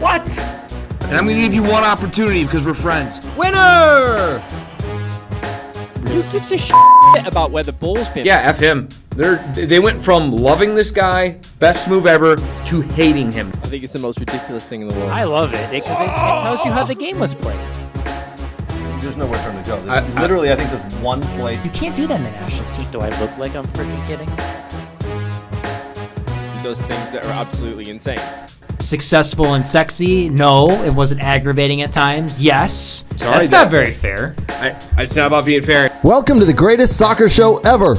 What? And I'm going to give you one opportunity because we're friends. Winner! Who gives a shit about where the ball's been? Yeah, F him. They went from loving this guy, best move ever, to hating him. I think it's the most ridiculous thing in the world. I love it because it tells you how the game was played. There's nowhere for him to go. I think there's one place. You can't do that in the national team. Do I look like I'm freaking kidding? He does things that are absolutely insane. Successful and sexy? No. It wasn't aggravating at times? Yes. Sorry, That's not very fair. It's not about being fair. Welcome to the greatest soccer show ever.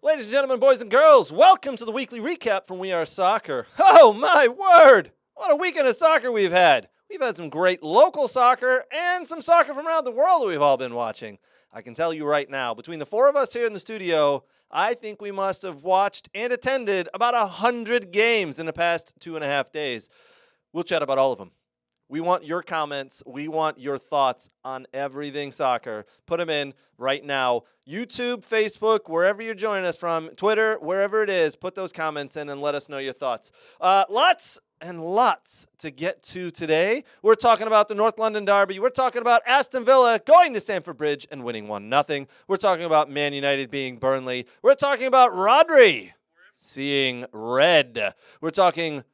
Ladies and gentlemen, boys and girls, welcome to the weekly recap from We Are Soccer. Oh my word! What a weekend of soccer we've had. We've had some great local soccer and some soccer from around the world that we've all been watching. I can tell you right now, between the four of us here in the studio, I think we must have watched and attended about 100 games in the past 2.5 days. We'll chat about all of them. We want your comments. We want your thoughts on everything soccer. Put them in right now. YouTube, Facebook, wherever you're joining us from, Twitter, wherever it is, put those comments in and let us know your thoughts. Lots and lots to get to today. We're talking about the North London Derby. We're talking about Aston Villa going to Stamford Bridge and winning 1-0. We're talking about Man United being Burnley. We're talking about Rodri seeing red. We're talking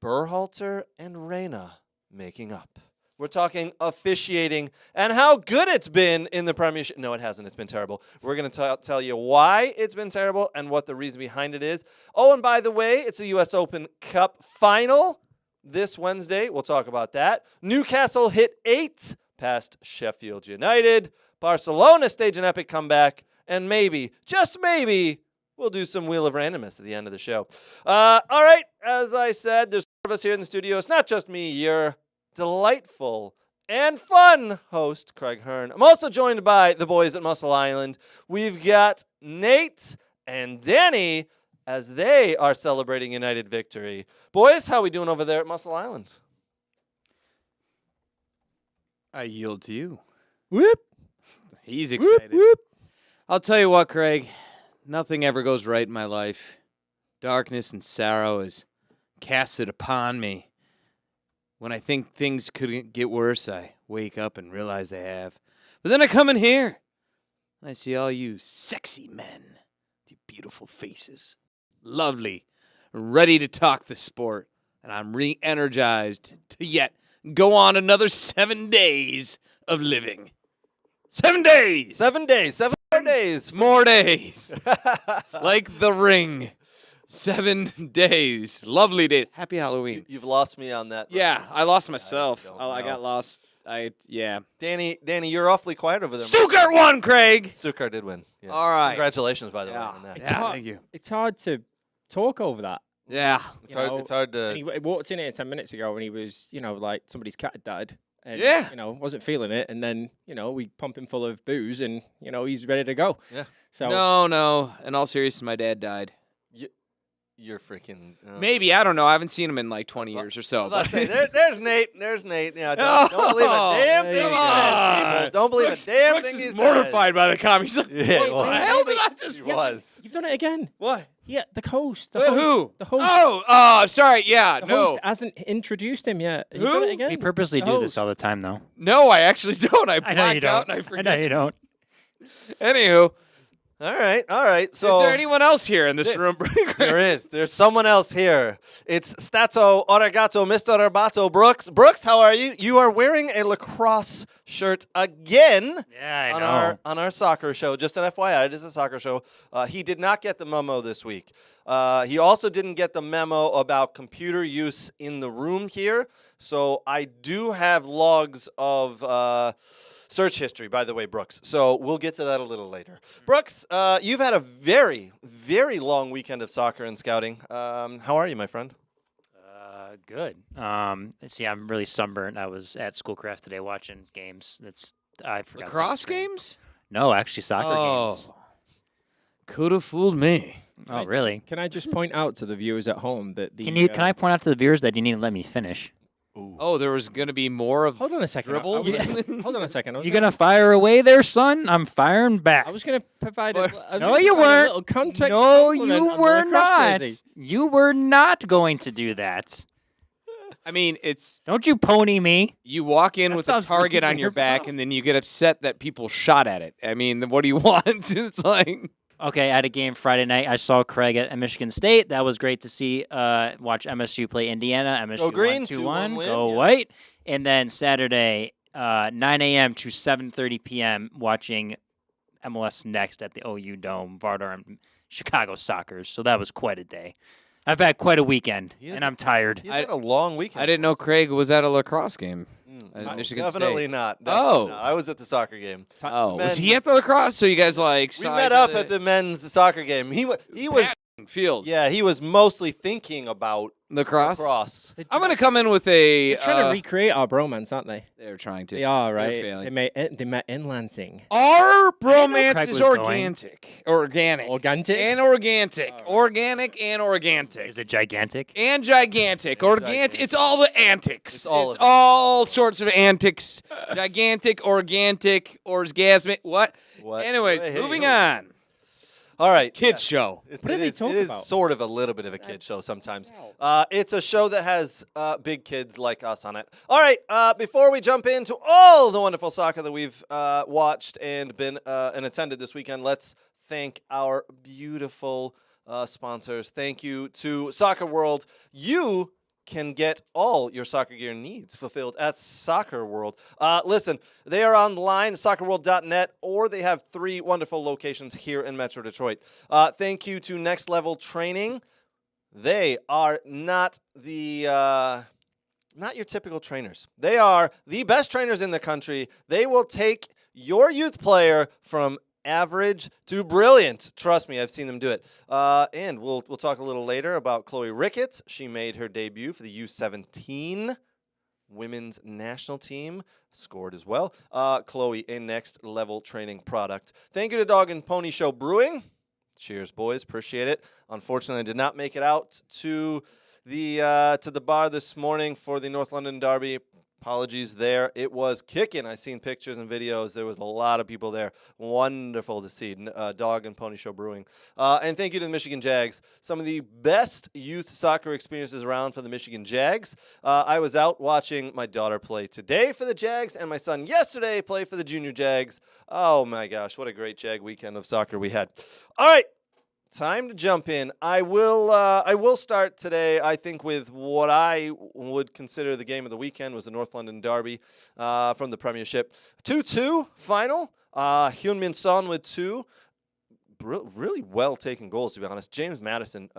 Berhalter and Reina making up. We're talking officiating and how good it's been in the Premiership. No, it hasn't. It's been terrible. We're going to tell you why it's been terrible and what the reason behind it is. Oh, and by the way, it's the U.S. Open Cup final this Wednesday. We'll talk about that. Newcastle hit 8 past Sheffield United. Barcelona stage an epic comeback. And maybe, just maybe, we'll do some Wheel of Randomness at the end of the show. All right, as I said, there's four of us here in the studio. It's not just me. Your delightful and fun host, Craig Hearn. I'm also joined by the boys at Muscle Island. We've got Nate and Danny as they are celebrating United victory. Boys, how we doing over there at Muscle Island? I yield to you. Whoop. He's excited. Whoop. I'll tell you what, Craig. Nothing ever goes right in my life. Darkness and sorrow is casted upon me. When I think things could get worse, I wake up and realize they have. But then I come in here, and I see all you sexy men with your beautiful faces. Lovely, ready to talk the sport. And I'm re-energized to yet go on another 7 days of living. 7 days! 7 days. 7 more days. More days. Like the ring. 7 days. Lovely day. Happy Halloween. You've lost me on that. Yeah, I lost myself. I know. got lost. Yeah. Danny, you're awfully quiet over there. Stuttgart won, Craig. Stuttgart did win. Yeah. All right. Congratulations, by the way, Yeah. on that. Thank you. It's hard to talk over that. Yeah. It's hard to... And he walked in here 10 minutes ago and he was, like somebody's cat had died. And, Yeah. Wasn't feeling it. And then, we pump him full of booze and, he's ready to go. Yeah. So No. In all seriousness, my dad died. You're freaking... Maybe. I don't know. I haven't seen him in like 20 years or so. Let's say, there's Nate. There's Nate. Yeah, don't believe a damn thing he says, people. Don't believe a damn thing he says. mortified by the comment. He's like, Yeah, what the hell did I just... He was. You've done it again. What? Yeah, the host. Who? The host. Oh, sorry. Yeah, The no. host hasn't introduced him yet. You've Who? done it again. We purposely The do host. this all the time, though. No, I actually don't. I I know you black out don't. and I I forget. know you don't. Anywho, All right. So is there anyone else here in this room? there is. There's someone else here. It's Stato Origato, Mr. Arbato Brooks. Brooks, how are you? You are wearing a lacrosse shirt again. Yeah, I know. On our soccer show. Just an FYI, it is a soccer show. He did not get the memo this week. He also didn't get the memo about computer use in the room here. So I do have logs of search history, by the way, Brooks. So we'll get to that a little later. Brooks, you've had a very, very long weekend of soccer and scouting. How are you, my friend? Good. See, I'm really sunburnt. I was at Schoolcraft today watching games. I forgot. Lacrosse sunscreen. games? No, actually soccer games. Could have fooled me. Oh, really? Can I just point out to the viewers at home that the... Can I point out to the viewers that you need to let me finish? Ooh. Oh, there was going to be more of Hold on a second. dribble? Hold on a second. You gonna fire away there, son? I'm firing back. I was going to provide a No, you weren't. little context. No, compliment you on the were lacrosse not. jersey. You were not going to do that. I mean, it's Don't you pony me. you walk in That with a sounds target really on your bad. back, and then you get upset that people shot at it. I mean, what do you want? It's like Okay, I had a game Friday night. I saw Craig at Michigan State. That was great to see. Watch MSU play Indiana. MSU won Green, 2-1. 2-1 win, Go yes. White. And then Saturday, 9 a.m. to 7:30 p.m. watching MLS Next at the OU Dome, Vardar and Chicago Sockers. So that was quite a day. I've had quite a weekend, He is- and I'm tired. He's had a long weekend. I didn't know Craig was at a lacrosse game. No, at Michigan definitely State. not. Oh. Definitely not. I was at the soccer game. Oh, was he Men's- at the lacrosse? So you guys like We saw met each up other- at the men's soccer game. He was Fields. yeah, he was mostly thinking about lacrosse. lacrosse. I'm gonna come in with a. They're trying to recreate our bromance, aren't they? They're trying to. They are, They're right? failing. They met in Lansing. Our Craig bromance is was going. organic. Organic. And organic. Organic and organic. Is it gigantic? And gigantic. Organic. It's all the antics. It's all of it. all sorts of antics. Gigantic, organic, orgasmic. What? What? Anyways, Hey, moving hey. on. All right. Kids show. It, What did it they is, talk it is about? sort of a little bit of a kid show sometimes. It's a show that has big kids like us on it. All right, before we jump into all the wonderful soccer that we've watched and been and attended this weekend, let's thank our beautiful sponsors. Thank you to Soccer World. You can get all your soccer gear needs fulfilled at Soccer World. Listen, they are online, soccerworld.net, or they have 3 wonderful locations here in Metro Detroit. Thank you to Next Level Training. They are not your typical trainers. They are the best trainers in the country. They will take your youth player from average to brilliant. Trust me, I've seen them do it. And we'll talk a little later about Chloe Ricketts. She made her debut for the U17 women's national team. Scored as well. Chloe, a Next Level Training product. Thank you to Dog and Pony Show Brewing. Cheers, boys. Appreciate it. Unfortunately, I did not make it out to the bar this morning for the North London Derby. Apologies there. It was kicking. I seen pictures and videos. There was a lot of people there. Wonderful to see. Dog and Pony Show Brewing. And thank you to the Michigan Jags. Some of the best youth soccer experiences around for the Michigan Jags. I was out watching my daughter play today for the Jags and my son yesterday play for the Junior Jags. Oh my gosh, what a great Jag weekend of soccer we had. All right. Time to jump in. I will start today, I think, with what I would consider the game of the weekend was the North London Derby from the Premiership. 2-2 final. Hyun-Min Son with 2. Really well-taken goals, to be honest. James Madison,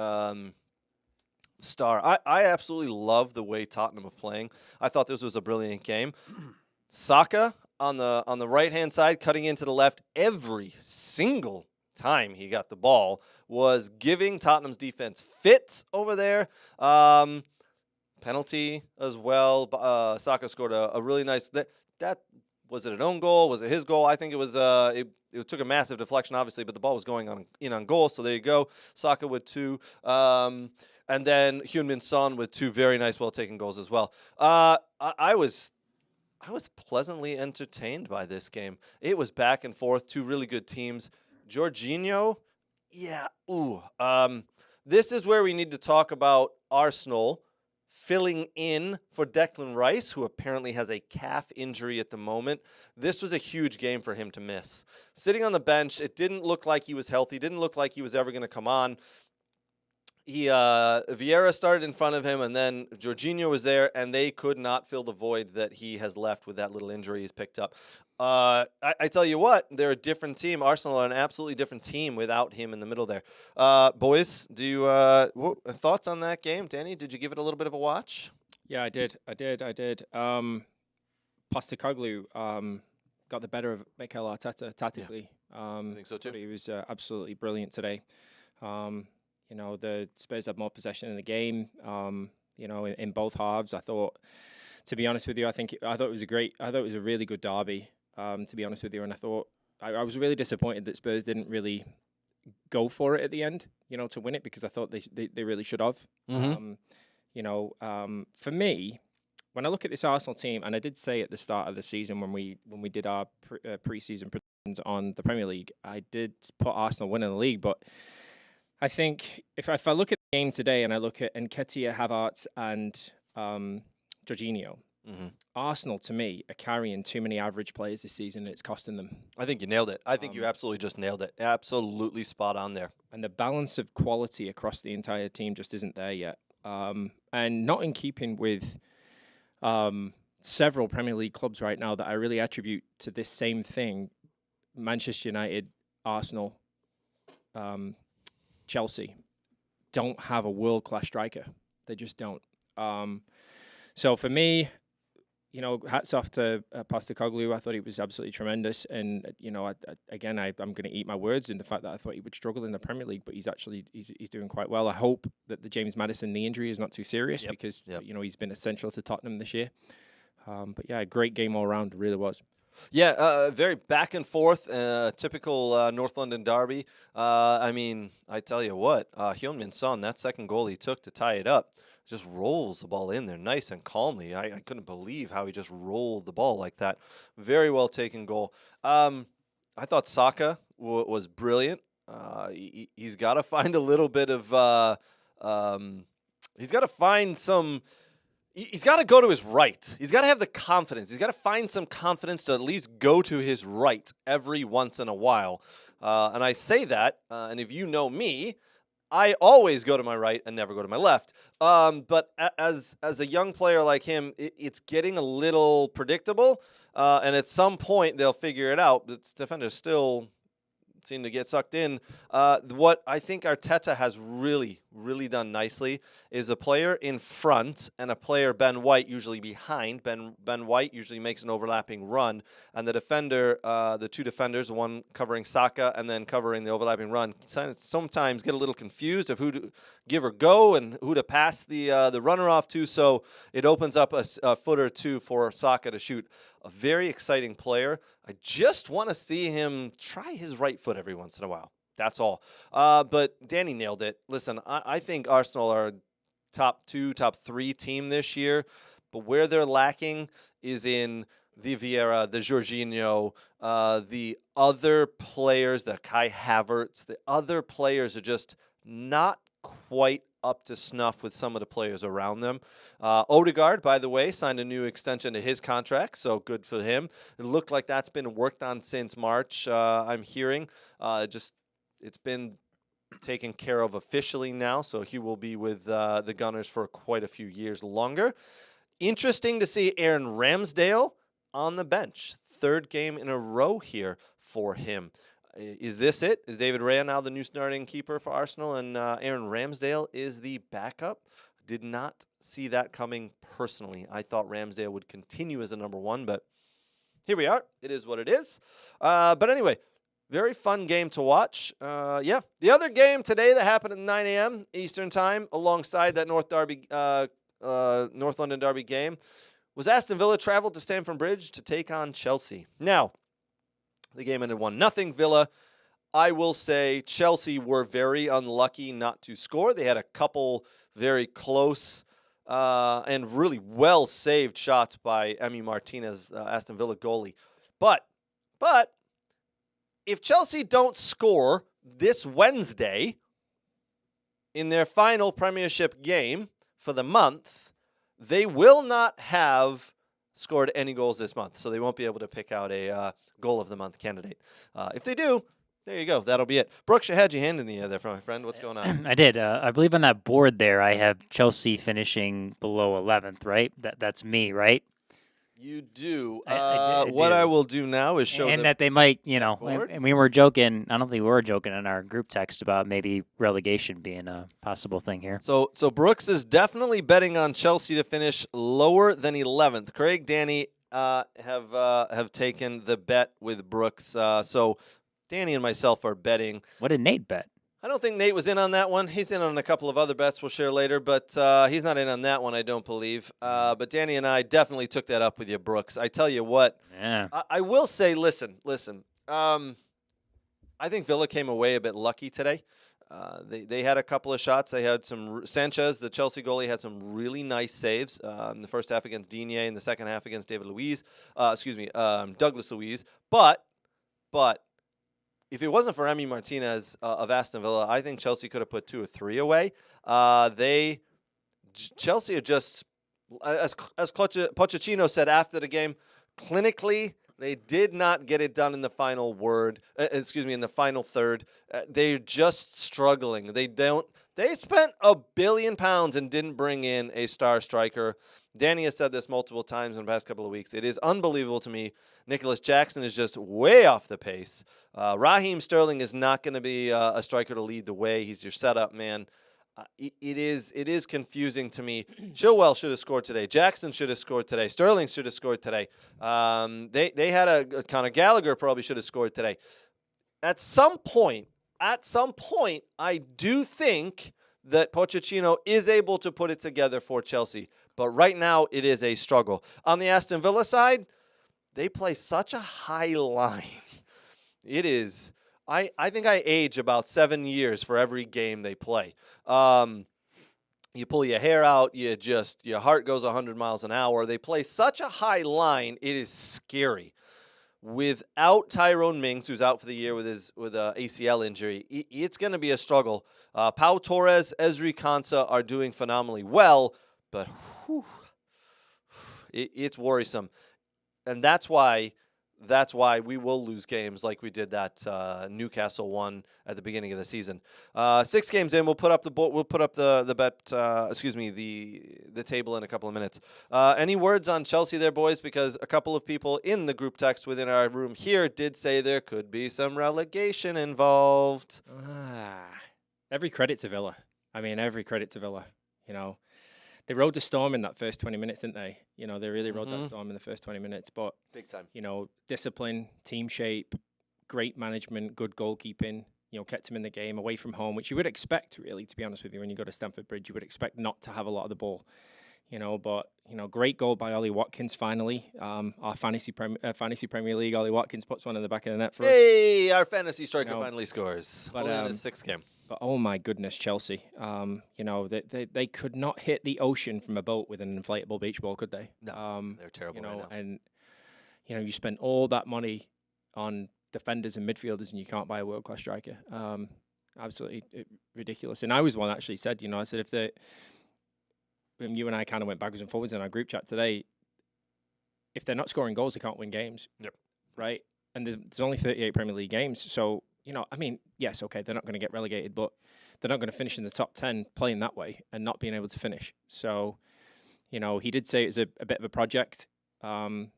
star. I absolutely love the way Tottenham are playing. I thought this was a brilliant game. Saka on the right-hand side, cutting into the left every single time he got the ball, was giving Tottenham's defense fits over there. Penalty as well. Saka scored a really nice. That was it an own goal? Was it his goal? I think it was. It took a massive deflection, obviously, but the ball was going on goal. So there you go. Saka with 2. And then Hyun-Min Son with 2 very nice, well-taken goals as well. I was pleasantly entertained by this game. It was back and forth. 2 really good teams. Jorginho, yeah, this is where we need to talk about Arsenal filling in for Declan Rice, who apparently has a calf injury at the moment. This was a huge game for him to miss. Sitting on the bench, it didn't look like he was healthy, didn't look like he was ever going to come on. Vieira started in front of him, and then Jorginho was there, and they could not fill the void that he has left with that little injury he's picked up. I tell you what, they're a different team. Arsenal are an absolutely different team without him in the middle there. Boys, do you thoughts on that game? Danny, did you give it a little bit of a watch? Yeah, I did. Postecoglou got the better of Mikel Arteta tactically. I think so too. He was absolutely brilliant today. The Spurs had more possession in the game. In both halves, I thought. To be honest with you, I thought it was a really good derby. To be honest with you, and I thought I was really disappointed that Spurs didn't really go for it at the end, to win it, because I thought they really should have. Mm-hmm. For me, when I look at this Arsenal team, and I did say at the start of the season when we did our pre-season predictions on the Premier League, I did put Arsenal winning the league, but I think if I look at the game today and I look at Nketiah, Havertz, and Jorginho. Mm-hmm. Arsenal, to me, are carrying too many average players this season, and it's costing them. I think you nailed it. I think you absolutely just nailed it. Absolutely spot on there. And the balance of quality across the entire team just isn't there yet. And not in keeping with several Premier League clubs right now that I really attribute to this same thing. Manchester United, Arsenal, Chelsea don't have a world-class striker. They just don't. So for me, hats off to Postecoglou. I thought he was absolutely tremendous. And, I'm going to eat my words in the fact that I thought he would struggle in the Premier League, but he's doing quite well. I hope that the James Maddison knee injury is not too serious because, he's been essential to Tottenham this year. But yeah, a great game all around. It really was. Yeah, very back and forth, typical North London derby. I tell you what, Heung-min Son, that second goal he took to tie it up, just rolls the ball in there nice and calmly. I couldn't believe how he just rolled the ball like that. Very well taken goal. I thought Saka was brilliant. He's got to find a little bit of he's got to find some. He's got to go to his right. He's got to have the confidence. He's got to find some confidence to at least go to his right every once in a while. And I say that, and if you know me, I always go to my right and never go to my left. But as a young player like him, it's getting a little predictable. And at some point, they'll figure it out. But defenders still seem to get sucked in. What I think Arteta has really, really done nicely is a player in front and a player, Ben White, usually behind. Ben White usually makes an overlapping run, and the defender, the two defenders, the one covering Saka and then covering the overlapping run, sometimes get a little confused of who to give or go and who to pass the runner off to, so it opens up a foot or two for Saka to shoot. A very exciting player. I just want to see him try his right foot every once in a while. That's all. But Danny nailed it. Listen, I think Arsenal are top 2, top 3 team this year, but where they're lacking is in the Vieira, the Jorginho, the other players, the Kai Havertz, the other players are just not quite up to snuff with some of the players around them. Odegaard, by the way, signed a new extension to his contract, so good for him. It looked like that's been worked on since March, I'm hearing. It's been taken care of officially now, so he will be with the Gunners for quite a few years longer. Interesting to see Aaron Ramsdale on the bench. 3rd game in a row here for him. Is this it? Is David Raya now the new starting keeper for Arsenal, and Aaron Ramsdale is the backup? Did not see that coming personally. I thought Ramsdale would continue as a number 1, but here we are. It is what it is. But anyway, very fun game to watch. The other game today that happened at 9 a.m. Eastern Time, alongside that North London Derby game, was Aston Villa traveled to Stamford Bridge to take on Chelsea. Now, the game ended 1-0 Villa. I will say Chelsea were very unlucky not to score. They had a couple very close and really well-saved shots by Emi Martinez, Aston Villa goalie. But if Chelsea don't score this Wednesday in their final Premiership game for the month, they will not have scored any goals this month, so they won't be able to pick out a goal of the month candidate. If they do, there you go. That'll be it. Brooks, you had your hand in the air there, my friend. What's going on? I did. I believe on that board there, I have Chelsea finishing below 11th, right? That's me, right? You do. I what do. I will do now is show and that they might, board? and we were joking. I don't think we were joking in our group text about maybe relegation being a possible thing here. So Brooks is definitely betting on Chelsea to finish lower than 11th. Craig, Danny have taken the bet with Brooks. So Danny and myself are betting. What did Nate bet? I don't think Nate was in on that one. He's in on a couple of other bets we'll share later, but he's not in on that one, I don't believe. But Danny and I definitely took that up with you, Brooks. I tell you what, Yeah. I will say, listen. I think Villa came away a bit lucky today. They had a couple of shots. They had some Sanchez, the Chelsea goalie, had some really nice saves in the first half against Digne, in the second half against Douglas Luiz. But if it wasn't for Emi Martinez of Aston Villa, I think Chelsea could have put 2 or 3 away. Chelsea are just, as Pochettino said after the game, clinically, they did not get it done in the final in the final third. They're just struggling. They spent £1 billion and didn't bring in a star striker. Danny has said this multiple times in the past couple of weeks. It is unbelievable to me. Nicholas Jackson is just way off the pace. Raheem Sterling is not going to be a striker to lead the way. He's your setup man. It is confusing to me. Chilwell should have scored today. Jackson should have scored today. Sterling should have scored today. They had a Conor Gallagher probably should have scored today. At some point, I do think that Pochettino is able to put it together for Chelsea. But right now, it is a struggle. On the Aston Villa side, they play such a high line. It is. I think I age about 7 years for every game they play. You pull your hair out, your heart goes 100 miles an hour. They play such a high line, it is scary. Without Tyrone Mings, who's out for the year with a ACL injury, it's going to be a struggle. Pau Torres, Ezri Konsa are doing phenomenally well, but it's worrisome. And that's why we will lose games like we did that Newcastle one at the beginning of the season. 6 games in, we'll put up the table in a couple of minutes. Any words on Chelsea there, boys? Because a couple of people in the group text within our room here did say there could be some relegation involved. Every credit to Villa. Every credit to Villa. They rode the storm in that first 20 minutes, didn't they? They really rode that storm in the first 20 minutes. But, big time. Discipline, team shape, great management, good goalkeeping, kept him in the game away from home, which you would expect, really, to be honest with you. When you go to Stamford Bridge, you would expect not to have a lot of the ball. But great goal by Ollie Watkins finally. Our fantasy Premier League, Ollie Watkins puts one in the back of the net for us. Hey, our fantasy striker finally scores. But, only in his 6th game. But oh my goodness, Chelsea! They could not hit the ocean from a boat with an inflatable beach ball, could they? No, they're terrible. Right now. And you spend all that money on defenders and midfielders, and you can't buy a world class striker. Absolutely ridiculous. And I was one that actually said, I said when you and I kind of went backwards and forwards in our group chat today, if they're not scoring goals, they can't win games. Yep. Right. And there's only 38 Premier League games, so. Yes, okay, they're not going to get relegated, but they're not going to finish in the top 10 playing that way and not being able to finish. So, he did say it's a bit of a project, Poch,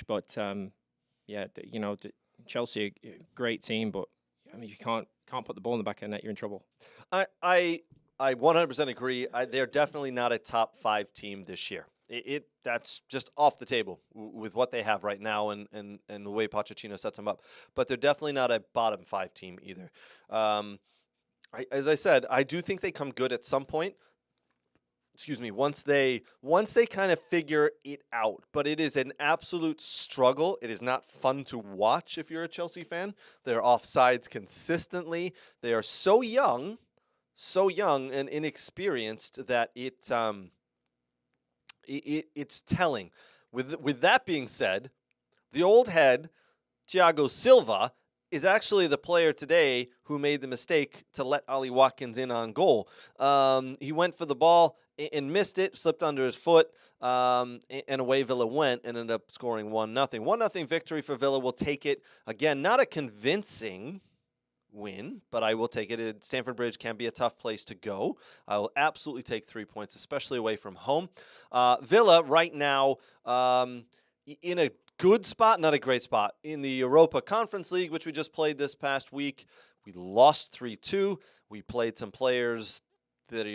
but Chelsea, great team, but you can't put the ball in the back of the net, you're in trouble. I 100% agree. They're definitely not a top 5 team this year. That's just off the table with what they have right now and the way Pochettino sets them up. But they're definitely not a bottom 5 team either. As I said, I do think they come good at some point. Once they kind of figure it out. But it is an absolute struggle. It is not fun to watch if you're a Chelsea fan. They're offsides consistently. They are so young and inexperienced that it's telling. With that being said, the old head, Thiago Silva, is actually the player today who made the mistake to let Ollie Watkins in on goal. He went for the ball and missed it, slipped under his foot, and away Villa went and ended up scoring 1-0. 1-0 victory for Villa. Will take it. Again, not a convincing win, but I will take it. Stamford Bridge can be a tough place to go. I will absolutely take 3 points, especially away from home. Villa right now in a good spot, not a great spot. In the Europa Conference League, which we just played this past week, we lost 3-2. We played some players that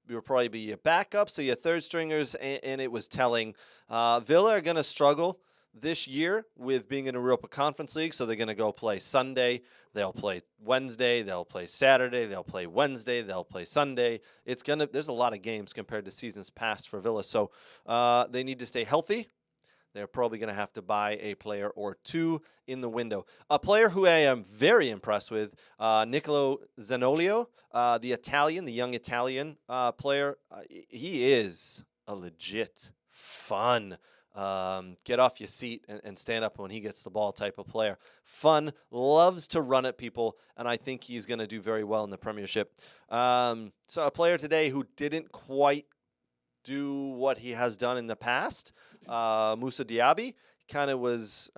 will probably be your backup, so your third stringers, and it was telling. Villa are going to struggle this year with being in a Europa Conference League, so they're going to go play Sunday, they'll play Wednesday, they'll play Saturday, they'll play Wednesday, they'll play Sunday. There's a lot of games compared to seasons past for Villa, so they need to stay healthy. They're probably going to have to buy a player or 2 in the window. A player who I am very impressed with, Nicolo Zaniolo, the young Italian player. He is a legit fun get off your seat and stand up when he gets the ball type of player. Fun, loves to run at people, and I think he's going to do very well in the Premiership. So a player today who didn't quite do what he has done in the past. Moussa Diaby kind of was.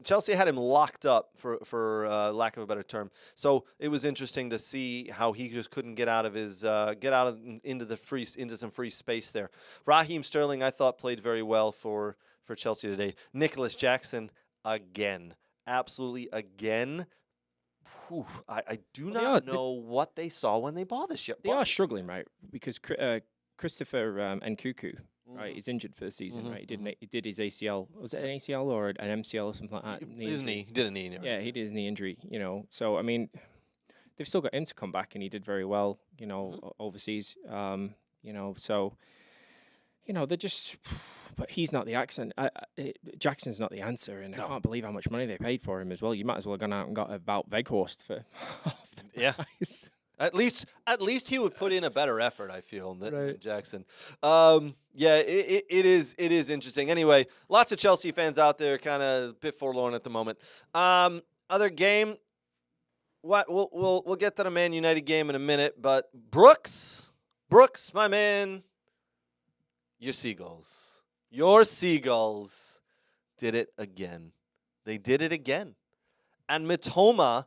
Chelsea had him locked up for lack of a better term. So it was interesting to see how he just couldn't get out of his into some free space there. Raheem Sterling, I thought, played very well for Chelsea today. Nicholas Jackson again, absolutely again. Whew, I do not know what they saw when they bought this ship. They are struggling, right? Because Christopher Nkunku, right, he's injured for the season, right? He did his ACL. Was it an ACL or an MCL or something like that? His knee. He did a knee injury. Yeah, he did his knee injury. So I mean, they've still got him to come back, and he did very well. Overseas. So they're just. But he's not the accent. Jackson's not the answer, and I can't believe how much money they paid for him as well. You might as well have gone out and got a Wout Weghorst for half the price. At least he would put in a better effort, I feel, than Jackson. It is interesting. Anyway, lots of Chelsea fans out there kind of a bit forlorn at the moment. Other game, we'll get to the Man United game in a minute, but Brooks, my man, your Seagulls did it again. They did it again. And Mitoma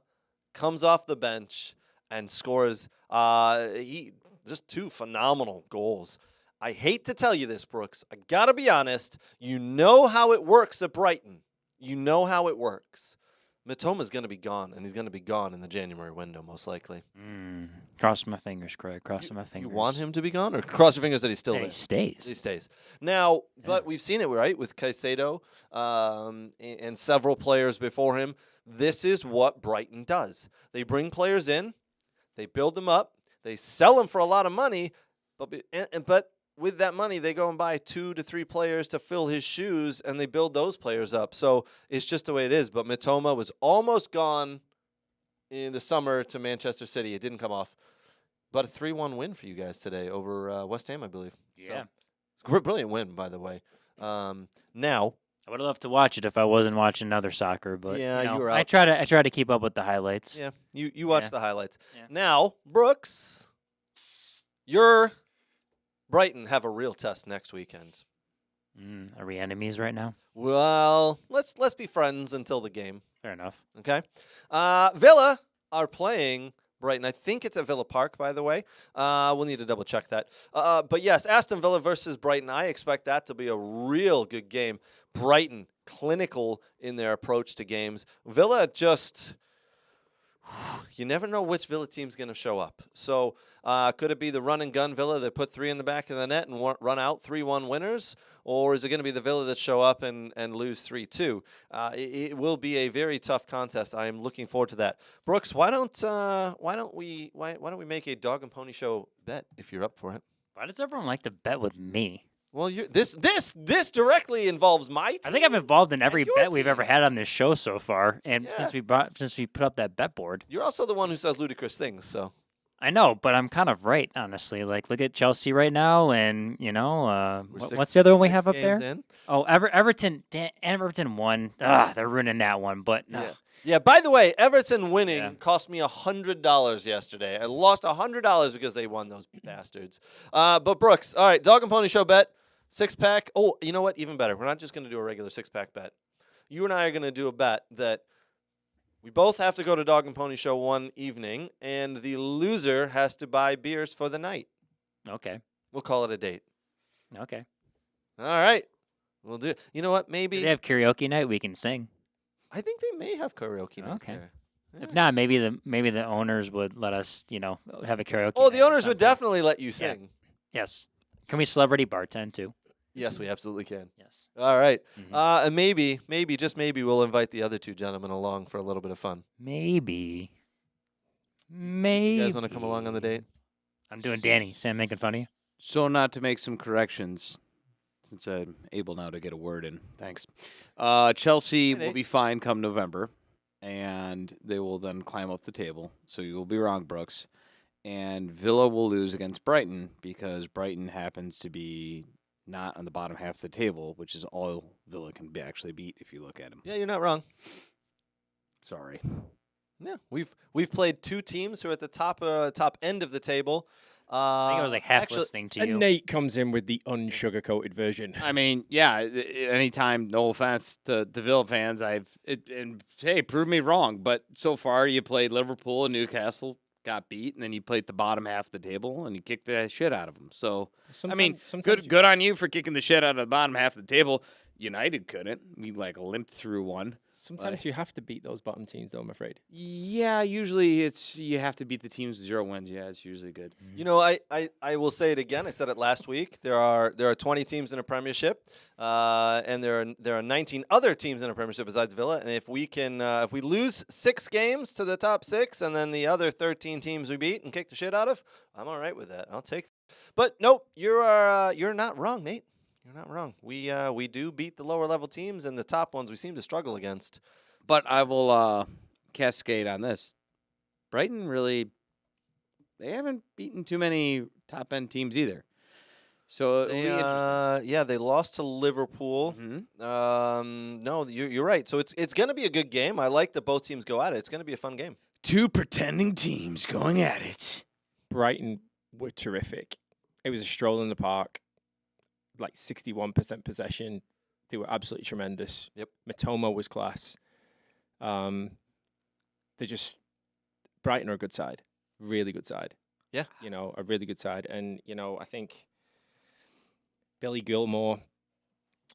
comes off the bench and scores just 2 phenomenal goals. I hate to tell you this, Brooks. I got to be honest. You know how it works at Brighton. You know how it works. Mitoma's going to be gone, and he's going to be gone in the January window, most likely. Cross my fingers, Craig. Crossing my fingers. You want him to be gone, or cross your fingers that he's still there? He stays. He stays. Now, but we've seen it, right, with Caicedo and several players before him. This is what Brighton does. They bring players in, they build them up, they sell them for a lot of money, but with that money, they go and buy 2 to 3 players to fill his shoes, and they build those players up. So it's just the way it is. But Mitoma was almost gone in the summer to Manchester City. It didn't come off. But a 3-1 win for you guys today over West Ham, I believe. Yeah. So, brilliant win, by the way. Now, I would have loved to watch it if I wasn't watching other soccer, but you were out. I try to keep up with the highlights. Yeah, you watch the highlights. Yeah. Now, Brooks, your Brighton have a real test next weekend. Are we enemies right now? Well, let's be friends until the game. Fair enough. Okay. Villa are playing Brighton. I think it's at Villa Park, by the way. We'll need to double check that. But yes, Aston Villa versus Brighton. I expect that to be a real good game. Brighton, clinical in their approach to games. Villa just, you never know which Villa team's going to show up. So could it be the run and gun Villa that put 3 in the back of the net and run out 3-1 winners? Or is it going to be the Villa that show up and lose 3-2? It will be a very tough contest. I am looking forward to that. Brooks, why don't we make a dog and pony show bet if you're up for it? Why does everyone like to bet with me? Well, this directly involves my team. I think I'm involved in every bet we've team. ever had on this show so far, and since we put up that bet board. You're also the one who says ludicrous things, so. I know, but I'm kind of right, honestly. Like, look at Chelsea right now, and what's the other one we have up there? In. Oh, Everton. Everton won. They're ruining that one, but no. Yeah. By the way, Everton winning cost me $100 yesterday. I lost $100 because they won, those bastards. But Brooks, all right, dog and pony show bet. 6-pack. Oh, you know what? Even better. We're not just going to do a regular 6-pack bet. You and I are going to do a bet that we both have to go to Dog and Pony Show one evening, and the loser has to buy beers for the night. Okay. We'll call it a date. Okay. All right. We'll do it. You know what? Maybe. Do they have karaoke night? We can sing. I think they may have karaoke night Okay. there. Yeah. If not, maybe the owners would let us, have a karaoke. Oh, night the or owners would something. definitely let you sing. Yes. Can we celebrity bartend too? Yes, we absolutely can. Yes. All right. Mhm. And maybe, just maybe we'll invite the other 2 gentlemen along for a little bit of fun. Maybe. You guys want to come along on the date? I'm doing Danny. Sam making fun of you? So not to make some corrections, since I'm able now to get a word in. Thanks. Chelsea will be fine come November, and they will then climb up the table. So you will be wrong, Brooks. And Villa will lose against Brighton because Brighton happens to be not on the bottom half of the table, which is all Villa can actually beat if you look at them. Yeah, you're not wrong. Sorry. Yeah, we've played 2 teams who are at the top end of the table, I think I was like half actually, listening to And you. Nate comes in with the unsugar-coated version. I mean, yeah. Anytime, no offense to the Villa fans, and hey, prove me wrong. But so far, you played Liverpool and Newcastle, got beat, and then you played the bottom half of the table and you kicked the shit out of them. So I mean, good on you for kicking the shit out of the bottom half of the table. United couldn't. We like limped through one. Sometimes you have to beat those bottom teams, though, I'm afraid. Yeah, usually you have to beat the teams with 0 wins. Yeah, it's usually good. You know, I will say it again. I said it last week. There are 20 teams in a Premiership, and there are 19 other teams in a Premiership besides Villa. And if we lose 6 games to the top 6, and then the other 13 teams we beat and kick the shit out of, I'm all right with that. I'll take. But nope, you're not wrong, Nate. You're not wrong. We do beat the lower level teams, and the top ones we seem to struggle against. But I will cascade on this. Brighton they haven't beaten too many top end teams either. So it'll be interesting. They lost to Liverpool. No, you're right. So it's going to be a good game. I like that both teams go at it. It's going to be a fun game. 2 pretending teams going at it. Brighton were terrific. It was a stroll in the park. Like 61% possession. They were absolutely tremendous. Yep. Matoma was class. Brighton are a good side. Really good side. Yeah. You know, a really good side. And, you know, I think Billy Gilmore,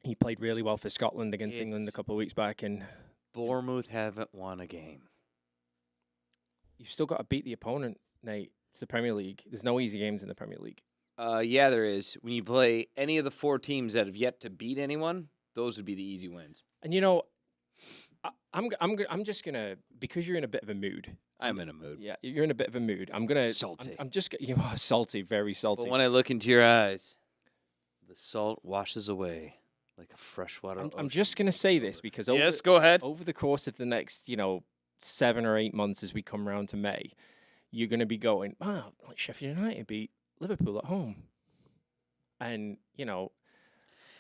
he played really well for Scotland against England a couple of weeks back. And Bournemouth haven't won a game. you've still got to beat the opponent, Nate. It's the Premier League. There's no easy games in the Premier League. Yeah, there is. When you play any of the 4 teams that have yet to beat anyone, those would be the easy wins. And you know, I'm just gonna, because you're in a bit of a mood. I'm in a mood. Yeah, you're in a bit of a mood. I'm gonna Salty. I'm just you are salty, very salty. But when I look into your eyes, the salt washes away like a freshwater. I'm just gonna say this because Yes, go ahead. over the course of the next 7 or 8 months as we come around to May, you're gonna be going, wow, like Sheffield United beat Liverpool at home, and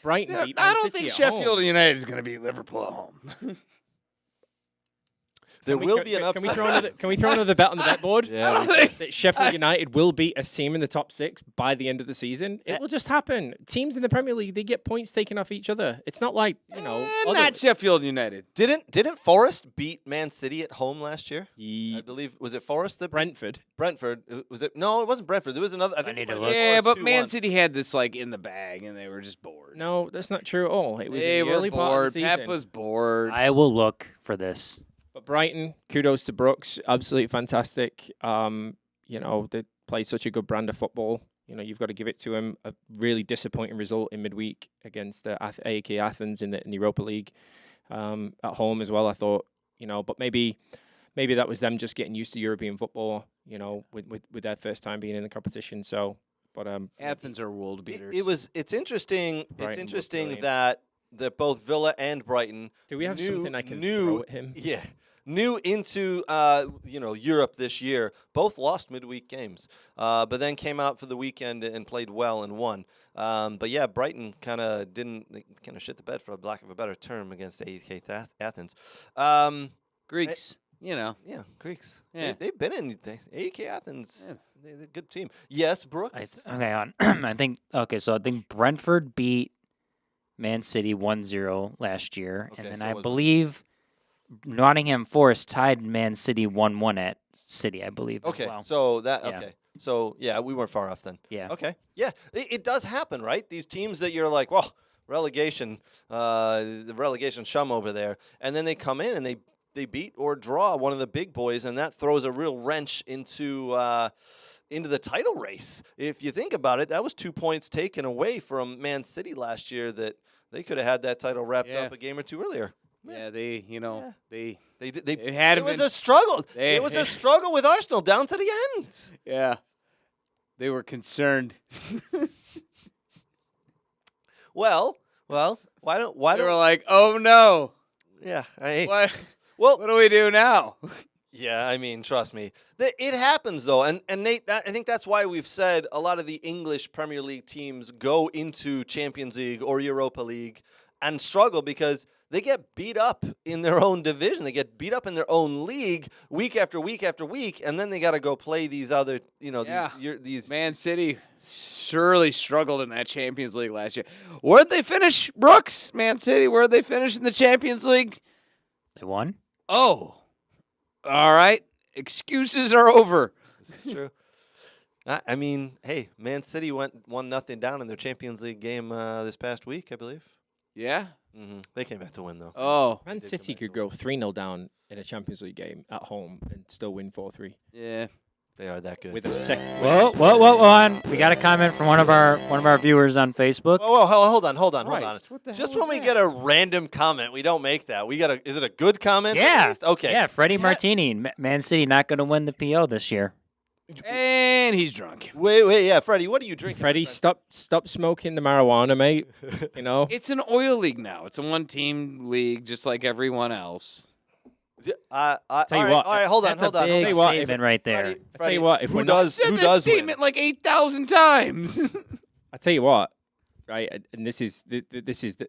Brighton beat Man I don't City think at Sheffield home. United is going to beat Liverpool at home. There Can we- will can- be an can upset. Can we throw another bet on the bet board? Yeah, That Sheffield United will beat a team in the top 6 by the end of the season. It will just happen. Teams in the Premier League, they get points taken off each other. It's not like other- Not Sheffield United. Didn't Forest beat Man City at home last year? I Ye- believe was it Forest that Brentford. Brentford? Was it? No, it wasn't Brentford. There was another. I think need it to was look. Yeah, Forest but Man 2-1. City had this like in the bag, and they were just bored. No, that's not true at all. It was They in the were early part of bored. the season. Pep was bored. I will look for this. But Brighton, kudos to Brooks, absolutely fantastic. They play such a good brand of football. You've got to give it to him. A really disappointing result in midweek against AEK Athens in the Europa League at home as well. I thought, but maybe that was them just getting used to European football. With their first time being in the competition. So, but Athens are world beaters. It's interesting. Brighton It's looked interesting brilliant. that both Villa and Brighton do we have something I can knew throw at him? Yeah. New into Europe this year, both lost midweek games, but then came out for the weekend and played well and won. But yeah, Brighton kind of shit the bed, for lack of a better term, against AEK Athens. Greeks, Yeah, Greeks. Yeah. They've been in AEK Athens. Yeah. They're a good team. Yes, Brooks. Okay, on. I think Brentford beat Man City 1-0 last year, Okay, and then so I was- believe Nottingham Forest tied Man City 1-1 at City, I believe. as Okay, well. so that Yeah. okay. So yeah, we weren't far off then. Yeah. Okay. Yeah, it does happen, right? These teams that you're like, well, relegation, the relegation shum over there, and then they come in and they beat or draw one of the big boys, and that throws a real wrench into the title race. If you think about it, that was 2 points taken away from Man City last year that they could have had that title wrapped Yeah. up a game or two earlier. yeah, they It hadn't was been- a struggle. they- It was a struggle with Arsenal down to the end. yeah, they were concerned. Well, why They don't were like, "Oh no, yeah, what do we do now?" Yeah, I mean, trust me. It happens, though. And Nate, I think that's why we've said a lot of the English Premier League teams go into Champions League or Europa League and struggle because they get beat up in their own division. They get beat up in their own league week after week after week, and then they got to go play these other, these. Man City surely struggled in that Champions League last year. Where'd they finish, Brooks? Man City, where'd they finish in the Champions League? They won. Oh, all right. Excuses are over. This is true. I mean, hey, Man City went 1-0 down in their Champions League game this past week, I believe. Yeah? Mm-hmm. They came back to win, though. Oh. Man City could go 3-0 down in a Champions League game at home and still win 4-3. Yeah. They are that good. With a sec. Whoa, on. We got a comment from one of our viewers on Facebook. Whoa, hold on. Christ, what the Just hell when is we that? get a random comment, we don't make that. Is it a good comment? Yeah. At least? Okay. Yeah, Freddie Martini. Man City not going to win the PO this year. And he's drunk. Wait, yeah, Freddie, what are you drinking? Freddie, stop smoking the marijuana, mate. You know? It's an oil league now. It's a one-team league, just like everyone else. Tell you what, All right, hold on. That's a big Tell you what, statement right there. Freddie, I tell you what, if who we're not- does Said who that does win? statement like 8,000 times. I tell you what, right? And this is the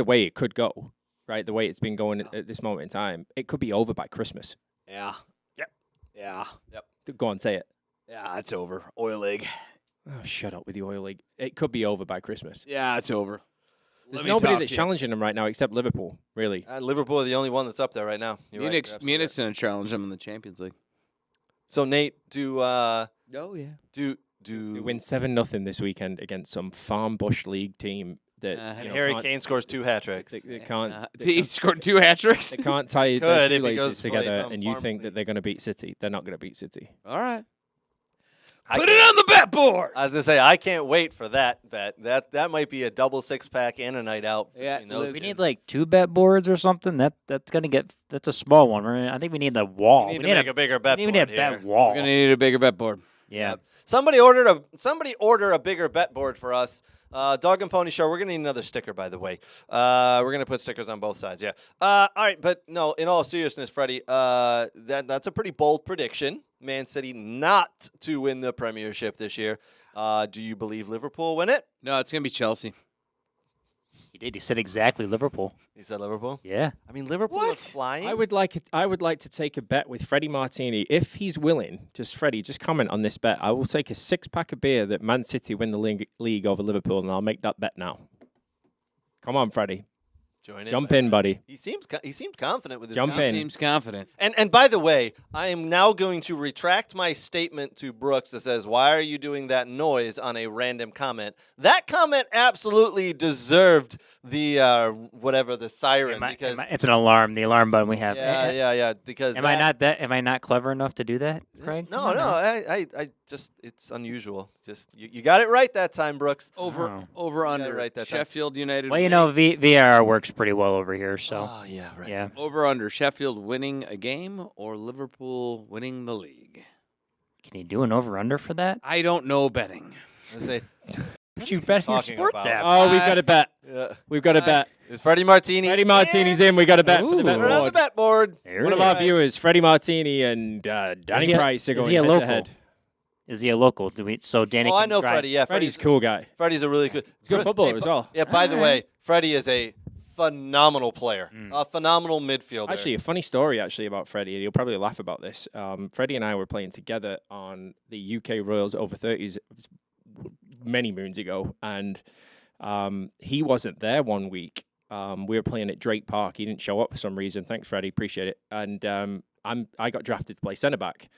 way it could go, right? The way it's been going at this moment in time, it could be over by Christmas. Yeah. Yep. Yeah. Go on, say it. Yeah, it's over. Oil league. Oh, shut up with the oil league. It could be over by Christmas. Yeah, it's over. There's nobody that's challenging them right now except Liverpool, really. Liverpool are the only one that's up there right now. You're right, you're absolutely Munich's going to challenge them in the Champions League. right. So Nate, do Oh, yeah. They win 7-0 this weekend against some farm bush league team that and you know, Harry can't- Kane scores 2 hat tricks. They can't. He scored 2 hat-tricks. They can't tie Could their if he goes shoelaces to play together, some and you farm think league. that they're going to beat City. They're not going to beat City. All right. I Put it on the bet board. I was gonna say I can't wait for that bet. That might be a double 6-pack and a night out. Yeah, between those We two. need like 2 bet boards or something. That's gonna get. That's a small one. I think we need the wall. We need to make a bigger bet we board need a here. bet wall. We're going to need a bigger bet board. Yeah. Somebody order a bigger bet board for us. Dog and Pony Show. We're gonna need another sticker, by the way. We're gonna put stickers on both sides. Yeah. All right, but no. In all seriousness, Freddie, that's a pretty bold prediction. Man City not to win the Premiership this year. Do you believe Liverpool win it? No, it's going to be Chelsea. He did. He said exactly Liverpool. He said Liverpool. Yeah. I mean, Liverpool What? is flying. I would like to take a bet with Freddie Martini if he's willing. Just comment on this bet. I will take a 6-pack of beer that Man City win the league over Liverpool, and I'll make that bet now. Come on, Freddie. Jump in, buddy. He seemed confident with his Jump confidence. in. Seems confident. And by the way, I am now going to retract my statement to Brooks that says, "Why are you doing that noise on a random comment?" That comment absolutely deserved the the siren because It's an alarm. The alarm button we have. yeah. Because Am I not clever enough to do that, Craig? No. I just it's unusual. Just you got it right that time, Brooks. Over got it under. right that time. Sheffield United. Well, you know, VAR works pretty well over here, so Oh yeah, right. yeah. Over under. Sheffield winning a game or Liverpool winning the league? Can you do an over under for that? I don't know betting. Let's say, But you bet on your talking sports about? app. Oh, we've got a bet. yeah. We've got a bet. Is Freddie Martini? Freddie Martini's in. We got a bet for the bet Ooh. We're on the board. bet board. There One it of our is. viewers, Freddie Martini and Danny he a- Price, are is going he a head local? to head. Is he a local? So Danny. Oh, I can know drive. Freddie. Yeah, Freddie's a cool guy. Freddie's a really good. Good footballer Hey, as well. Yeah. By the All way, Freddie is a phenomenal player, a phenomenal midfielder. Actually, a funny story about Freddie. You'll probably laugh about this. Freddie and I were playing together on the UK Royals over 30s many moons ago, and he wasn't there one week. We were playing at Drake Park. He didn't show up for some reason. Thanks, Freddie. Appreciate it. And I got drafted to play centre back.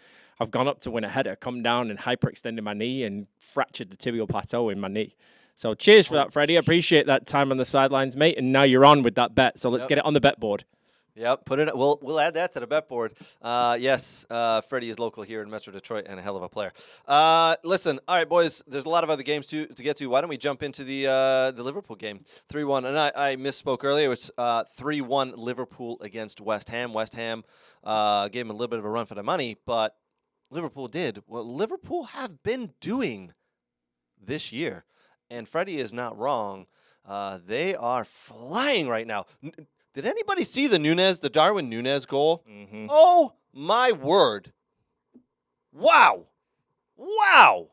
I've gone up to win a header, come down and hyperextended my knee and fractured the tibial plateau in my knee. So cheers for that, Freddie. I appreciate that time on the sidelines, mate. And now you're on with that bet. So let's get it on the bet board. Yep, put it. We'll add that to the bet board. Yes, Freddie is local here in Metro Detroit and a hell of a player. Listen, all right, boys. There's a lot of other games to get to. Why don't we jump into the Liverpool game? 3-1, and I misspoke earlier. It's 3-1 Liverpool against West Ham. West Ham gave them a little bit of a run for the money, but Liverpool did what Liverpool have been doing this year, and Freddie is not wrong. They are flying right now. Did anybody see the Darwin Núñez goal? Mm-hmm. Oh my word! Wow!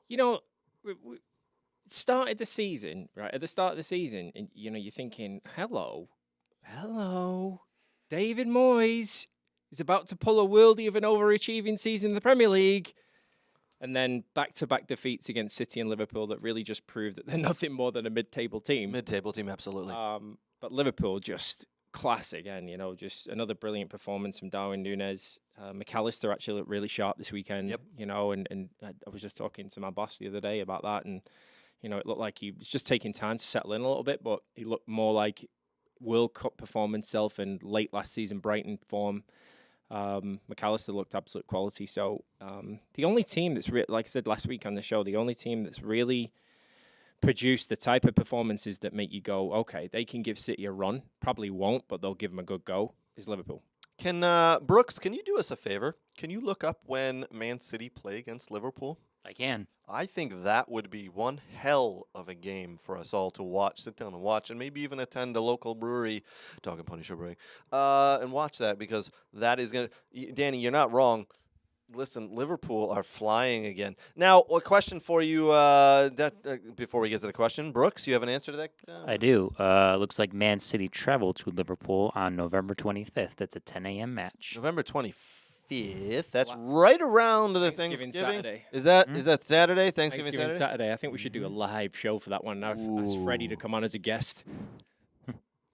You know, started the season, right? At the start of the season, and you're thinking, hello, David Moyes is about to pull a worldie of an overachieving season in the Premier League. And then back-to-back defeats against City and Liverpool that really just proved that they're nothing more than a mid-table team. Mid-table team, absolutely. But Liverpool, just class again, just another brilliant performance from Darwin Núñez. McAllister actually looked really sharp this weekend, Yep. And I was just talking to my boss the other day about that, and, it looked like he was just taking time to settle in a little bit, but he looked more like World Cup performance self and late last season Brighton form. McAllister looked absolute quality. So the only team that's, like I said last week on the show, the only team that's really produced the type of performances that make you go, okay, they can give City a run. Probably won't, but they'll give them a good go, is Liverpool. Can Brooks, can you do us a favor? Can you look up when Man City play against Liverpool? I can. I think that would be one hell of a game for us all to watch, sit down and watch, and maybe even attend a local brewery, talking Pony Show Brewing, and watch that, because that is going to... Danny, you're not wrong. Listen, Liverpool are flying again. Now, a question for you before we get to the question. Brooks, you have an answer to that? I do. Looks like Man City travel to Liverpool on November 25th. That's a 10 a.m. match. November 25th. That's right around the Thanksgiving Thanksgiving. Saturday. Is that Saturday? Thanksgiving Saturday. I think we should do a live show for that one. I've asked Freddie to come on as a guest.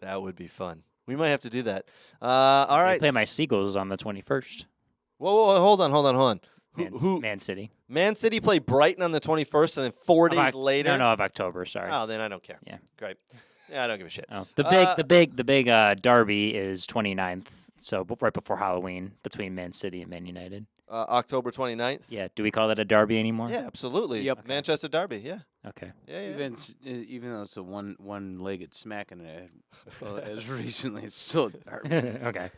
That would be fun. We might have to do that. All right. They play my Seagulls on the 21st. Whoa, hold on. Man City. Man City play Brighton on the 21st, and then 4 days later. No, of October. Sorry. Oh, then I don't care. Yeah. Great. Yeah, I don't give a shit. Oh, the big derby is 29th. So right before Halloween, between Man City and Man United. October 29th? Yeah. Do we call that a derby anymore? Yeah, absolutely. Yep. Okay. Manchester Derby, yeah. Okay. Yeah. Even though it's a one-legged smack in it, as recently, it's still a derby. Okay.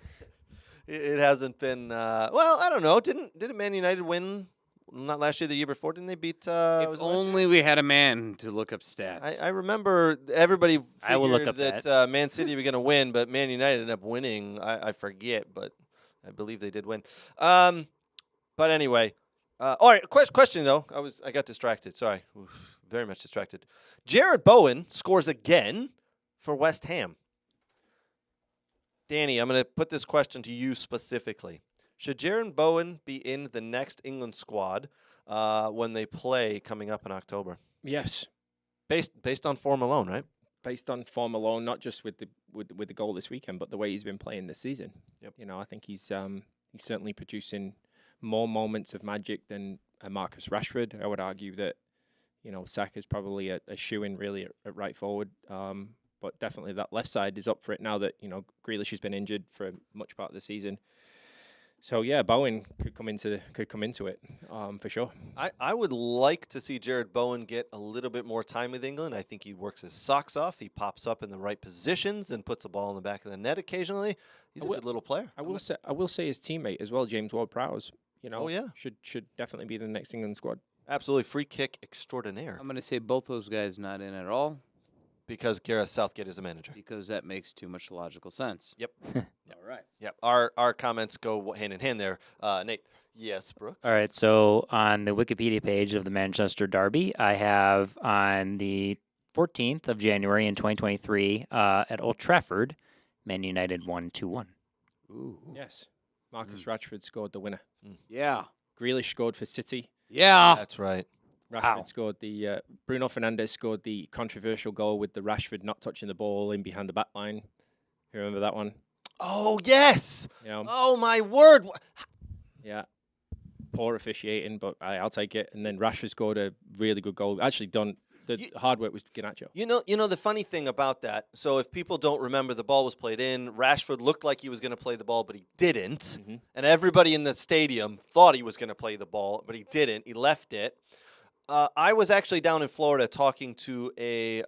It hasn't been, well, I don't know. Didn't Man United win, not last year, the year before? Didn't they beat... If only we had a man to look up stats. I remember everybody I will look figured up that Man City were going to win, but Man United ended up winning. I forget, but I believe they did win. But anyway, all right. Question though. I got distracted. Sorry, very much distracted. Jared Bowen scores again for West Ham. Danny, I'm going to put this question to you specifically. Should Jared Bowen be in the next England squad when they play coming up in October? Yes. Based on form alone, right? Based on form alone, not just with the goal this weekend, but the way he's been playing this season. Yep. I think he's certainly producing more moments of magic than Marcus Rashford. I would argue that, Saka's probably a shoo-in really at right forward. But definitely that left side is up for it now that, Grealish has been injured for much part of the season. So yeah, Bowen could come into it for sure. I would like to see Jared Bowen get a little bit more time with England. I think he works his socks off. He pops up in the right positions and puts the ball in the back of the net occasionally. He's a good little player. I will say his teammate as well, James Ward-Prowse. Should definitely be the next England squad. Absolutely, free kick extraordinaire. I'm going to say both those guys not in at all. Because Gareth Southgate is a manager. Because that makes too much logical sense. Yep. All right. Yep. Our comments go hand in hand there. Nate. Yes, Brooke. All right. So on the Wikipedia page of the Manchester Derby, I have on the 14th of January in 2023 at Old Trafford, Man United won 2-1. Ooh. Yes. Marcus Rashford scored the winner. Yeah. Grealish scored for City. Yeah. That's right. Rashford scored the Bruno Fernandes scored the controversial goal with the Rashford not touching the ball in behind the back line. You remember that one? Oh, yes. You know, Oh, my word. yeah. Poor officiating, but I'll take it. And then Rashford scored a really good goal. Actually done. The hard work was Garnacho. You know the funny thing about that. So if people don't remember, the ball was played in. Rashford looked like he was going to play the ball, but he didn't. Mm-hmm. And everybody in the stadium thought he was going to play the ball, but he didn't. He left it. I was actually down in Florida talking to a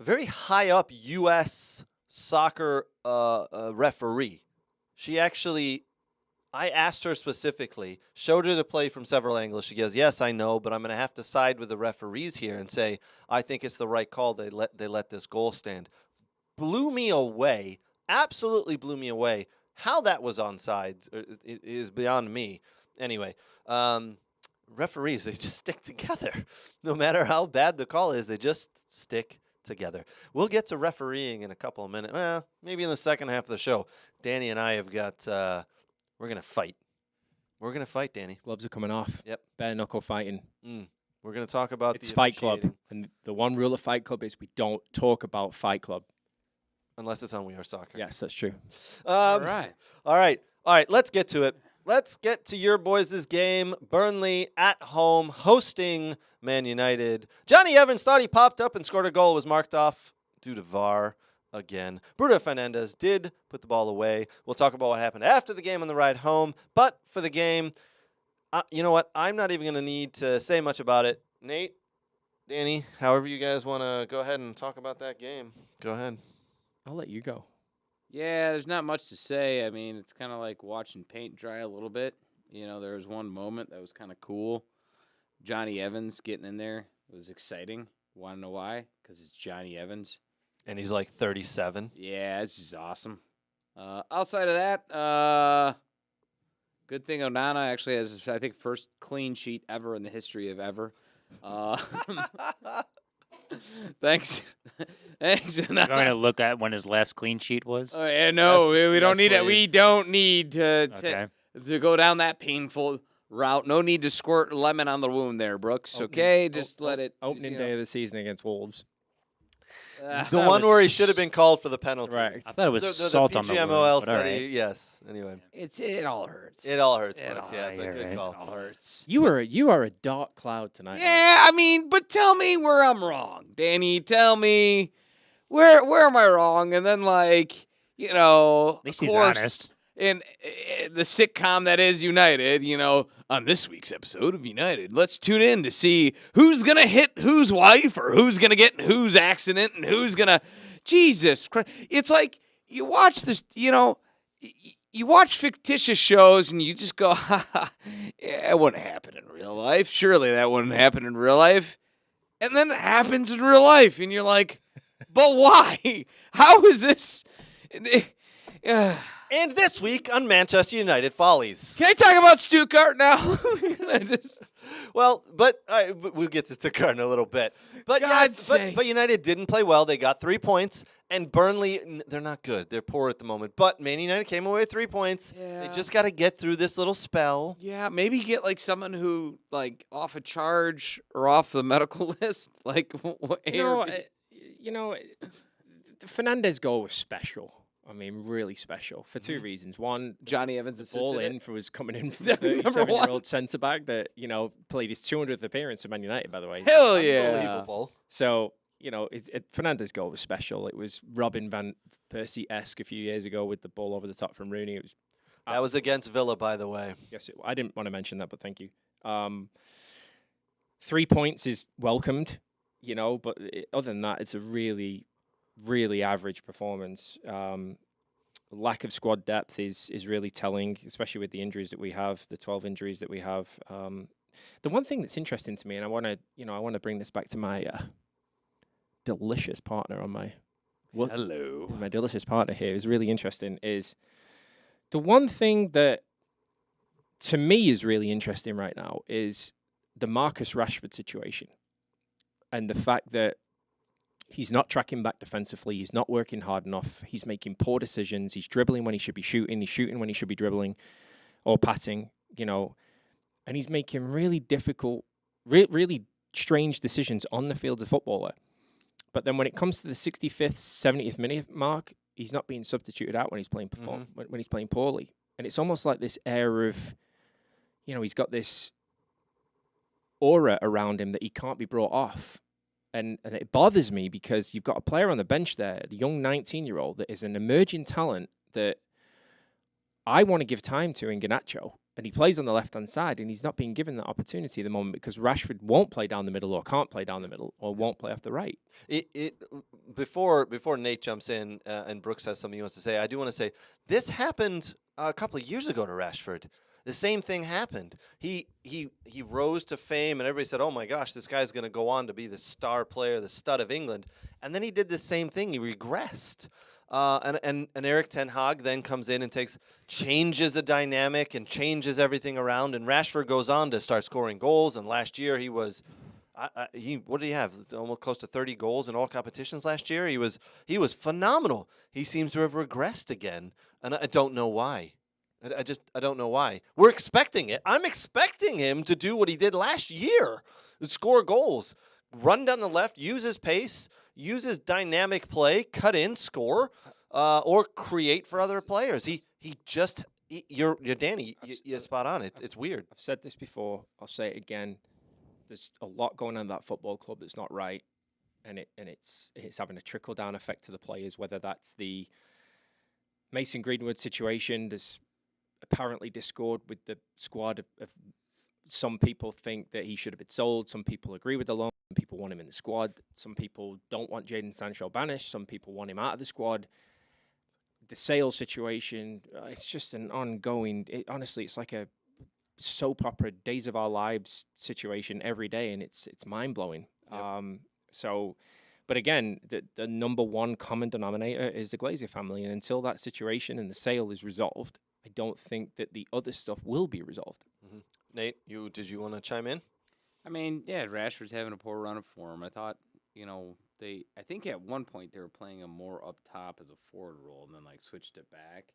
very high up U.S. soccer referee. I asked her specifically, showed her the play from several angles. She goes, "Yes, I know, but I'm going to have to side with the referees here and say I think it's the right call. They let this goal stand." Blew me away. Absolutely blew me away. How that was onside is beyond me. Anyway, referees, they just stick together. No matter how bad the call is, they just stick together. We'll get to refereeing in a couple of minutes. Well, maybe in the second half of the show. Danny and I have got, we're going to fight. We're going to fight, Danny. Gloves are coming off. Yep. Bare knuckle fighting. We're going to talk about It's the Fight Club. officiating. And the one rule of Fight Club is we don't talk about Fight Club. Unless it's on We Are Soccer. Yes, that's true. All right. All right. Let's get to it. Let's get to your boys' game. Burnley at home hosting Man United. Johnny Evans thought he popped up and scored a goal. Was marked off due to VAR again. Bruno Fernandes did put the ball away. We'll talk about what happened after the game on the ride home. But for the game, you know what? I'm not even going to need to say much about it. Nate, Danny, however you guys want to go ahead and talk about that game, go ahead. I'll let you go. Yeah, there's not much to say. I mean, it's kind of like watching paint dry a little bit. You know, there was one moment that was kind of cool. Johnny Evans getting in there was exciting. Want to know why? Because it's Johnny Evans. And he's like 37. Yeah, it's just awesome. Outside of that, good thing Onana actually has, I think, first clean sheet ever in the history of ever. Thanks. Thanks, I'm Onana. going to look at when his last clean sheet was. Oh, yeah, no, we don't yes, need it. We please. don't need Okay. to go down that painful route. No need to squirt lemon on the wound there, Brooks. Okay, just let it. Opening day of the season against Wolves. The one where he should have been called for the penalty. Right. I thought it was The salt on the wound. PGMOL But all said right. yes. Anyway, It all hurts. it all hurts, It Brooks. all- Yeah, yeah, but good right. call. It all hurts. You are a dark cloud tonight. Yeah, I mean, but tell me where I'm wrong, Danny. Tell me where am I wrong? And then, like, you know, At least of he's course, honest. in the sitcom that is United, you know, on this week's episode of United, let's tune in to see who's gonna hit whose wife or who's gonna get in whose accident and who's gonna. Jesus Christ! It's like you watch this, you know. You watch fictitious shows and you just go, ha, ha, yeah, it wouldn't happen in real life. Surely that wouldn't happen in real life. And then it happens in real life, and you're like, but why? How is this? And this week on Manchester United Follies. Can I talk about Stuttgart now? Well, but we'll get to Stuttgart in a little bit. But God's but sakes. United didn't play well. They got 3 points. And Burnley, they're not good. They're poor at the moment. But Man United came away with 3 points. Yeah. They just got to get through this little spell. Yeah, maybe get like someone who like off a charge or off the medical list. Like, The Fernandes goal was special. I mean, really special for two reasons. One, Johnny Evans the ball assisted in it. was coming in from Number the one. 37-year-old centre back that played his 200th appearance at Man United. By the way, Hell yeah! Unbelievable. so Fernandes' goal was special. It was Robin van Persie-esque a few years ago with the ball over the top from Rooney. It was That was against Villa, by the way. I didn't want to mention that, but thank you. 3 points is welcomed, but other than that, it's a really, really average performance. Lack of squad depth is really telling, especially with the injuries that we have, the 12 injuries that we have. The one thing that's interesting to me, and I want to bring this back to my delicious partner on my Hello. my delicious partner here is really interesting is the one thing that to me is really interesting right now is the Marcus Rashford situation and the fact that he's not tracking back defensively, he's not working hard enough, he's making poor decisions, he's dribbling when he should be shooting, he's shooting when he should be dribbling or patting, and he's making really difficult, really strange decisions on the field as a footballer. But then when it comes to the 65th, 70th minute mark, he's not being substituted out when he's playing when he's playing poorly. And it's almost like this air of, he's got this aura around him that he can't be brought off. And it bothers me because you've got a player on the bench there, the young 19-year-old, that is an emerging talent that I want to give time to in Garnacho. And he plays on the left-hand side, and he's not being given that opportunity at the moment because Rashford won't play down the middle or can't play down the middle or won't play off the right. Before Nate jumps in and Brooks has something he wants to say, I do want to say this happened a couple of years ago to Rashford. The same thing happened. He rose to fame, and everybody said, "Oh my gosh, this guy's going to go on to be the star player, the stud of England." And then he did the same thing. He regressed. And Eric Ten Hag then comes in and changes the dynamic and changes everything around. And Rashford goes on to start scoring goals. And last year he was, what did he have? Almost close to 30 goals in all competitions last year. He was phenomenal. He seems to have regressed again, and I don't know why. I don't know why. We're expecting it. I'm expecting him to do what he did last year, score goals, run down the left, use his pace, use his dynamic play, cut in, score, or create for other players. You're Danny. You're spot on. It's weird. I've said this before. I'll say it again. There's a lot going on in that football club that's not right, and it's having a trickle down effect to the players. Whether that's the Mason Greenwood situation, there's apparently discord with the squad. Of some people think that he should have been sold. Some people agree with the loan. Some people want him in the squad. Some people don't want Jadon Sancho banished. Some people want him out of the squad. The sales situation, it's just an ongoing. Honestly, it's like a soap opera, Days of Our Lives situation every day, and it's mind blowing. Yep. But again, the number one common denominator is the Glazer family, and until that situation and the sale is resolved, I don't think that the other stuff will be resolved. Mm-hmm. Nate, did you want to chime in? I mean, yeah, Rashford's having a poor run of form. I thought, I think at one point they were playing him more up top as a forward role and then switched it back.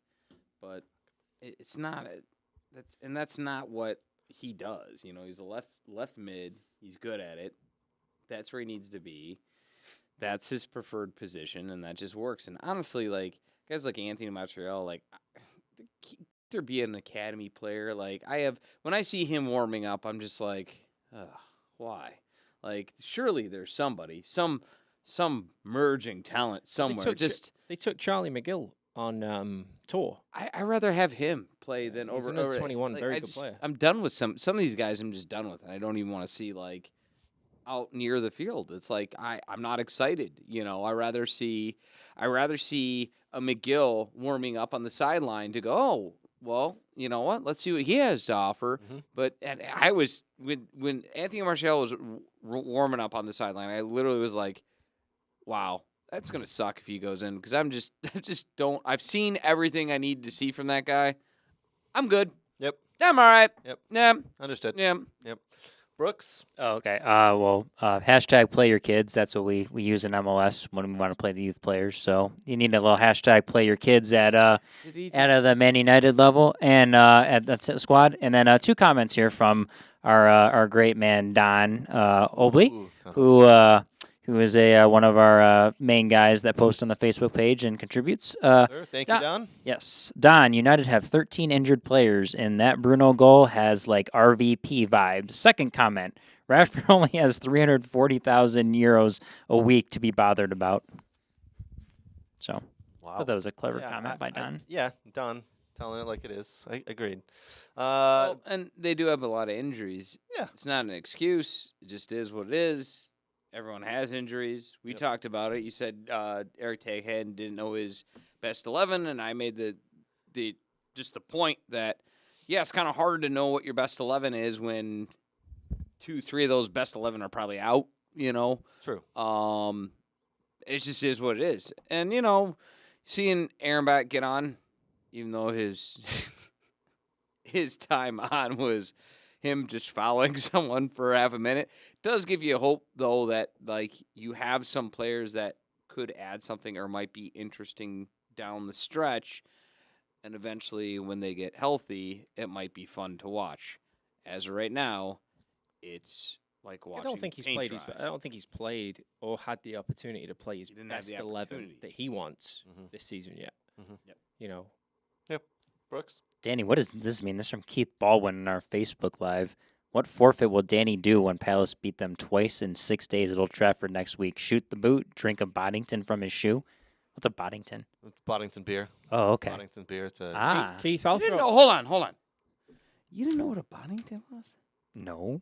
But it's not that's not what he does. He's a left mid. He's good at it. That's where he needs to be. That's his preferred position, and that just works. And honestly, guys like Anthony Martial, there be an academy player. When I see him warming up, I'm just like, ugh, why? Surely there's somebody, some merging talent somewhere. They took Charlie McGill on tour. I rather have him play than He's over another 21, very good player. I'm done with some of these guys. I'm just done with, and I don't even want to see out near the field. It's I'm not excited. I rather see a McGill warming up on the sideline to go, oh, well, you know what? Let's see what he has to offer. Mm-hmm. But I was when Anthony Martial was warming up on the sideline, I literally was like, wow, that's gonna suck if he goes in, because I just don't. I've seen everything I need to see from that guy. I'm good. Yep. I'm all right. Yep. Yeah. Understood. Yeah. Yep. Brooks? Oh, okay. Hashtag play your kids. That's what we use in MLS when we want to play the youth players. So you need a little hashtag play your kids at the Man United level and at the squad. And then 2 comments here from our great man Don Obley, who is one of our main guys that posts on the Facebook page and contributes. Sure. Thank you, Don. Yes. Don, United have 13 injured players, and that Bruno goal has RVP vibes. Second comment, Rashford only has 340,000 euros a week to be bothered about. So, wow. I thought that was a clever comment by Don. Don, telling it like it is. I agreed. And they do have a lot of injuries. Yeah. It's not an excuse. It just is what it is. Everyone has injuries. We talked about it. You said Eric Ten Hag didn't know his best 11, and I made the point that, it's kind of hard to know what your best 11 is when 2-3 of those best 11 are probably out. True. It just is what it is. And seeing Aaron back get on, even though his time on was him just fouling someone for half a minute, does give you hope, though, that you have some players that could add something or might be interesting down the stretch, and eventually when they get healthy, it might be fun to watch. As of right now, it's like watching. I don't think he's played or had the opportunity to play his best 11 that he wants this season yet. Mm-hmm. Yep. Brooks? Danny, what does this mean? This is from Keith Baldwin in our Facebook Live. What forfeit will Danny do when Palace beat them twice in 6 days at Old Trafford next week? Shoot the boot, drink a Boddington from his shoe? What's a Boddington? It's Boddington beer. Oh, okay. Boddington beer. It's Keith, hold on. You didn't know what a Boddington was? No.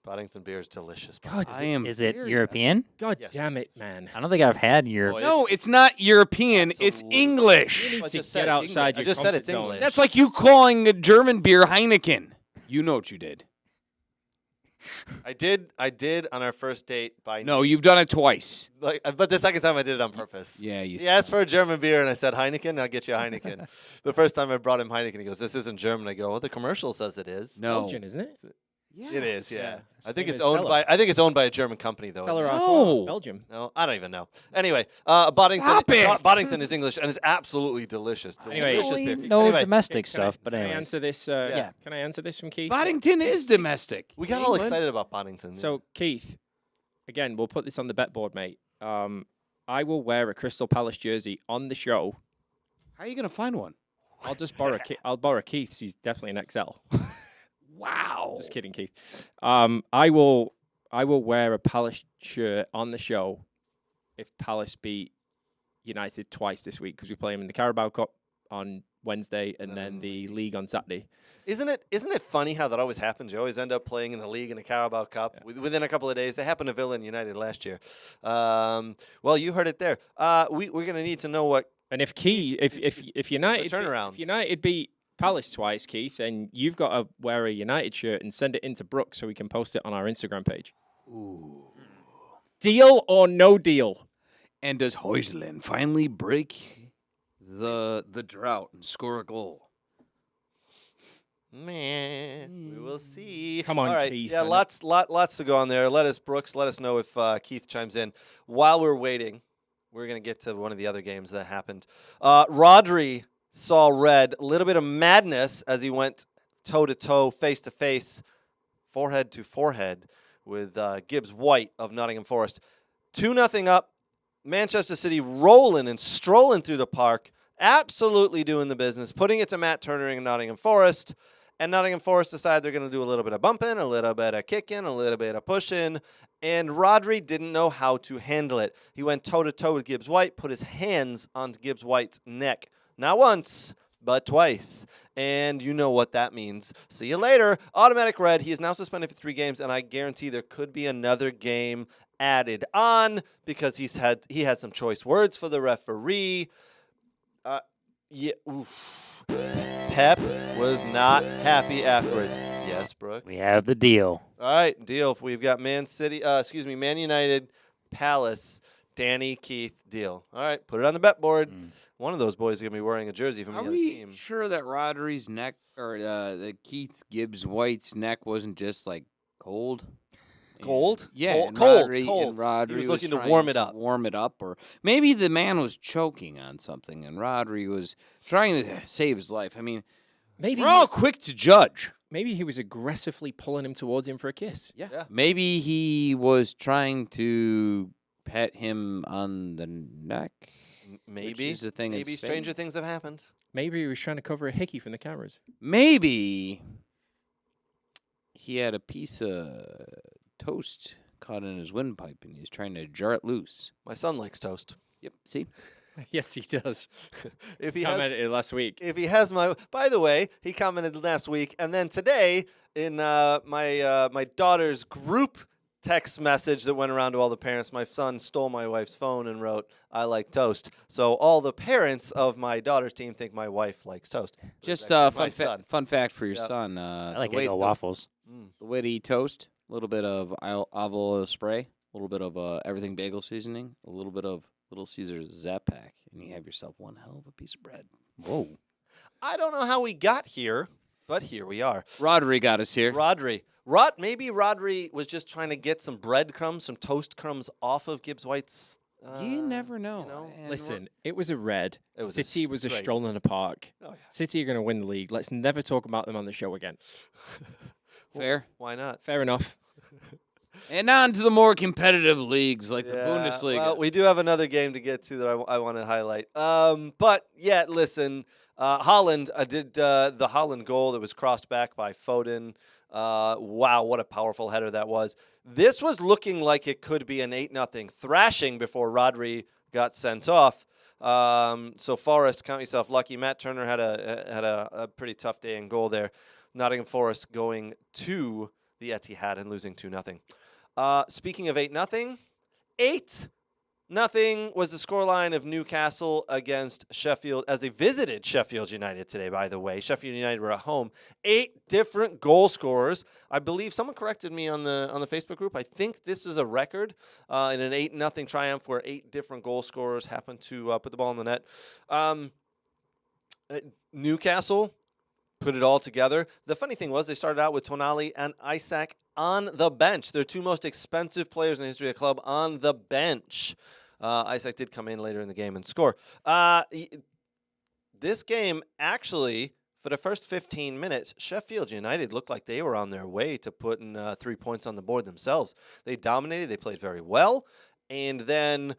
Boddington beer is delicious. God, is it European? God damn it, man. I don't think I've had Europe. No, it's not European. It's English. You need to get outside your comfort zone. That's like you calling a German beer Heineken. You know what you did. I did on our first date by No, you've done it twice. but the second time I did it on purpose. Yeah, you He asked for a German beer, and I said, Heineken, I'll get you a Heineken. The first time I brought him Heineken, he goes, this isn't German. I go, well, the commercial says it is. No. Belgian, isn't it? It is, yeah. Yeah. I think Same it's as owned Stella. by it's owned by a German company though. Stella No. Artois, Belgium. No, I don't even know. Anyway, Boddington. Stop it! Boddington is English and is absolutely delicious. Anyway, Delicious Only beer. no Anyway, domestic Can I- stuff, but can I anyways. answer this? Yeah. Can I answer this from Keith? Boddington is domestic. we got all England. excited about Boddington. So Keith, again, we'll put this on the bet board, mate. I will wear a Crystal Palace jersey on the show. How are you gonna find one? I'll just borrow. I'll borrow Keith's. He's definitely an XL. Wow. Just kidding, Keith. I will wear a Palace shirt on the show if Palace beat United twice this week because we play them in the Carabao Cup on Wednesday and then the league on Saturday. Isn't it funny how that always happens? You always end up playing in the league in the Carabao Cup within a couple of days. It happened to Villa and United last year. Well, you heard it there. We're going to need to know what. And if United turnaround. if United beat Palace twice, Keith, then you've got to wear a United shirt and send it into Brooks so we can post it on our Instagram page. Ooh. Deal or no deal? And does Højlund finally break the drought and score a goal? Man, we will see. Come on, all right. Keith, Yeah, I know- lots to go on there. Brooks, let us know if Keith chimes in. While we're waiting, we're going to get to one of the other games that happened. Rodri saw red, a little bit of madness as he went toe-to-toe, face-to-face, forehead to forehead with Gibbs White of Nottingham Forest. 2-0 up. Manchester City rolling and strolling through the park, absolutely doing the business, putting it to Matt Turner in Nottingham Forest. And Nottingham Forest decide they're going to do a little bit of bumping, a little bit of kicking, a little bit of pushing. And Rodri didn't know how to handle it. He went toe-to-toe with Gibbs White, put his hands onto Gibbs White's neck. Not once, but twice. And you know what that means. See you later. Automatic red. He is now suspended for 3 games, and I guarantee there could be another game added on because he had some choice words for the referee. Pep was not happy afterwards. Yes, Brooke. We have the deal. All right, deal. We've got Man United, Palace, Danny, Keith, deal. All right, put it on the bet board. One of those boys is going to be wearing a jersey from the Are other we team. sure that Rodri's neck or the Keith Gibbs White's neck wasn't just like cold? Cold? Yeah, Cold- and cold, Rodri, cold. And Rodri He was looking to trying warm it up. Warm it up, or maybe the man was choking on something, and Rodri was trying to save his life. I mean, Maybe we're all quick to judge. maybe he was aggressively pulling him towards him for a kiss. Yeah. Maybe he was trying to pet him on the neck. Maybe. is a thing in Maybe Spain. stranger things have happened. Maybe he was trying to cover a hickey from the cameras. Maybe he had a piece of toast caught in his windpipe, and he's trying to jar it loose. My son likes toast. Yep. See. Yes, he does. If he has, Commented it last week. if he has my, by the way, he commented last week, and then today in my daughter's group text message that went around to all the parents, my son stole my wife's phone and wrote, "I like toast." So all the parents of my daughter's team think my wife likes toast. But it's Just actually my fun, son. fun fact for your Yep. son. I like the way, Eggo waffles. the way to eat toast: a little bit of olive oil spray, a little bit of everything bagel seasoning, a little bit of Little Caesars Zap Pack, and you have yourself one hell of a piece of bread. Whoa! I don't know how we got here, but here we are. Rodri got us here. Maybe Rodri was just trying to get some breadcrumbs, some toast crumbs off of Gibbs White's. You never know. you know, And Listen, it was a red. It was a City was a straight- stroll in the park. Oh, yeah. City are going to win the league. Let's never talk about them on the show again. fair. Why not? Fair enough. And on to the more competitive leagues like the Bundesliga. Well, we do have another game to get to that I want to highlight. But yeah, listen, Holland did the Holland goal that was crossed back by Foden. Wow, what a powerful header that was. This was looking like it could be an 8-0 thrashing before Rodri got sent off. So Forest, count yourself lucky. Matt Turner had a pretty tough day in goal there. Nottingham Forest going to the Etihad and losing 2-0. Speaking of 8-0, 8 was the scoreline of Newcastle against Sheffield as they visited Sheffield United today, by the way. Sheffield United were at home. 8 different goal scorers. I believe someone corrected me on the Facebook group. I think this is a record in an 8-0 triumph where 8 different goal scorers happened to put the ball in the net. Newcastle put it all together. The funny thing was they started out with Tonali and Isak on the bench. They're 2 most expensive players in the history of the club on the bench. Isak did come in later in the game and score. This game, actually, for the first 15 minutes, Sheffield United looked like they were on their way to putting 3 points on the board themselves. They dominated. They played very well. And then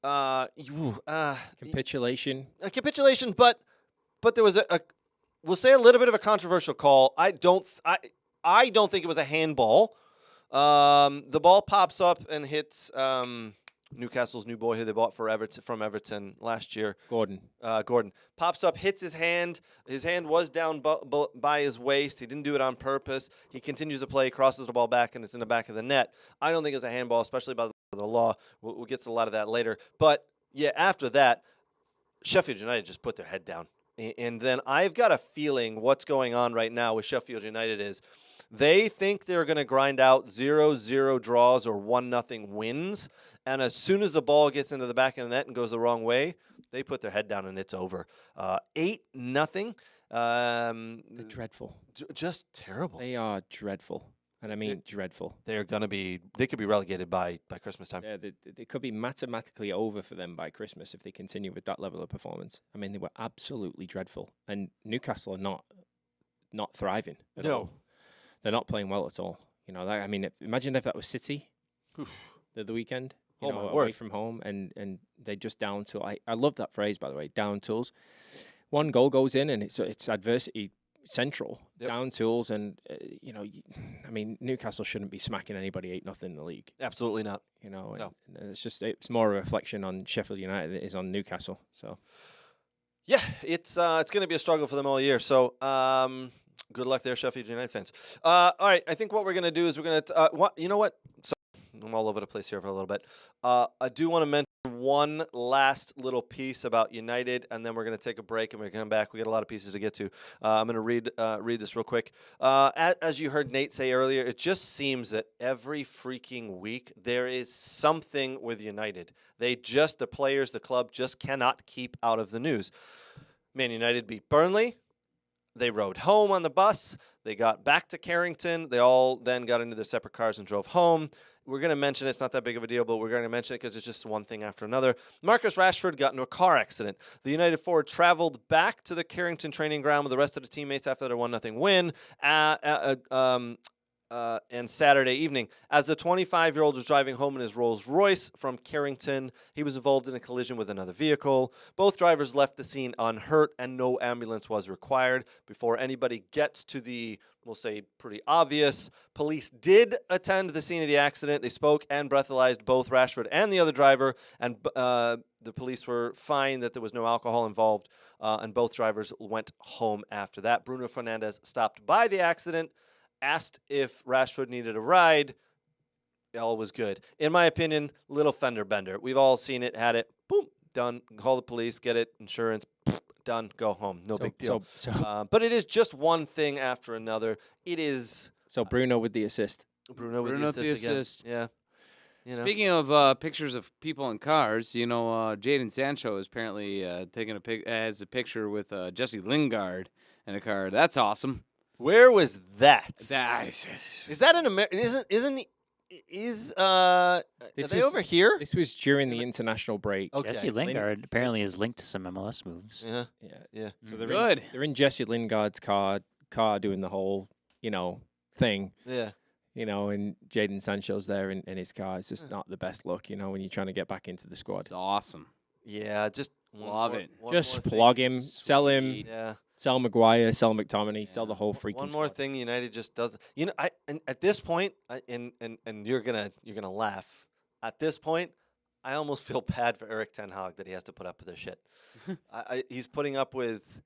Capitulation. A capitulation, but there was we'll say a little bit of a controversial call. I don't think it was a handball. The ball pops up and hits Newcastle's new boy who they bought from Everton last year. Gordon Pops up, hits his hand. His hand was down by his waist. He didn't do it on purpose. He continues to play, crosses the ball back, and it's in the back of the net. I don't think it's a handball, especially by the law. We'll get to a lot of that later. But, yeah, after that, Sheffield United just put their head down. And then I've got a feeling what's going on right now with Sheffield United is they think they're going to grind out 0-0 draws or 1-0 wins. And as soon as the ball gets into the back of the net and goes the wrong way, they put their head down and it's over. 8-0. They're dreadful. Just terrible. They are dreadful. And I mean dreadful. They could be relegated by Christmas time. Yeah, they could be mathematically over for them by Christmas if they continue with that level of performance. I mean, they were absolutely dreadful. And Newcastle are not thriving at all. They're not playing well at all. You know, imagine if that was City the weekend, away from home, and they just down tools. I love that phrase, by the way, down tools. One goal goes in, and it's adversity central, down tools, and Newcastle shouldn't be smacking anybody 8-0 in the league. Absolutely not. You know, and it's more a reflection on Sheffield United than it is on Newcastle. So, yeah, it's going to be a struggle for them all year. So, good luck there, Sheffield United fans. All right, I think what we're going to do is we're going to you know what? Sorry, I'm all over the place here for a little bit. I do want to mention one last little piece about United, and then we're going to take a break, and we're going to come back. We got a lot of pieces to get to. I'm going to read this real quick. As you heard Nate say earlier, it just seems that every freaking week there is something with United. The players, the club just cannot keep out of the news. Man United beat Burnley. They rode home on the bus. They got back to Carrington. They all then got into their separate cars and drove home. We're going to mention it's not that big of a deal, but we're going to mention it because it's just one thing after another. Marcus Rashford got into a car accident. The United forward traveled back to the Carrington training ground with the rest of the teammates after their 1-0 win and Saturday evening. As the 25-year-old was driving home in his Rolls-Royce from Carrington, he was involved in a collision with another vehicle. Both drivers left the scene unhurt, and no ambulance was required. Before anybody gets to the, we'll say, pretty obvious, police did attend the scene of the accident. They spoke and breathalyzed both Rashford and the other driver, and the police were fine that there was no alcohol involved, and both drivers went home after that. Bruno Fernandes stopped by the accident, asked if Rashford needed a ride. All was good. In my opinion, little fender bender. We've all seen it, had it, boom, done. Call the police, get it, insurance, done, go home. No big deal. But it is just one thing after another. It is. So Bruno with the assist. Bruno with the assist. Yeah. Speaking of pictures of people in cars, Jadon Sancho is apparently taking has a picture with Jesse Lingard in a car. That's awesome. Where was that? Is that in America? Are they over here? This was during the international break. Okay. Jesse Lingard apparently is linked to some MLS moves. Yeah. So they're in Jesse Lingard's car doing the whole, thing. Yeah. And Jadon Sancho's there in his car. It's just not the best look, when you're trying to get back into the squad. It's awesome. Yeah, just love it. Just flog him, sell him. Yeah. Sell Maguire, sell McTominay, sell the whole freaking One more squad. thing United just doesn't. At this point, and you're gonna laugh. At this point, I almost feel bad for Erik ten Hag that he has to put up with this shit. He's putting up with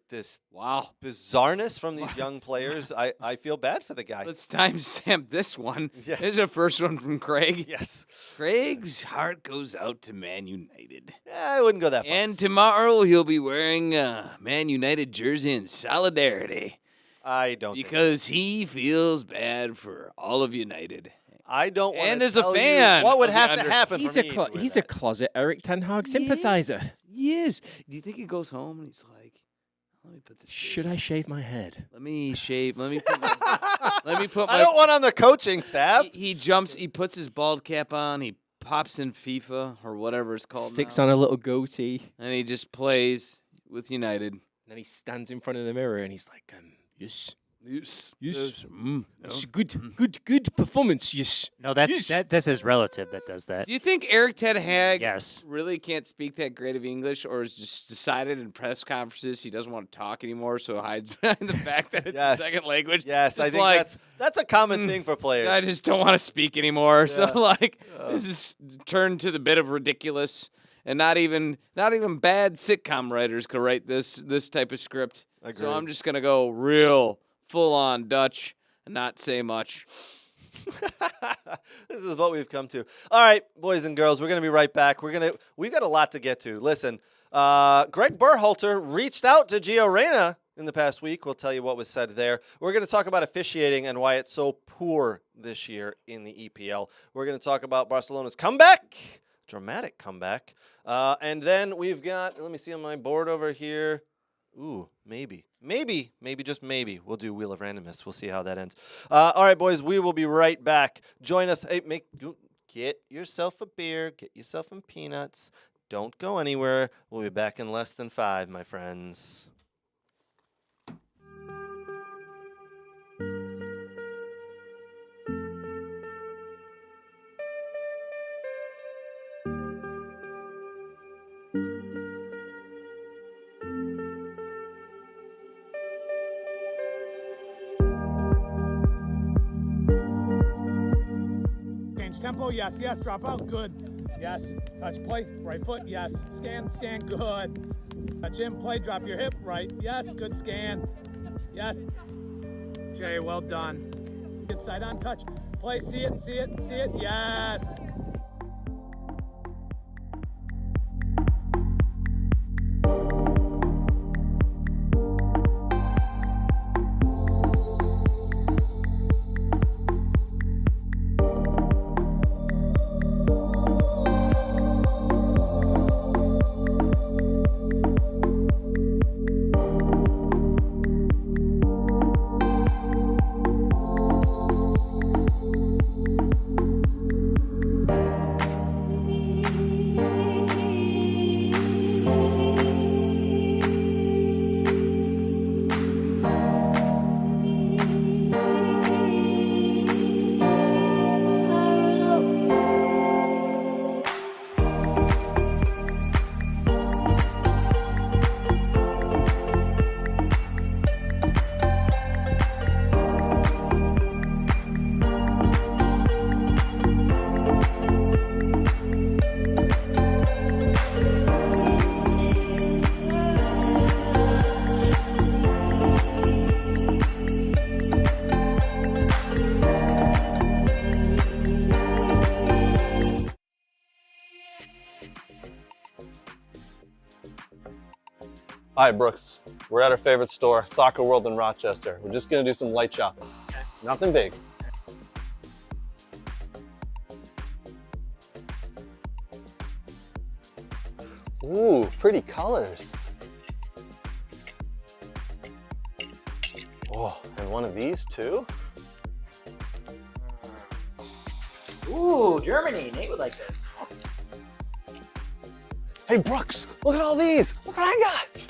this Wow. bizarreness from these young players. I feel bad for the guy. Let's timestamp this one. Yeah. This is the first one from Craig. Yes. Craig's heart goes out to Man United. I wouldn't go that far. And tomorrow he'll be wearing a Man United jersey in solidarity I don't think so. because he feels bad for all of United. I don't want And to as a tell you fan what would of the have to under- happen He's for a me. to win he's a that. closet Eric Ten Hag sympathizer. Yes. Do you think he goes home and he's like, let me put this Should I shave my head? Let me shave. Let me put my, let me put I my don't want on the coaching staff. he jumps, he puts his bald cap on, he pops in FIFA or whatever it's called Sticks now, on a little goatee. and he just plays with United. Then he stands in front of the mirror and he's like, yes. Yes. It's good performance, yes. No, that's his relative that does that. Do you think Eric Ten Hag Yes. really can't speak that great of English, or has just decided in press conferences he doesn't want to talk anymore, so hides behind the fact that it's Yes. a second language? Yes, I Just think like, that's a common thing for players. I just don't want to speak anymore. So Yeah. like this is turned to the bit of ridiculous, and not even bad sitcom writers could write this type of script. Agreed. So I'm just gonna go real full on Dutch and not say much. This is what we've come to. All right, boys and girls, we're going to be right back. We've got a lot to get to. Listen, Greg Berhalter reached out to Gio Reyna in the past week. We'll tell you what was said there. We're going to talk about officiating and why it's so poor this year in the EPL. We're going to talk about Barcelona's comeback, dramatic comeback. And then we've got, let me see on my board over here. Ooh, maybe, just maybe we'll do Wheel of Randomness. We'll see how that ends. All right, boys, we will be right back. Join us. Hey, get yourself a beer. Get yourself some peanuts. Don't go anywhere. We'll be back in less than 5, my friends. Tempo, yes, drop out, good. Yes, touch play, right foot, yes. Scan, good. Touch in, play, drop your hip, right, yes, good scan. Yes. Jay, well done. Good side on touch. Play, see it, yes. Hi, Brooks. We're at our favorite store, Soccer World in Rochester. We're just gonna do some light shopping. Okay. Nothing big. Ooh, pretty colors. Oh, and one of these too? Ooh, Germany. Nate would like this. Hey, Brooks, look at all these. Look what I got.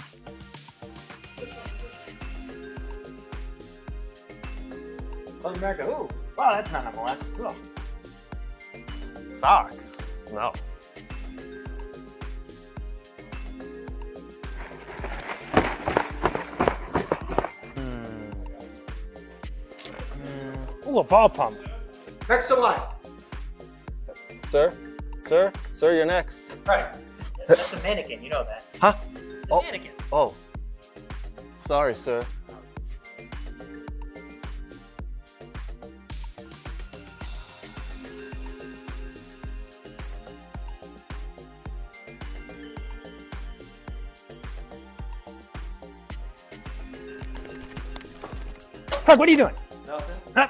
South America. Ooh. Wow, that's not MLS. Cool. Socks? No. Ooh, a ball pump. Next to line. Sir, you're next. Right. That's a mannequin. You know that. Huh? It's a mannequin. Oh. Sorry, sir. Craig, what are you doing? Nothing. Huh?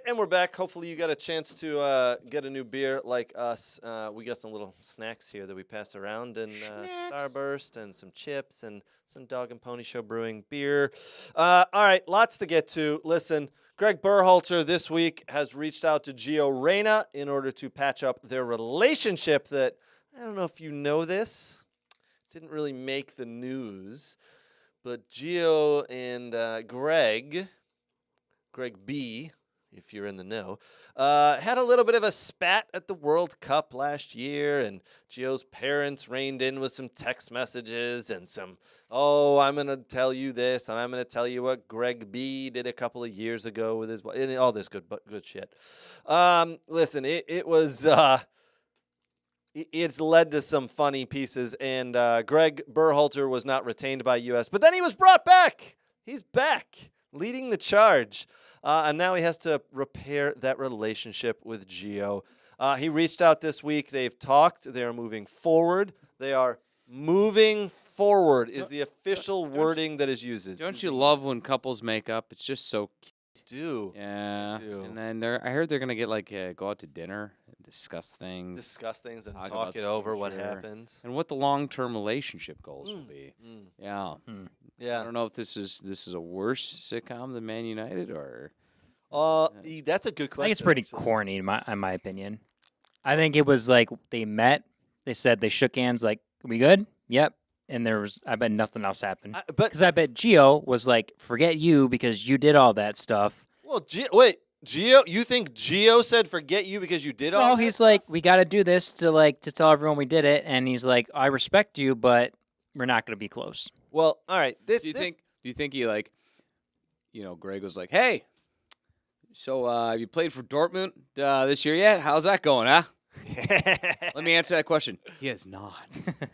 And we're back. Hopefully you got a chance to get a new beer like us. We got some little snacks here that we pass around, and Starburst and some chips and some Dog and Pony Show Brewing beer. All right, lots to get to. Listen, Greg Berhalter this week has reached out to Gio Reyna in order to patch up their relationship that, I don't know if you know this, didn't really make the news, but Gio and Greg B., if you're in the know, had a little bit of a spat at the World Cup last year, and Gio's parents reined in with some text messages and some, I'm going to tell you this, and I'm going to tell you what Greg B did a couple of years ago with his, and all this good shit. Listen, it was, it's led to some funny pieces, and Greg Berhalter was not retained by U.S., but then he was brought back. He's back, leading the charge. And now he has to repair that relationship with Gio. He reached out this week. They've talked. They are moving forward. They are moving forward is the official wording that is used. Don't you love when couples make up? It's just so cute. Do. Yeah. Do. And then I heard they're going to get go out to dinner and discuss things. And talk talk it over what future, happens. And what the long-term relationship goals will be. Yeah. Yeah. I don't know if this is a worse sitcom than Man United or. That's a good question. I think it's pretty actually. corny in my opinion. I think it was like they met, they said they shook hands, like, we good? Yep. And I bet nothing else happened. Because I bet Gio was like, forget you because you did all that stuff. Well, Gio, you think Gio said forget you because you did all that? No, he's like, we got to do this to tell everyone we did it. And he's like, I respect you, but we're not going to be close. Well, all right. Do you think he Greg was like, hey, so you played for Dortmund this year yet? How's that going, huh? Let me answer that question. He has not.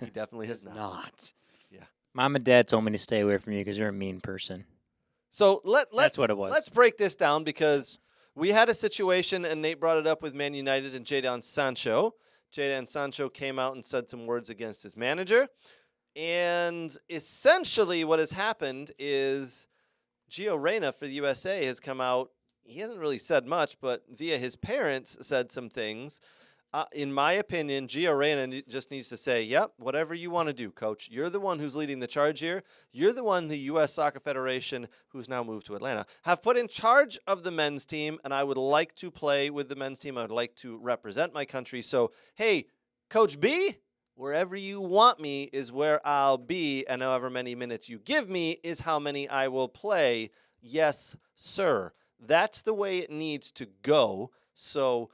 He definitely has not. Yeah. Mom and Dad told me to stay away from you because you're a mean person. So That's what it was. Let's break this down because we had a situation, and Nate brought it up with Man United and Jadon Sancho. Jadon Sancho came out and said some words against his manager. And essentially what has happened is Gio Reyna for the USA has come out. He hasn't really said much, but via his parents said some things. In my opinion, Gio Reyna just needs to say, yep, whatever you want to do, coach. You're the one who's leading the charge here. You're the one the U.S. Soccer Federation, who's now moved to Atlanta, have put in charge of the men's team, and I would like to play with the men's team. I would like to represent my country. So, hey, Coach B, Wherever you want me is where I'll be, and however many minutes you give me is how many I will play. Yes, sir. That's the way it needs to go. So,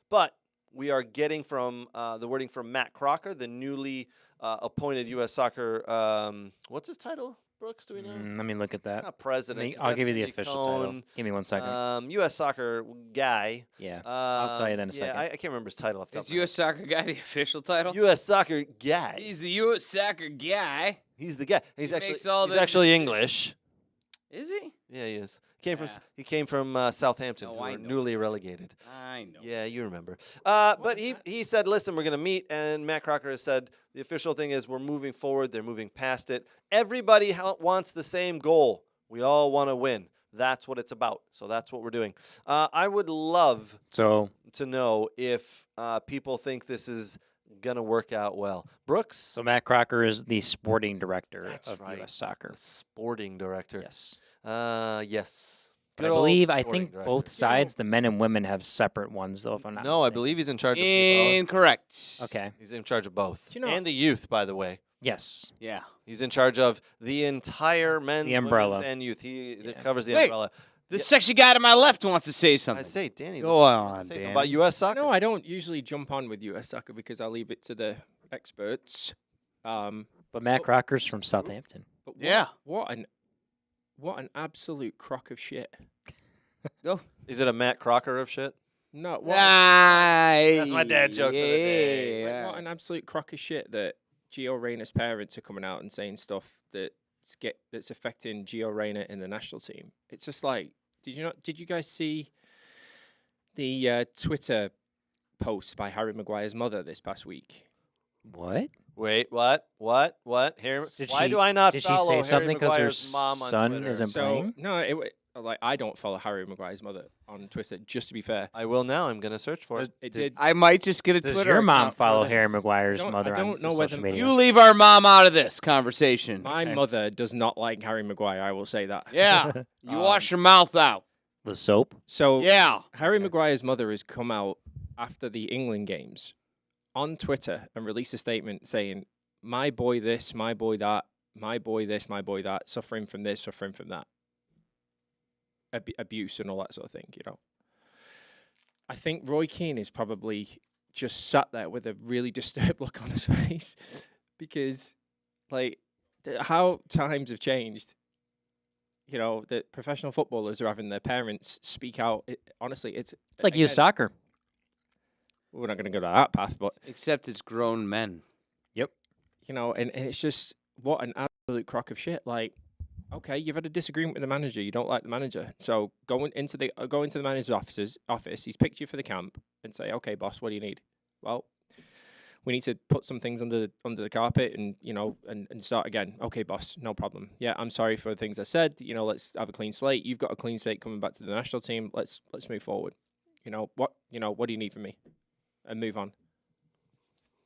but we are getting from the wording from Matt Crocker, the newly appointed U.S. Soccer. What's his title, Brooks? Do we know? Let me look at that. Not president. 'cause I'll that's give you the Cindy official title. Cohn. Give me 1 second. U.S. Soccer guy. Yeah, I'll tell you then in a Yeah, second. I can't remember his title off the top Is of my head. U.S. Soccer guy the official title? U.S. Soccer guy. He's the U.S. Soccer guy. He's the guy. He's He actually makes all he's the actually English. Is he? Yeah, he is. He Yeah. came from Southampton, Oh, who I were know. newly relegated. I know. Yeah, you remember. But he said, listen, we're going to meet. And Matt Crocker has said the official thing is we're moving forward. They're moving past it. Everybody wants the same goal. We all want to win. That's what it's about. So that's what we're doing. I would love So to know if people think this is going to work out well. Brooks? Matt Crocker is the sporting director That's of right. U.S. Soccer. The sporting director. Yes. Yes. But I Good old believe, I sporting think director. both sides, the men and women, have separate ones, though, if I'm not No, I mistaken. believe he's in charge of both. Incorrect. Okay. He's in charge of both. Do you know- And the youth, by the way. Yes. Yeah. He's in charge of the entire men's, The umbrella. women's, and youth. He Yeah. covers the Wait. umbrella. The sexy guy to my left wants to say I something. say, Danny. Go what on, to say Danny. about U.S. soccer. No, I don't usually jump on with US soccer because I leave it to the experts. But Matt Crocker's from Southampton. But Yeah. what an absolute crock of shit. Is it a Matt Crocker of shit? No, That's my dad joke for the day. Yeah. what an absolute crock of shit that Gio Reyna's parents are coming out and saying stuff that's affecting Gio Reyna in the national team. It's just like, did you guys see the Twitter post by Harry Maguire's mother this past week? What? Wait, what? Here, Did why she- do I not Did she follow say Harry something because her Maguire's mom on son Twitter? isn't So playing? no, I don't follow Harry Maguire's mother on Twitter. Just to be fair, I will now. I'm going to search for it. it Does- did. I might just get a Does Twitter your mom account for follow this. Harry Maguire's I mother don't on know social whether- media? You leave our mom out of this conversation. My Okay. mother does not like Harry Maguire. I will say that. Yeah. You wash your mouth out. The soap? So Yeah. Harry Maguire's mother has come out after the England games on Twitter and released a statement saying, "My boy this, my boy that, my boy this, my boy that, suffering from this, suffering from that, abuse and all that sort of thing." You know, I think Roy Keane is probably just sat there with a really disturbed look on his face because, like, how times have changed. You know, that professional footballers are having their parents speak out. Honestly, it's It's like youth again, soccer. we're not going to go down that path, but Except it's grown men. you know, and it's just what an absolute crock of shit. Like, okay, you've had a disagreement with the manager, you don't like the manager, so go into the manager's office. He's picked you for the camp, and say, "Okay, boss, what do you need?" Well, we need to put some things under the carpet, and you know, and start again. Okay, boss, no problem. Yeah, I'm sorry for the things I said. You know, let's have a clean slate. You've got a clean slate coming back to the national team. Let's move forward. You know what do you need from me? And move on.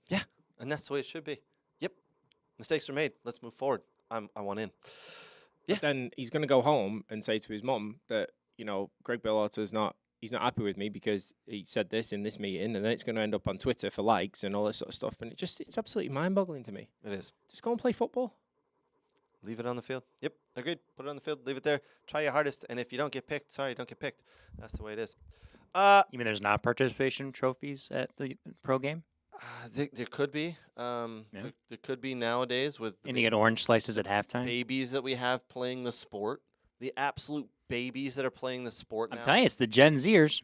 Yeah, and that's the way it should be. Yep. Mistakes are made. Let's move forward. I want in. Yeah. But then he's going to go home and say to his mum that, you know, Greg Berhalter's he's not happy with me because he said this in this meeting, and then it's going to end up on Twitter for likes and all this sort of stuff. And it's absolutely mind-boggling to me. It is. Just go and play football. Leave it on the field. Yep, agreed. Put it on the field. Leave it there. Try your hardest. And if you don't get picked, sorry, don't get picked. That's the way it is. You mean there's not participation trophies at the pro game? There could be. There could be nowadays with the And you get orange slices at halftime? babies that we have playing the sport. The absolute babies that are playing the sport now. I'm telling you, it's the Gen Zers.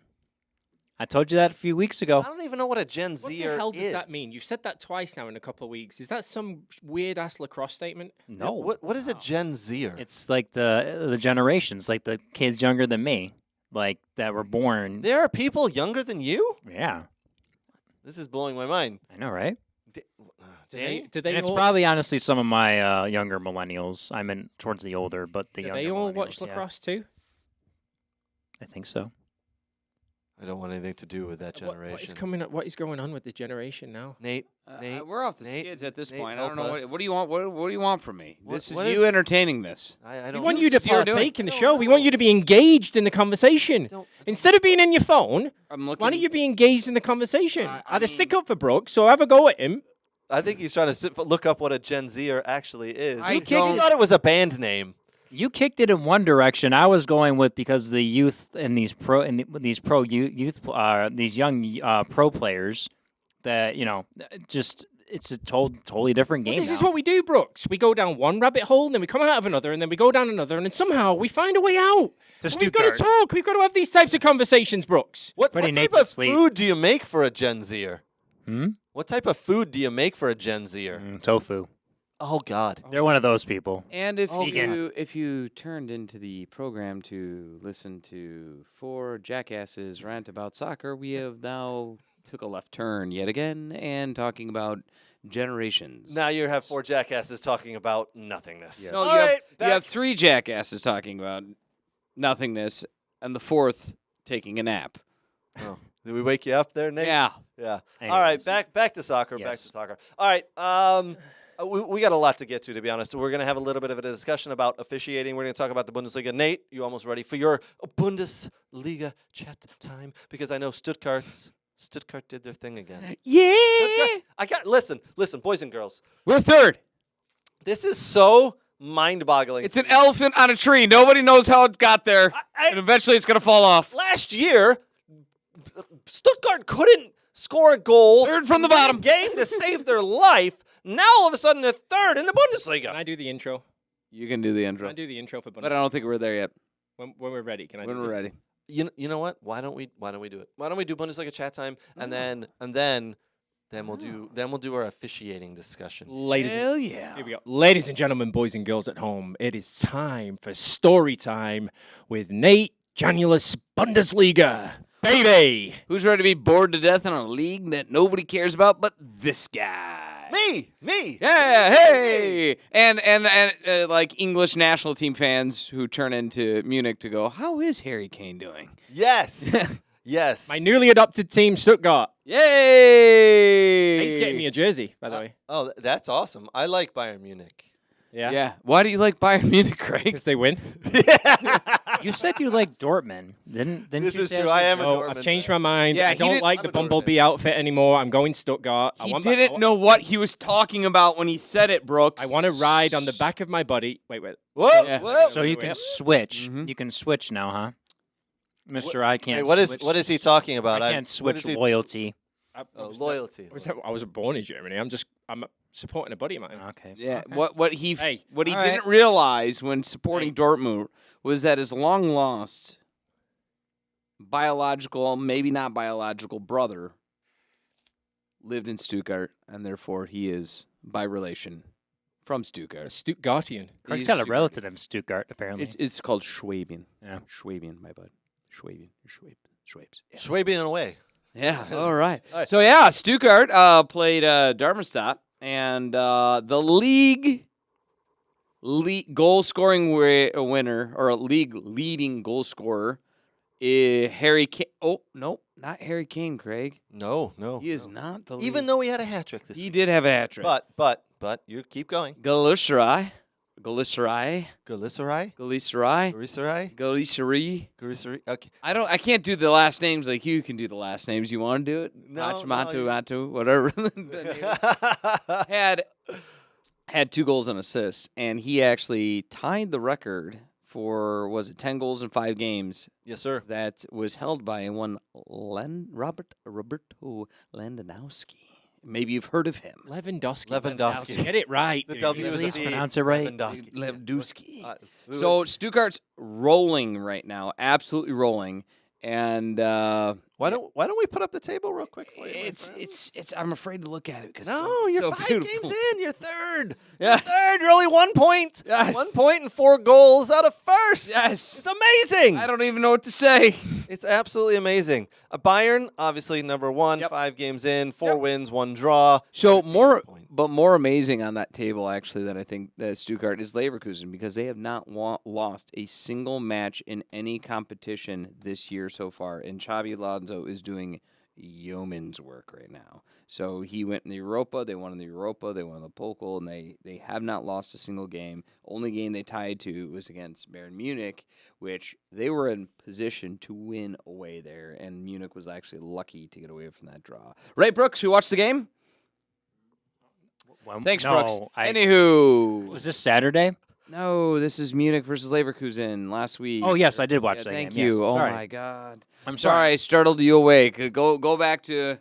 I told you that a few weeks ago. I don't even know what a Gen What Zer the hell does is. that mean? You've said that twice now in a couple of weeks. Is that some weird-ass lacrosse statement? No. What is a Gen Zer? It's like the generations, like the kids younger than me, like that were born. There are people younger than you? Yeah, This is blowing my mind. I know, right? Danny? Do they And it's all, probably honestly some of my younger millennials. I'm in towards the older, but the do younger they all watch millennials, yeah. lacrosse too? I think so. I don't want anything to do with that generation. What is going on with this generation now? Nate, Nate, We're off the Nate, skids at this Nate, point. I don't help know us. what do you want. What do you want from me? What- This is what you is- entertaining this. I We don't. want you to This is your doing. partake in the No, show. We want no. you to be engaged in the conversation. Don't- Instead of being in your phone, I'm looking. why don't you be engaged in the conversation? I Either mean- stick up for Brooks or have a go at him, I think he's trying to look up what a Gen Zer actually is. I He don't- thought it was a band name. You kicked it in one direction. I was going with because the youth and these these young pro players that just it's a totally different game. Well, this is now. what we do, Brooks. We go down one rabbit hole, and then we come out of another, and then we go down another, and then somehow we find a way out. And we've got to talk. We've got to have these types of conversations, Brooks. What Putting type Nate to of sleep. food do you make for a Gen Zer? Hmm? What type of food do you make for a Gen Zer? Tofu. Oh God. They're one of those people. And if Vegan. if you turned into the program to listen to 4 jackasses rant about soccer, we have now took a left turn yet again and talking about generations. Now you have 4 jackasses talking about nothingness. No, All you, right, you have 3 jackasses talking about nothingness, and the 4th taking a nap. Oh, did we wake you up there, Nate? Yeah. Yeah. All right, Anyways. back to soccer. Back Yes. to soccer. All right. We got a lot to get to be honest. So we're going to have a little bit of a discussion about officiating. We're going to talk about the Bundesliga. Nate, you almost ready for your Bundesliga chat time? Because I know Stuttgart did their thing again. Yeah. Listen, boys and girls. We're 3rd. This is so mind-boggling. It's an elephant on a tree. Nobody knows how it got there. And eventually it's going to fall off. Last year, Stuttgart couldn't score a goal. 3rd from the bottom. Game to save their life. Now all of a sudden they're 3rd in the Bundesliga. Can I do the intro? You can do the Can intro. I do the intro for But I Bundesliga? don't think we're there yet. When we're ready, can I When do we're the- ready. You know what? Why don't we do it? Why don't we do Bundesliga chat time and then we'll do our officiating discussion. Ladies and Hell yeah. Here we go. Ladies and gentlemen, boys and girls at home, it is time for story time with Nate Janulus Bundesliga. Baby! Who's ready to be bored to death in a league that nobody cares about but this guy? Me. Yeah, hey! And like English national team fans who turn into Munich to go, how is Harry Kane doing? Yes. Yes. My newly adopted team, Stuttgart. Yay! Nate's getting me a jersey, by the way. Oh, that's awesome. I like Bayern Munich. Yeah. Yeah. Why do you like Bayern Munich, Craig? Because they win. You said you like Dortmund, didn't This you? is say true. you I like am a No, Dortmund I've changed fan. my mind. Yeah, I he don't didn't- like I'm the a Dortmund Bumblebee outfit anymore. I'm going Stuttgart. He didn't know what he was talking about when he said it, Brooks. I want to ride on the back of my body. Wait. Whoa, Yeah. whoa. So you can Yep. switch. Mhm. You can switch now, huh? Mister, I Hey, can't. what switch. is he talking about? I can't what switch is he- loyalty. loyalty. I was born in Germany. I'm supporting a buddy of mine. Okay. Yeah, okay. what he Hey, what he all right. didn't realize when supporting Dortmund was that his long lost biological, maybe not biological brother lived in Stuttgart, and therefore he is by relation from A Stuttgart. Stuttgartian. Craig's He's got a Stuttgart. relative in Stuttgart, apparently. It's called Schwaben. Yeah. Schwaben, my bud. Schwaben. Schwabes. Yeah. Schwabian away. Yeah. All right. All right. So yeah, Stuttgart played Darmstadt, and the league goal scoring winner or league leading goal scorer is Harry Kane. Oh no, not Harry Kane, Craig. No. He is not the league. Even though he had a hat trick this he week. did have a hat trick. But you keep going. Galatasaray. Galicerai? Okay. I can't do the last names like you can do the last names. You want to do it? No, Matu, whatever. The name had 2 goals and assists, and he actually tied the record for 10 goals in 5 games Yes, sir. that was held by one Roberto Lewandowski. Maybe you've heard of him. Lewandowski. Get it right. The dude. W At is a least B. pronounce it right. Lewandowski. Lewandowski. We So would- Stuttgart's rolling right now, absolutely rolling, and why don't we put up the table real quick for you? my it's friend? I'm afraid to look at it because No, you're so 5 beautiful. games in. You're 3rd. Yes. Third. You're only 1 point. Yes. 1 point and 4 goals out of first. Yes. It's amazing. I don't even know what to say. It's absolutely amazing. Bayern, obviously number 1, Yep. 5 games in, 4 wins, 1 draw. So 13 point. more amazing on that table actually that I think that Stuttgart is Leverkusen because they have not lost a single match in any competition this year so far, and Xabi Alonso is doing yeoman's work right now. So he went in the Europa, they won in the Europa, they won in the Pokal, and they have not lost a single game. Only game they tied to was against Bayern Munich, which they were in position to win away there, and Munich was actually lucky to get away from that draw. Right, Brooks, who watched the game? Well, Thanks, no, Brooks. I- Anywho. Was this Saturday? No, this is Munich versus Leverkusen last week. Oh, yes, I did watch that Thank game. you. Yes, Oh, sorry. my God. I'm Sorry I startled you awake. Go back to...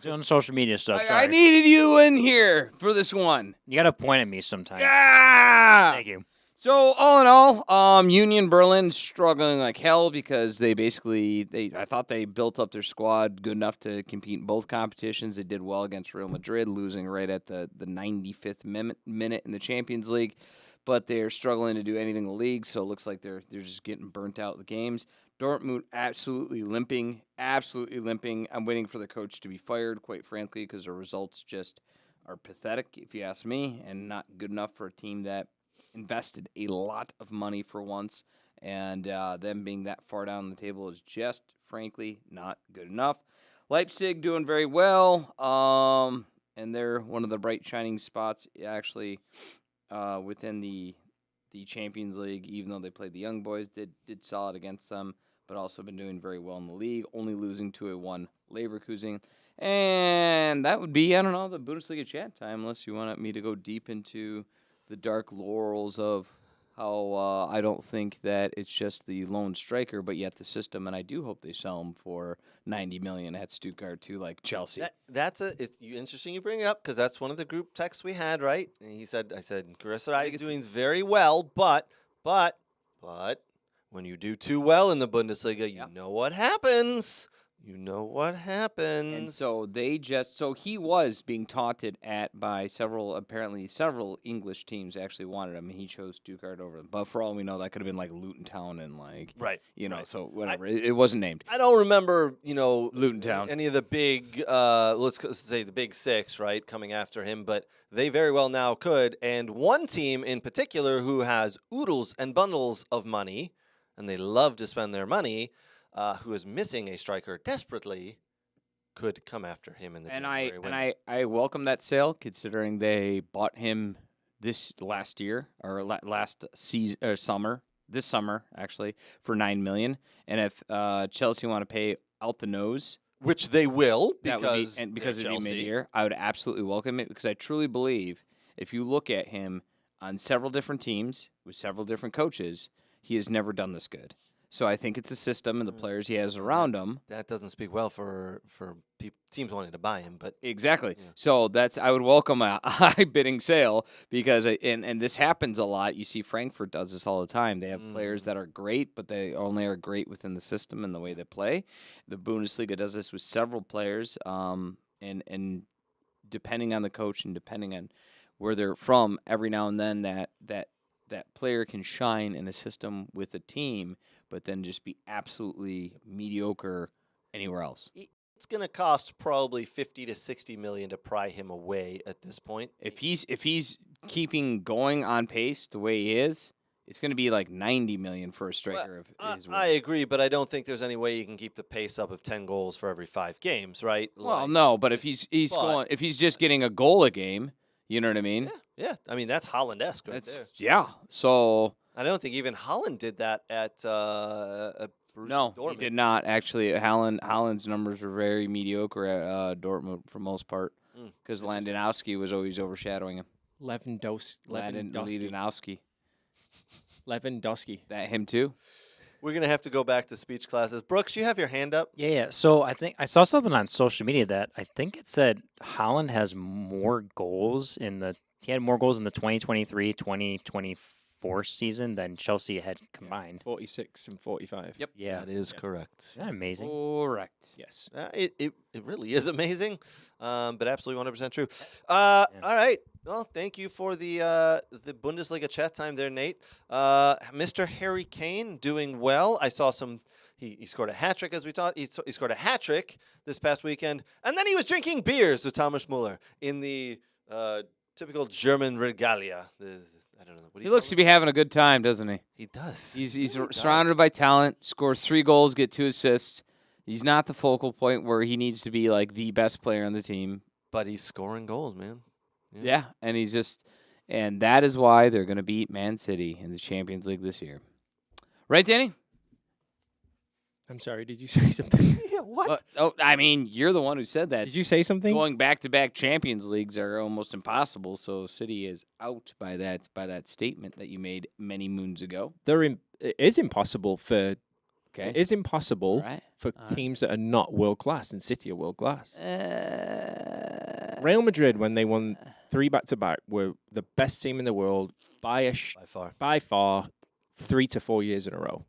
Doing social media stuff. I Sorry. needed you in here for this one. You got to point at me sometime. Yeah! Thank you. So all in all, Union Berlin struggling like hell because they I thought they built up their squad good enough to compete in both competitions. They did well against Real Madrid, losing right at the 95th minute in the Champions League, but they're struggling to do anything in the league. So it looks like they're just getting burnt out with the games. Dortmund absolutely limping. I'm waiting for the coach to be fired, quite frankly, because their results just are pathetic, if you ask me, and not good enough for a team that invested a lot of money for once, and them being that far down the table is just, frankly, not good enough. Leipzig doing very well, and they're one of the bright shining spots, actually, within the Champions League, even though they played the Young Boys, did solid against them, but also been doing very well in the league, only losing to a 1 Leverkusen. And that would be, I don't know, the Bundesliga chat time, unless you want me to go deep into the dark laurels of how I don't think that it's just the lone striker, but yet the system, and I do hope they sell him for $90 million at Stuttgart too, like Chelsea. It's interesting you bring it up because that's one of the group texts we had, right? And I said, Grisserai is doing very well, but when you do too well in the Bundesliga, you know what happens. You know what happens. And so he was being taunted at by several English teams actually wanted him, and he chose Stuttgart over them. But for all we know, that could have been like Luton Town and so whatever. It wasn't named. I don't remember, Luton Town. any of the big, let's say the big six, right, coming after him, but they very well now could. And one team in particular who has oodles and bundles of money, and they love to spend their money, who is missing a striker desperately, could come after him in the January window. I welcome that sale, considering they bought him this last year or last season or summer, this summer actually, for $9 million. And if Chelsea want to pay out the nose, which they will, because it'd be mid-year, I would absolutely welcome it, because I truly believe if you look at him on several different teams with several different coaches, he has never done this good. So I think it's the system and the players he has around him. That doesn't speak well for teams wanting to buy him, but exactly. Yeah. So I would welcome a high bidding sale, because and this happens a lot. You see Frankfurt does this all the time. They have players that are great, but they only are great within the system and the way they play. The Bundesliga does this with several players, and depending on the coach and depending on where they're from, every now and then that player can shine in a system with a team, but then just be absolutely mediocre anywhere else. It's going to cost probably $50 to $60 million to pry him away at this point. If he's keeping going on pace the way he is, it's going to be like $90 million for a striker. I agree, but I don't think there's any way you can keep the pace up of 10 goals for every 5 games, right? Well, no, but if he's just getting a goal a game, you know what I mean? Yeah. I mean, that's Holland-esque right there. Yeah. So I don't think even Holland did that at Borussia Dortmund. He did not actually. Holland's numbers were very mediocre at Dortmund for most part, because Landowski was always overshadowing him. Lewandowski. That him too. We're going to have to go back to speech classes. Brooks, you have your hand up? Yeah. So I think I saw something on social media that I think it said Holland has more goals he had more goals in the 2023-2024 season than Chelsea had combined. 46 and 45. Yep. Yeah. That is correct. Isn't that amazing? Correct. Yes. It really is amazing, but absolutely 100% true. All right. Well, thank you for the Bundesliga chat time there, Nate. Mr. Harry Kane doing well. I saw he scored a hat trick, as we talked. He scored a hat trick this past weekend, and then he was drinking beers with Thomas Müller in the typical German regalia. I don't know. He looks to be having a good time, doesn't he? He does. He's surrounded by talent. Scores 3 goals, get 2 assists. He's not the focal point where he needs to be like the best player on the team, but he's scoring goals, man. Yeah, and and that is why they're going to beat Man City in the Champions League this year. Right, Danny? I'm sorry. Did you say something? Yeah, what? I mean, you're the one who said that. Did you say something? Going back-to-back Champions Leagues are almost impossible, so City is out by that statement that you made many moons ago. It is impossible for. Okay. It is impossible Right. for teams that are not world class, and City are world class. Uh, Real Madrid, when they won 3 back-to-back, were the best team in the world by far 3 to 4 years in a row.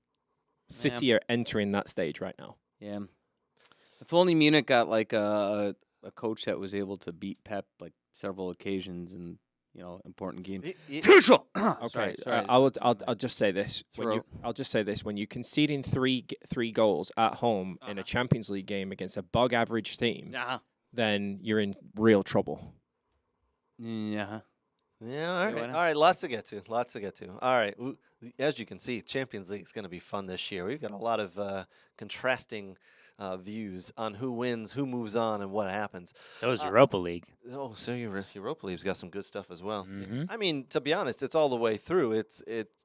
City are entering that stage right now. Yeah. If only Munich got like a coach that was able to beat Pep like several occasions and important games. Okay, sorry. I'll just say this. I'll just say this: when you conceding three goals at home in a Champions League game against a bog average team, then you're in real trouble. Yeah. Yeah, all right. All right, lots to get to. All right. As you can see, Champions League is going to be fun this year. We've got a lot of contrasting views on who wins, who moves on, and what happens. So is Europa League. Oh, so Europa League's got some good stuff as well. Mhm. I mean, to be honest, it's all the way through.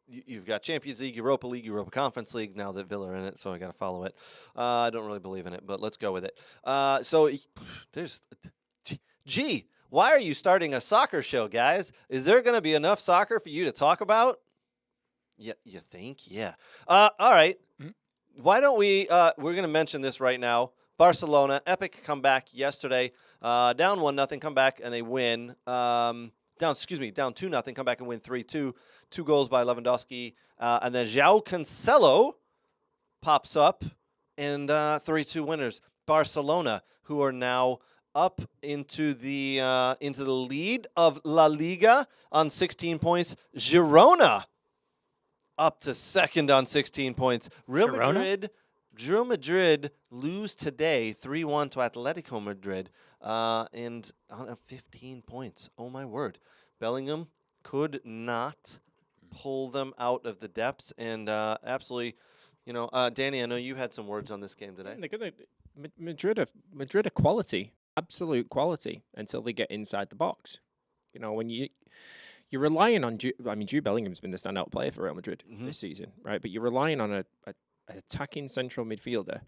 You've got Champions League, Europa Conference League. Now that Villa are in it, so I got to follow it. I don't really believe in it, but let's go with it. So there's, gee. Why are you starting a soccer show, guys? Is there going to be enough soccer for you to talk about? Yeah, you think? Yeah. All right. Why don't we? We're going to mention this right now. Barcelona, epic comeback yesterday. Down 1-0, come back and they win. Down 2-0, come back and win 3-2. 2 goals by Lewandowski, and then João Cancelo pops up and 3-2 winners. Barcelona, who are now up into the lead of La Liga on 16 points. Girona up to second on 16 points. Real Madrid lose today 3-1 to Atletico Madrid and on 15 points. Oh my word. Bellingham could not pull them out of the depths and absolutely, Danny, I know you had some words on this game today. They're gonna Madrid are quality. Absolute quality until they get inside the box. When you're relying on Jude Bellingham's been the standout player for Real Madrid this season, right? But you're relying on a attacking central midfielder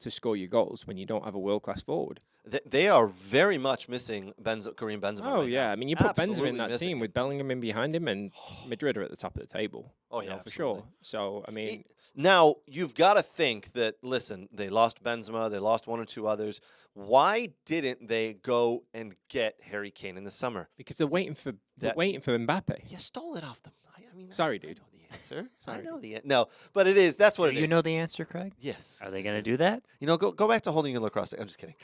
to score your goals when you don't have a world-class forward. They are very much missing Karim Benzema. Oh, right yeah. now. I mean, you put Absolutely Benzema in that missing team him. with Bellingham in behind him, and Madrid are at the top of the table. Oh, yeah, for sure. So, I mean... Now, you've got to think that, listen, they lost Benzema, they lost 1 or 2 others. Why didn't they go and get Harry Kane in the summer? Because they're waiting for Mbappe. You stole it off them. Sorry, dude. I know the answer. Sorry, I know the answer. No, but it is. That's what it is. You know the answer, Craig? Yes. Are they going to do that? Go back to holding your lacrosse stick. I'm just kidding.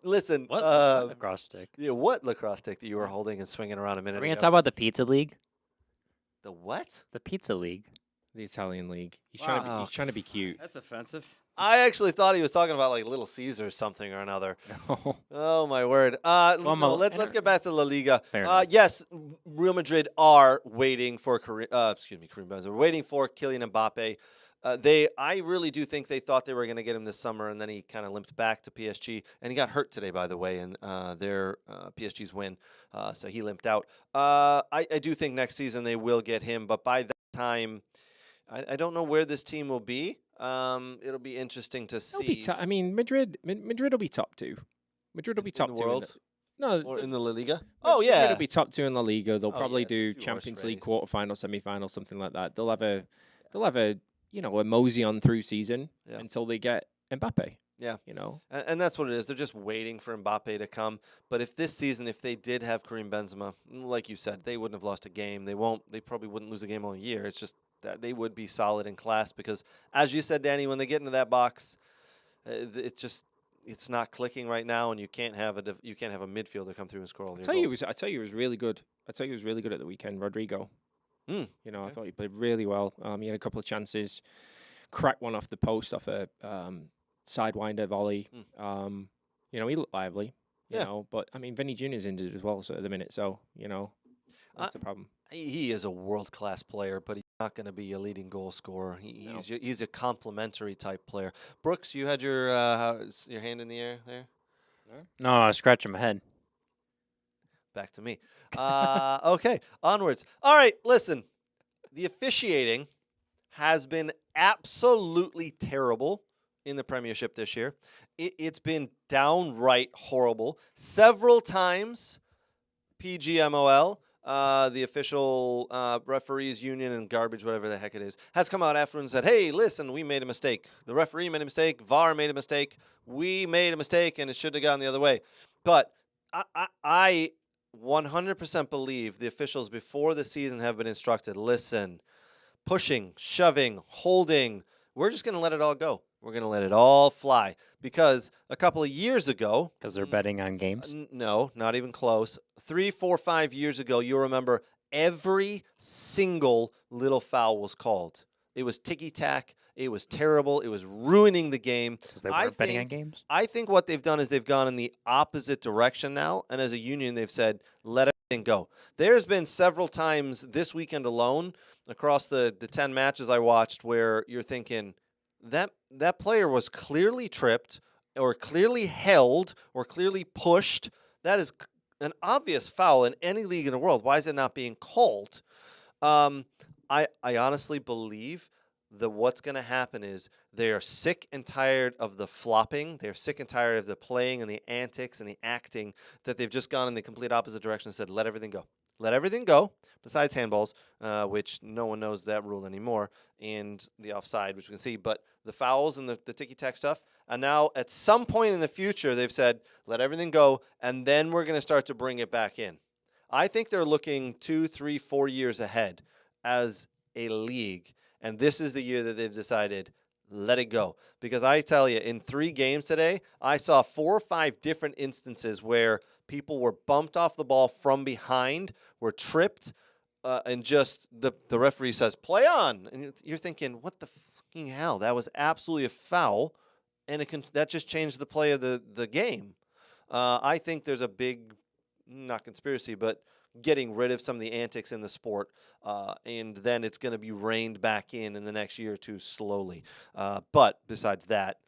Listen. What lacrosse stick? Yeah, what lacrosse stick that you were holding and swinging around a minute Are we going to ago? talk about the Pizza League? The what? The Pizza League. The Italian league. He's Wow. trying to be cute. That's offensive. I actually thought he was talking about like Little Caesar or something or another. Oh my word! Let's get back to La Liga. Yes, Real Madrid are waiting for Karim Benzema. We're waiting for Kylian Mbappe. I really do think they thought they were going to get him this summer, and then he kind of limped back to PSG, and he got hurt today, by the way, in their PSG's win. So he limped out. I do think next season they will get him, but by that time, I don't know where this team will be. It'll be interesting to see. Madrid will be top 2. Madrid will be top in 2 the world. Or In the La Liga? Madrid will be top 2 in La Liga. They'll probably yeah, do a few Champions horse League race. quarterfinal, semi-final, something like that. They'll have a a mosey on through season until they get Mbappe. Yeah. And And that's what it is. They're just waiting for Mbappe to come. But if this season, if they did have Karim Benzema, like you said, they wouldn't have lost a game. They probably wouldn't lose a game all year. It's just that they would be solid in class because, as you said, Danny, when they get into that box, it's not clicking right now, and you can't have a midfielder come through and score all your goals. I tell you, he was really good. I tell you, he was really good at the weekend, Rodrigo. I thought he played really well. He had a couple of chances, cracked one off the post off a sidewinder volley. He looked lively. You know, but I mean, Vinny Jr.'s injured as well, so at the minute, so that's the problem. He is a world-class player, but he's not going to be a leading goal scorer. He's a complementary type player. Brooks, you had your hand in the air there? No, I was scratching my head. Back to me. Okay, onwards. All right, listen. The officiating has been absolutely terrible in the Premiership this year. It's been downright horrible. Several times, PGMOL, the official referees union and garbage, whatever the heck it is, has come out after and said, hey, listen, we made a mistake. The referee made a mistake. VAR made a mistake. We made a mistake, and it should have gone the other way. But I 100% believe the officials before the season have been instructed, listen, pushing, shoving, holding, we're just going to let it all go. We're going to let it all fly. Because a couple of years ago... Because they're betting on games? No, not even close. 3, 4, 5 years ago, you remember every single little foul was called. It was ticky-tack. It was terrible. It was ruining the game. Because they weren't betting on games? I think what they've done is they've gone in the opposite direction now. And as a union, they've said, let everything go. There's been several times this weekend alone across the 10 matches I watched where you're thinking, that player was clearly tripped or clearly held or clearly pushed. That is an obvious foul in any league in the world. Why is it not being called? I honestly believe that what's going to happen is they are sick and tired of the flopping. They're sick and tired of the playing and the antics and the acting, that they've just gone in the complete opposite direction and said, let everything go. Let everything go, besides handballs, which no one knows that rule anymore, and the offside, which we can see. But the fouls and the ticky-tack stuff, and now at some point in the future, they've said, let everything go, and then we're going to start to bring it back in. I think they're looking 2, 3, 4 years ahead as a league, and this is the year that they've decided, let it go. Because I tell you, in 3 games today, I saw 4 or 5 different instances where people were bumped off the ball from behind, were tripped, and just the referee says, play on. And you're thinking, what the fucking hell? That was absolutely a foul, and that just changed the play of the game. I think there's a big, not conspiracy, but getting rid of some of the antics in the sport, and then it's going to be reined back in the next year or two slowly. But besides that,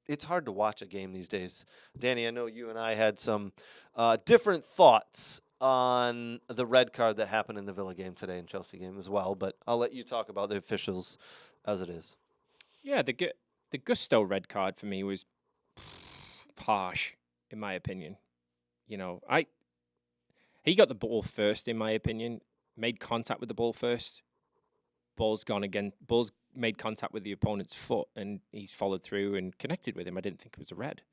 it's hard to watch a game these days. Danny, I know you and I had some different thoughts on the red card that happened in the Villa game today and Chelsea game as well, but I'll let you talk about the officials as it is. Yeah, the Gusto red card for me was harsh, in my opinion. You know, he got the ball first, in my opinion, made contact with the ball first. Ball's gone again. Ball's made contact with the opponent's foot, and he's followed through and connected with him. I didn't think it was a red.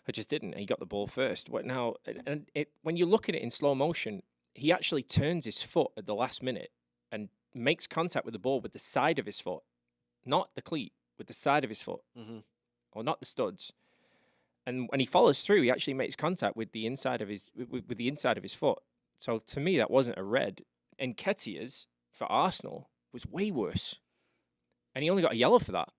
I just didn't. He got the ball first. What now? And when you look at it in slow motion, he actually turns his foot at the last minute and makes contact with the ball with the side of his foot, not the cleat, with the side of his foot, or not the studs. And when he follows through, he actually makes contact with the inside of his with the inside of his foot. So to me, that wasn't a red. And Nketiah's for Arsenal was way worse, and he only got a yellow for that.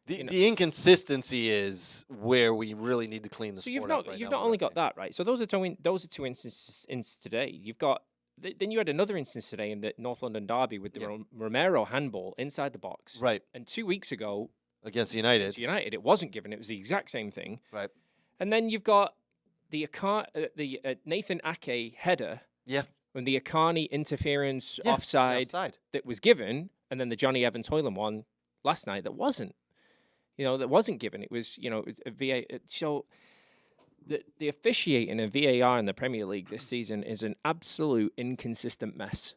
The inconsistency is where we really need to clean the so sport up right now. You've not only got that, right? So those are two instances today. You've got then you had another instance today in the North London derby with the Romero handball inside the box, right? And 2 weeks ago against United, it wasn't given. It was the exact same thing, right? And then you've got the Nathan Ake header, and the Akani interference offside that was given, and then the Johnny Evans Hoyland one last night that wasn't. That wasn't given. It was, a VAR. So the officiating in VAR in the Premier League this season is an absolute inconsistent mess.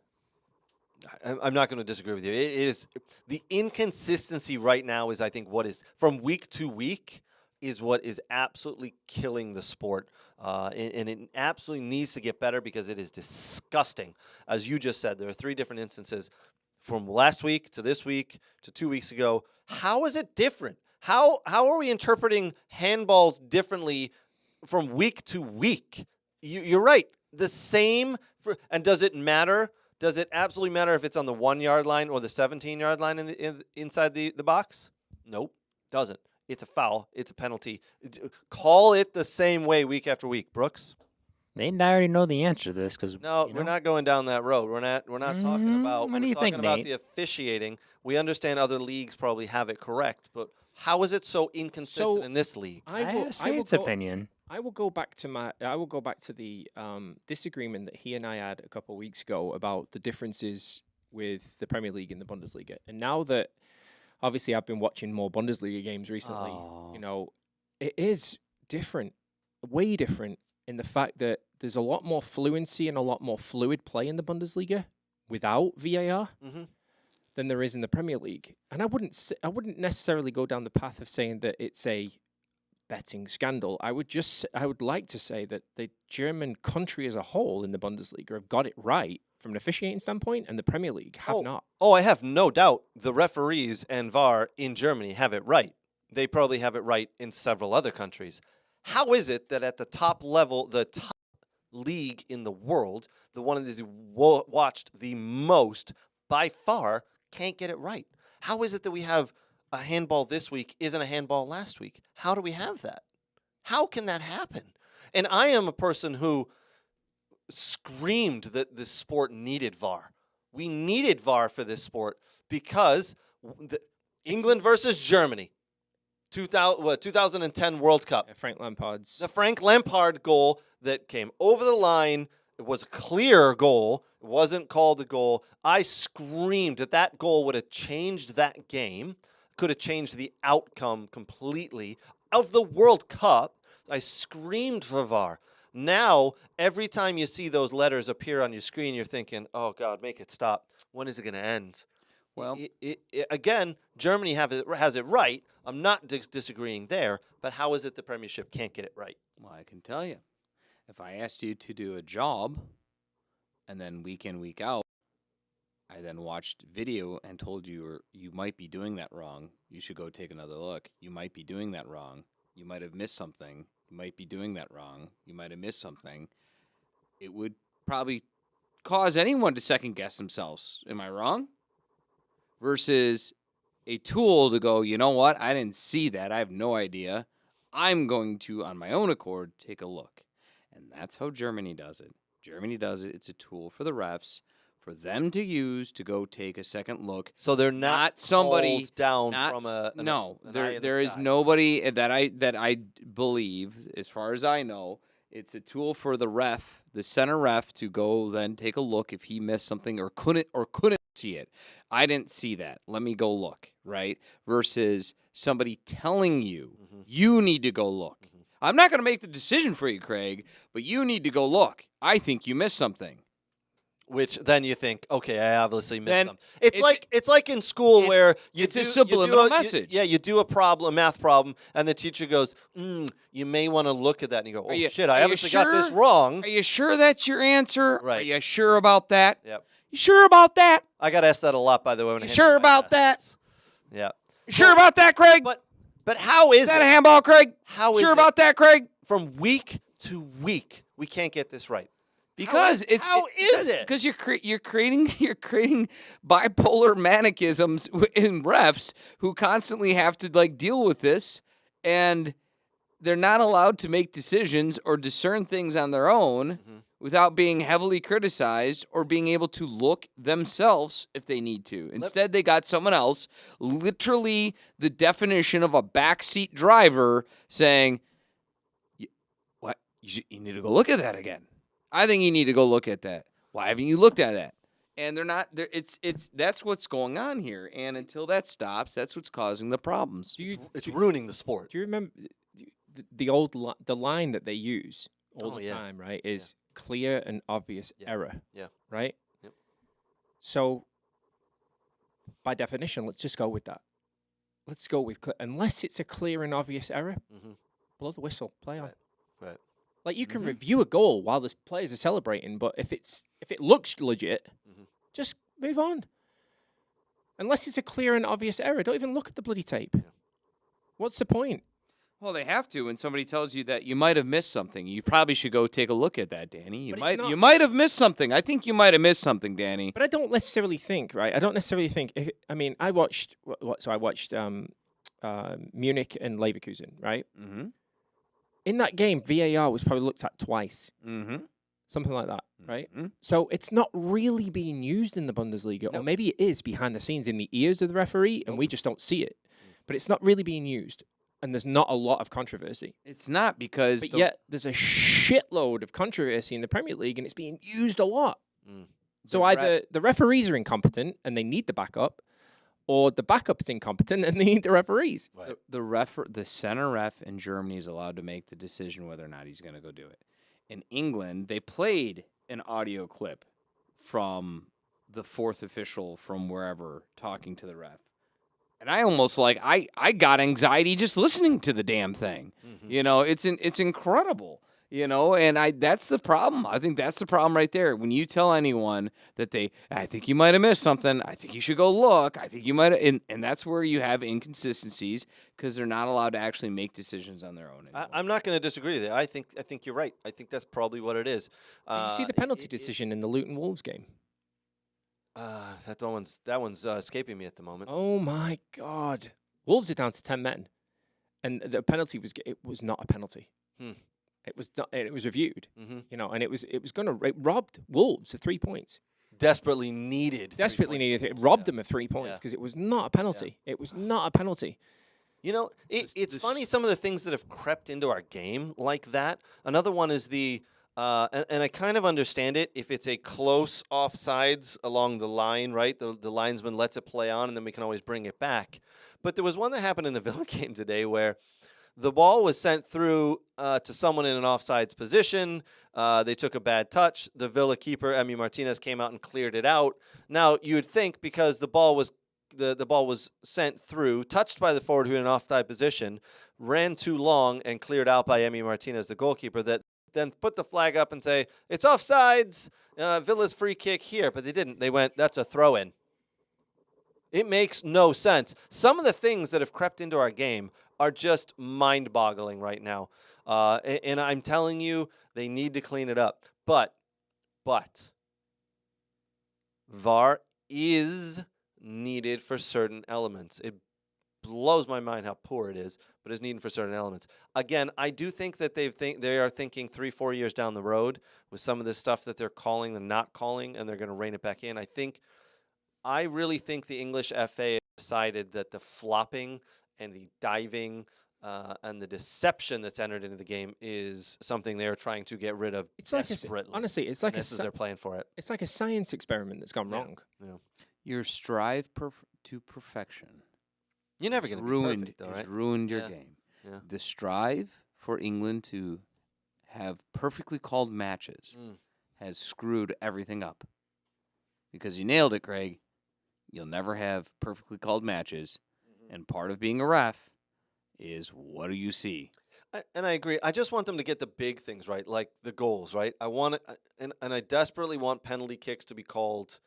I'm not going to disagree with you. It is the inconsistency right now is, I think, what is from week to week is what is absolutely killing the sport. And it absolutely needs to get better because it is disgusting. As you just said, there are 3 different instances from last week to this week to 2 weeks ago. How is it different? How are we interpreting handballs differently from week to week? You're right. The same. And does it matter? Does it absolutely matter if it's on the 1 yard line or the 17-yard line inside the box? Nope, doesn't. It's a foul. It's a penalty. Call it the same way week after week, Brooks. Nate and I already know the answer to this because we're not going down that road. We're not talking about. What do you think, about Nate? the officiating. We understand other leagues probably have it correct, but how is it so inconsistent in this league? Opinion. I will go back to the disagreement that he and I had a couple of weeks ago about the differences with the Premier League and the Bundesliga. And now that, obviously, I've been watching more Bundesliga games recently, you know, it is different, way different in the fact that there's a lot more fluency and a lot more fluid play in the Bundesliga without VAR than there is in the Premier League. And I wouldn't necessarily go down the path of saying that it's a betting scandal. I would like to say that the German country as a whole in the Bundesliga have got it right from an officiating standpoint, and the Premier League have not. Oh, I have no doubt the referees and VAR in Germany have it right. They probably have it right in several other countries. How is it that at the top level, the top league in the world, the one that is watched the most by far, can't get it right? How is it that we have a handball this week isn't a handball last week? How do we have that? How can that happen? And I am a person who screamed that this sport needed VAR. We needed VAR for this sport because England versus Germany, 2010 World Cup. Yeah, Frank Lampard's. The Frank Lampard goal that came over the line, it was a clear goal. It wasn't called a goal. I screamed that goal would have changed that game, could have changed the outcome completely of the World Cup. I screamed for VAR. Now, every time you see those letters appear on your screen, you're thinking, oh, God, make it stop. When is it going to end? Well, again, Germany has it right. I'm not disagreeing there, but how is it the Premiership can't get it right? Well, I can tell you. If I asked you to do a job, and then week in, week out, I then watched video and told you you might be doing that wrong. You should go take another look. You might be doing that wrong. You might have missed something. You might be doing that wrong. You might have missed something. It would probably cause anyone to second guess themselves. Am I wrong? Versus a tool to go, you know what? I didn't see that. I have no idea. I'm going to, on my own accord, take a look. And that's how Germany does it. Germany does it. It's a tool for the refs, for them to use to go take a second look. So they're not somebody called down not from a no. an There is nobody that I believe, as far as I know, it's a tool for the ref, the center ref, to go then take a look if he missed something or couldn't see it. I didn't see that. Let me go look. Right? Versus somebody telling you you need to go look. I'm not going to make the decision for you, Craig, but you need to go look. I think you missed something. Which then you think, okay, I obviously missed them. It's like in school where it's a subliminal message. You do a math problem, and the teacher goes, you may want to look at that. And you go, oh, shit, I obviously got this wrong. Are you sure that's your answer? Right. Are you sure about that? Yep. You sure about that? I got asked that a lot, by the way. When you sure about that? Yeah. You sure about that, Craig? But how is that a handball, Craig? How is sure about that, Craig? From week to week, we can't get this right. Because how is it? Because you're creating bipolar manichisms in refs who constantly have to deal with this, and they're not allowed to make decisions or discern things on their own without being heavily criticized or being able to look themselves if they need to. Instead, they got someone else, literally the definition of a backseat driver, saying, "What? You need to go look at that again." I think you need to go look at that. Why haven't you looked at that? And they're not. It's that's what's going on here. And until that stops, that's what's causing the problems. It's ruining the sport. Do you remember the line that they use all the time? Right, is clear and obvious error. Yeah. Right. Yep. So, by definition, let's just go with that. Let's go with unless it's a clear and obvious error. Blow the whistle. Play on. Right. Like, you can review a goal while the players are celebrating, but if it looks legit, just move on. Unless it's a clear and obvious error, don't even look at the bloody tape. Yeah. What's the point? Well, they have to. When somebody tells you that you might have missed something, you probably should go take a look at that, Danny. You might have missed something. I think you might have missed something, Danny. But I don't necessarily think, right? I don't necessarily think. I watched Munich and Leverkusen, right? Mm-hmm. In that game, VAR was probably looked at twice. Something like that, right? So it's not really being used in the Bundesliga, or maybe it is behind the scenes in the ears of the referee, and we just don't see it. But it's not really being used, and there's not a lot of controversy. It's not because... But yet, there's a shitload of controversy in the Premier League, and it's being used a lot. So either the referees are incompetent and they need the backup, or the backup is incompetent and they need the referees. Right. The center ref in Germany is allowed to make the decision whether or not he's going to go do it. In England, they played an audio clip from the fourth official from wherever talking to the ref. And I almost I got anxiety just listening to the damn thing. Mm-hmm. It's incredible. And that's the problem. I think that's the problem right there. When you tell anyone that I think you might have missed something. I think you should go look. I think you might have, and that's where you have inconsistencies because they're not allowed to actually make decisions on their own anymore. I'm not going to disagree with you. I think you're right. I think that's probably what it is. Did you see the penalty decision in the Luton Wolves game? That one's escaping me at the moment. Oh my God! Wolves are down to 10 men, and the penalty was not a penalty. It was not, it was reviewed, and it was going to robbed Wolves of 3 points. Desperately needed. It robbed them of 3 points because it was not a penalty. Yeah. It was not a penalty. It's funny some of the things that have crept into our game like that. Another one is and I kind of understand it if it's a close offsides along the line, right? The linesman lets it play on, and then we can always bring it back. But there was one that happened in the Villa game today where the ball was sent through to someone in an offsides position. They took a bad touch. The Villa keeper, Emi Martinez, came out and cleared it out. Now, you would think because the ball was sent through, touched by the forward who in an offside position, ran too long and cleared out by Emi Martinez, the goalkeeper, that then put the flag up and say, it's offsides, Villa's free kick here. But they didn't. They went, that's a throw-in. It makes no sense. Some of the things that have crept into our game are just mind-boggling right now. And I'm telling you, they need to clean it up. But VAR is needed for certain elements. It blows my mind how poor it is, but it's needed for certain elements. Again, I do think that they are thinking 3-4 years down the road with some of this stuff that they're calling and not calling, and they're going to rein it back in. I really think the English FA decided that the flopping and the diving and the deception that's entered into the game is something they're trying to get rid of desperately. Honestly, it's like they're playing for it. It's like a science experiment that's gone wrong. Yeah. Your strive to perfection. You're never going to be perfect, though, right? Ruined your game. Yeah. The strive for England to have perfectly called matches has screwed everything up. Because you nailed it, Craig. You'll never have perfectly called matches. And part of being a ref is what do you see? And I agree. I just want them to get the big things right, like the goals, right? I want it, and I desperately want penalty kicks to be called.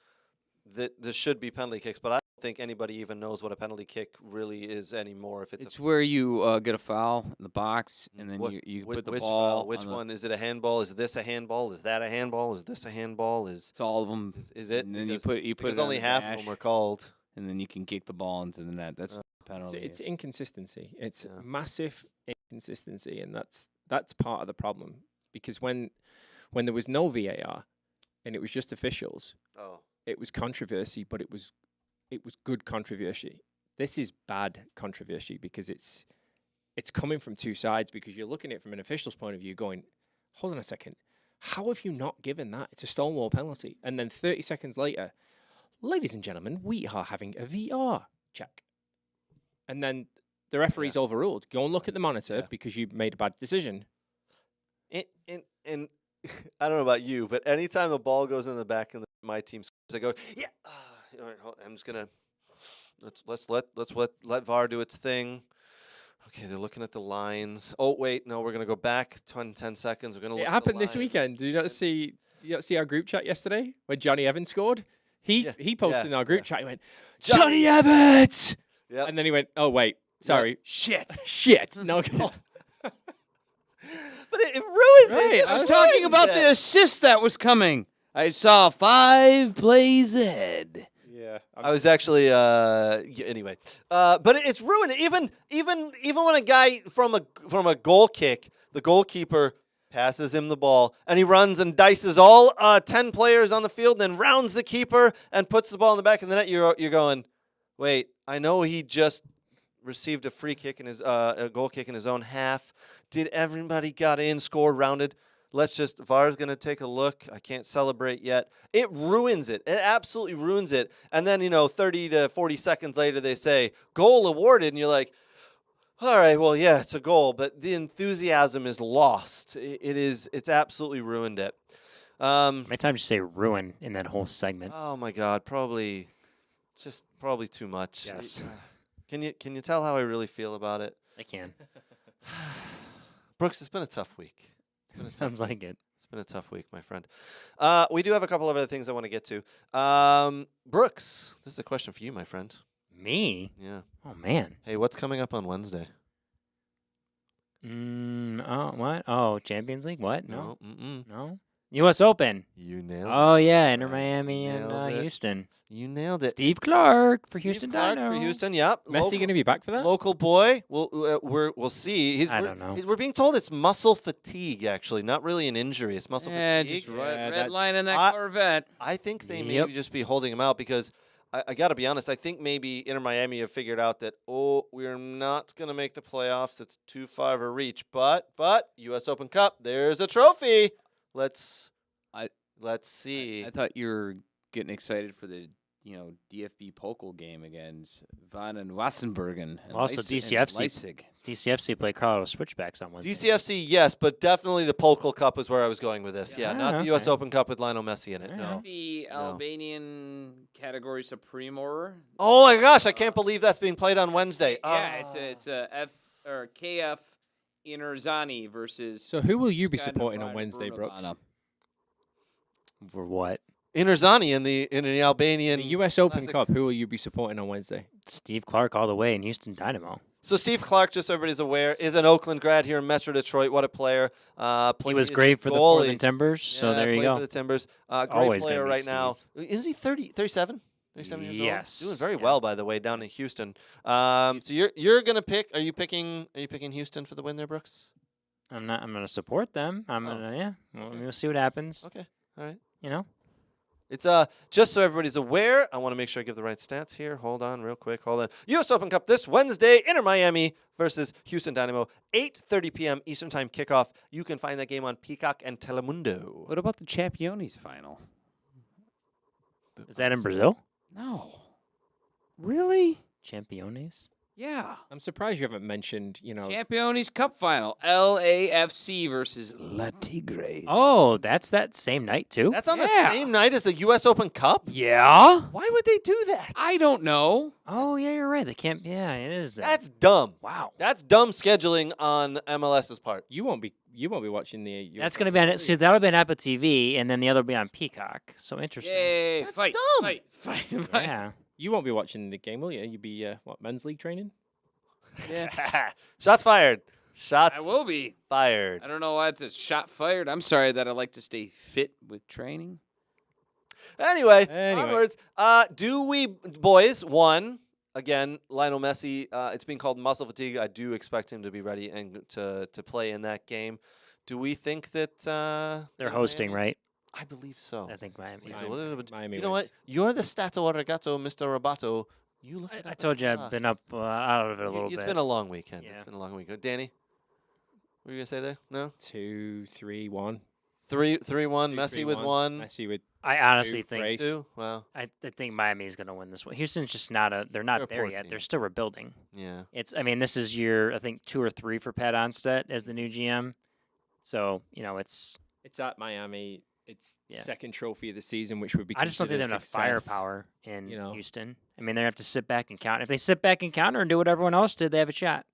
There should be penalty kicks, but I don't think anybody even knows what a penalty kick really is anymore. If it's where you get a foul in the box, and then you put the ball. Foul? Which one? Is it a handball? Is this a handball? Is that a handball? Is this a handball? It's all of them. Is it? And then because, you put because it only half of them are called. And then you can kick the ball into the net. That's penalty. It's inconsistency. It's massive inconsistency, and that's part of the problem. Because when there was no VAR, and it was just officials. It was controversy, but it was good controversy. This is bad controversy because it's coming from two sides, because you're looking at it from an official's point of view going, hold on a second, how have you not given that? It's a stonewall penalty. And then 30 seconds later, ladies and gentlemen, we are having a VR check. And then the referee's overruled. Go and look at the monitor because you made a bad decision. And I don't know about you, but anytime the ball goes in the back and my team scores, I go, yeah. All right, I'm just gonna let's let VAR do its thing. Okay, they're looking at the lines. Oh wait, no, we're gonna go back 10 seconds. We're gonna. It happened this weekend. Did you not see? Did you not see our group chat yesterday when Johnny Evans scored? He posted in our group chat. He went, Johnny Evans. Yeah. And then he went, oh wait, sorry, shit. No goal. But it ruins it. I was talking about the assist that was coming. I saw 5 plays ahead. Yeah, I was actually anyway. But it's ruined. Even when a guy from a goal kick, the goalkeeper passes him the ball and he runs and dices all 10 players on the field, then rounds the keeper and puts the ball in the back of the net. You're going, wait, I know he just received a free kick in his a goal kick in his own half. Did everybody got in, scored, rounded? VAR's going to take a look. I can't celebrate yet. It ruins it. It absolutely ruins it. And then, 30 to 40 seconds later, they say, goal awarded. And you're like, all right, well, yeah, it's a goal. But the enthusiasm is lost. It's absolutely ruined it. How many times you say ruin in that whole segment? Oh, my God. Probably too much. Yes. Can you tell how I really feel about it? I can. Brooks, it's been a tough week. Sounds like it. It's been a tough week, my friend. We do have a couple of other things I want to get to. Brooks, this is a question for you, my friend. Me? Yeah. Oh, man. Hey, what's coming up on Wednesday? Oh, what? Oh, Champions League? What? No. No. U.S. Open. You nailed it. Oh, yeah. Inter Right. Miami and Nailed it. Houston. You nailed it. Steve Clark for Steve Houston Clark Dynamo. for Houston, yep. Messi going to be back for that? Local boy. We'll see. I don't know. We're being told it's muscle fatigue, actually, not really an injury. It's muscle fatigue. Just Yeah, red line in that Corvette. I think they Yep. may just be holding him out because I got to be honest. I think maybe Inter Miami have figured out that, we're not going to make the playoffs. It's too far of a reach. But U.S. Open Cup, there's a trophy. Let's see. I thought you were getting excited for the DFB Pokal game against Van and Wassenbergen. And Also, DCFC. Leipzig. DCFC play Colorado Switchbacks on Wednesday. DCFC, yes, but definitely the Pokal Cup is where I was going with this. Yeah, Yeah, not the U.S. okay. Open Cup with Lionel Messi in it. Yeah. No. The Albanian category Supremor. Oh my gosh, I can't believe that's being played on Wednesday. Yeah, it's a F or KF Interzani versus. So who will you be Skandinavia supporting on Wednesday, Brooks? Brugge. For what? Interzani in the Albanian. The U.S. Open Classic. Cup, who will you be supporting on Wednesday? Steve Clark all the way in Houston Dynamo. So Steve Clark, just so everybody's aware, is an Oakland grad here in Metro Detroit. What a player! He was great for the Portland Timbers, so there you played go. for the Timbers. Great Always player gonna be right now. Isn't he 37? 37 years old? Yes. Doing very Yeah. well, by the way, down in Houston. So you're gonna pick? Are you picking Houston for the win there, Brooks? I'm gonna support them. We'll see what happens. Okay, all right. It's just so everybody's aware, I want to make sure I give the right stats here. Hold on real quick. Hold on. U.S. Open Cup this Wednesday, Inter Miami versus Houston Dynamo, 8:30 p.m. Eastern Time kickoff. You can find that game on Peacock and Telemundo. What about the Champions final? Is that in Brazil? No. Really? Championes? Yeah. I'm surprised you haven't mentioned, Champions Cup final. LAFC versus La Tigre. Oh, that's that same night too. That's on the Yeah. same night as the U.S. Open Cup? Yeah. Why would they do that? I don't know. Oh yeah, you're right. They can't. Yeah, it is that. That's dumb. wow. That's dumb scheduling on MLS's part. you won't be watching the US That's gonna be on. See, that'll be on Apple TV, and then the other will be on Peacock. So interesting. Yay. That's fight, dumb. Fight. Yeah. You won't be watching the game, will you? You'll be men's league training? Shots fired. Shots I will be. fired. I don't know why it's a shot fired. I'm sorry that I like to stay fit with training. Anyway, Anyway. onwards. Do we, boys, again, Lionel Messi, it's being called muscle fatigue. I do expect him to be ready and to play in that game. Do we think that They're hosting, Miami- right? I believe so. I think Miami. It's is. a little bit- Miami you know what? wins. You're the stato arigato, Mr. Roboto. You look it I up told you at I've been up out of it a little It's bit. been a long weekend. It's Yeah. been a long weekend. Danny, what were you gonna say there? No. 2, 3, 1. 3-1. 2, Messi 3, with 1. Messi with I honestly think. brace. 2. Wow. I think Miami's going to win this one. Houston's just not a. They're not They're a there poor yet. team. They're still rebuilding. Yeah. I mean, this is year I think 2 or 3 for Pat Onstett as the new GM. So it's. It's at Miami. It's Yeah. second trophy of the season, which would be. I just don't think they have considered enough a success. firepower in you know. Houston. I mean, they have to sit back and counter. If they sit back and counter and do what everyone else did, they have a shot.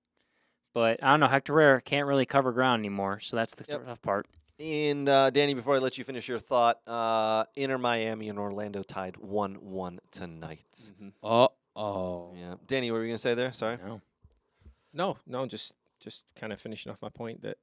But I don't know. Hector Herrera can't really cover ground anymore, so that's the Yep. tough part. And Danny, before I let you finish your thought, Inter Miami and Orlando tied 1-1 tonight. Mhm. Oh. Yeah. Danny, what were you gonna say there? Sorry. No, just kind of finishing off my point that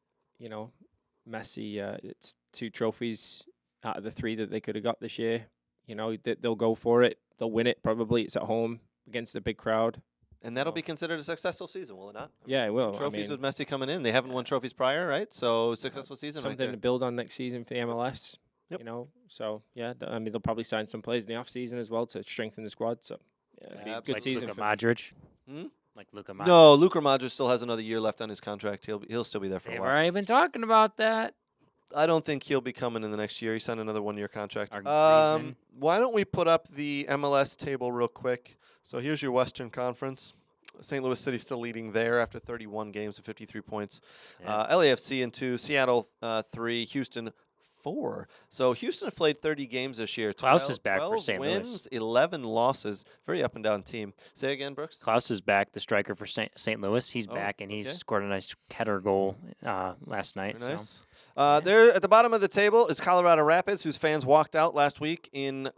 Messi, it's 2 trophies out of the 3 that they could have got this year. They'll go for it. They'll win it. Probably it's at home against a big crowd. And that'll be considered a successful season, will it not? Yeah, it will. Trophies with Messi coming in. They haven't won trophies prior, right? So successful season right something there. to build on next season for the MLS. Yep. So yeah, they'll probably sign some players in the off season as well to strengthen the squad. So yeah, it'll be a good Like season Luka for Modric. Hmm? Like Luka Modric. No, Luka Modric still has another year left on his contract. He'll still be there for a They've while. already been talking about that. I don't think he'll be coming in the next year. He signed another 1-year contract. Griezmann. Why don't we put up the MLS table real quick? So here's your Western Conference. St. Louis City still leading there after 31 games and 53 points. Yeah. LAFC in 2, Seattle 3, Houston 4. So Houston have played 30 games this year. Klaus is back for 12 St. wins, Louis. 11 losses. Very up and down team. Say again, Brooks. Klaus is back, the striker for St. Louis. He's Oh, back, and he's okay. scored a nice header goal last night. Very So nice. There at the bottom of the table is Colorado Rapids, whose fans walked out last week in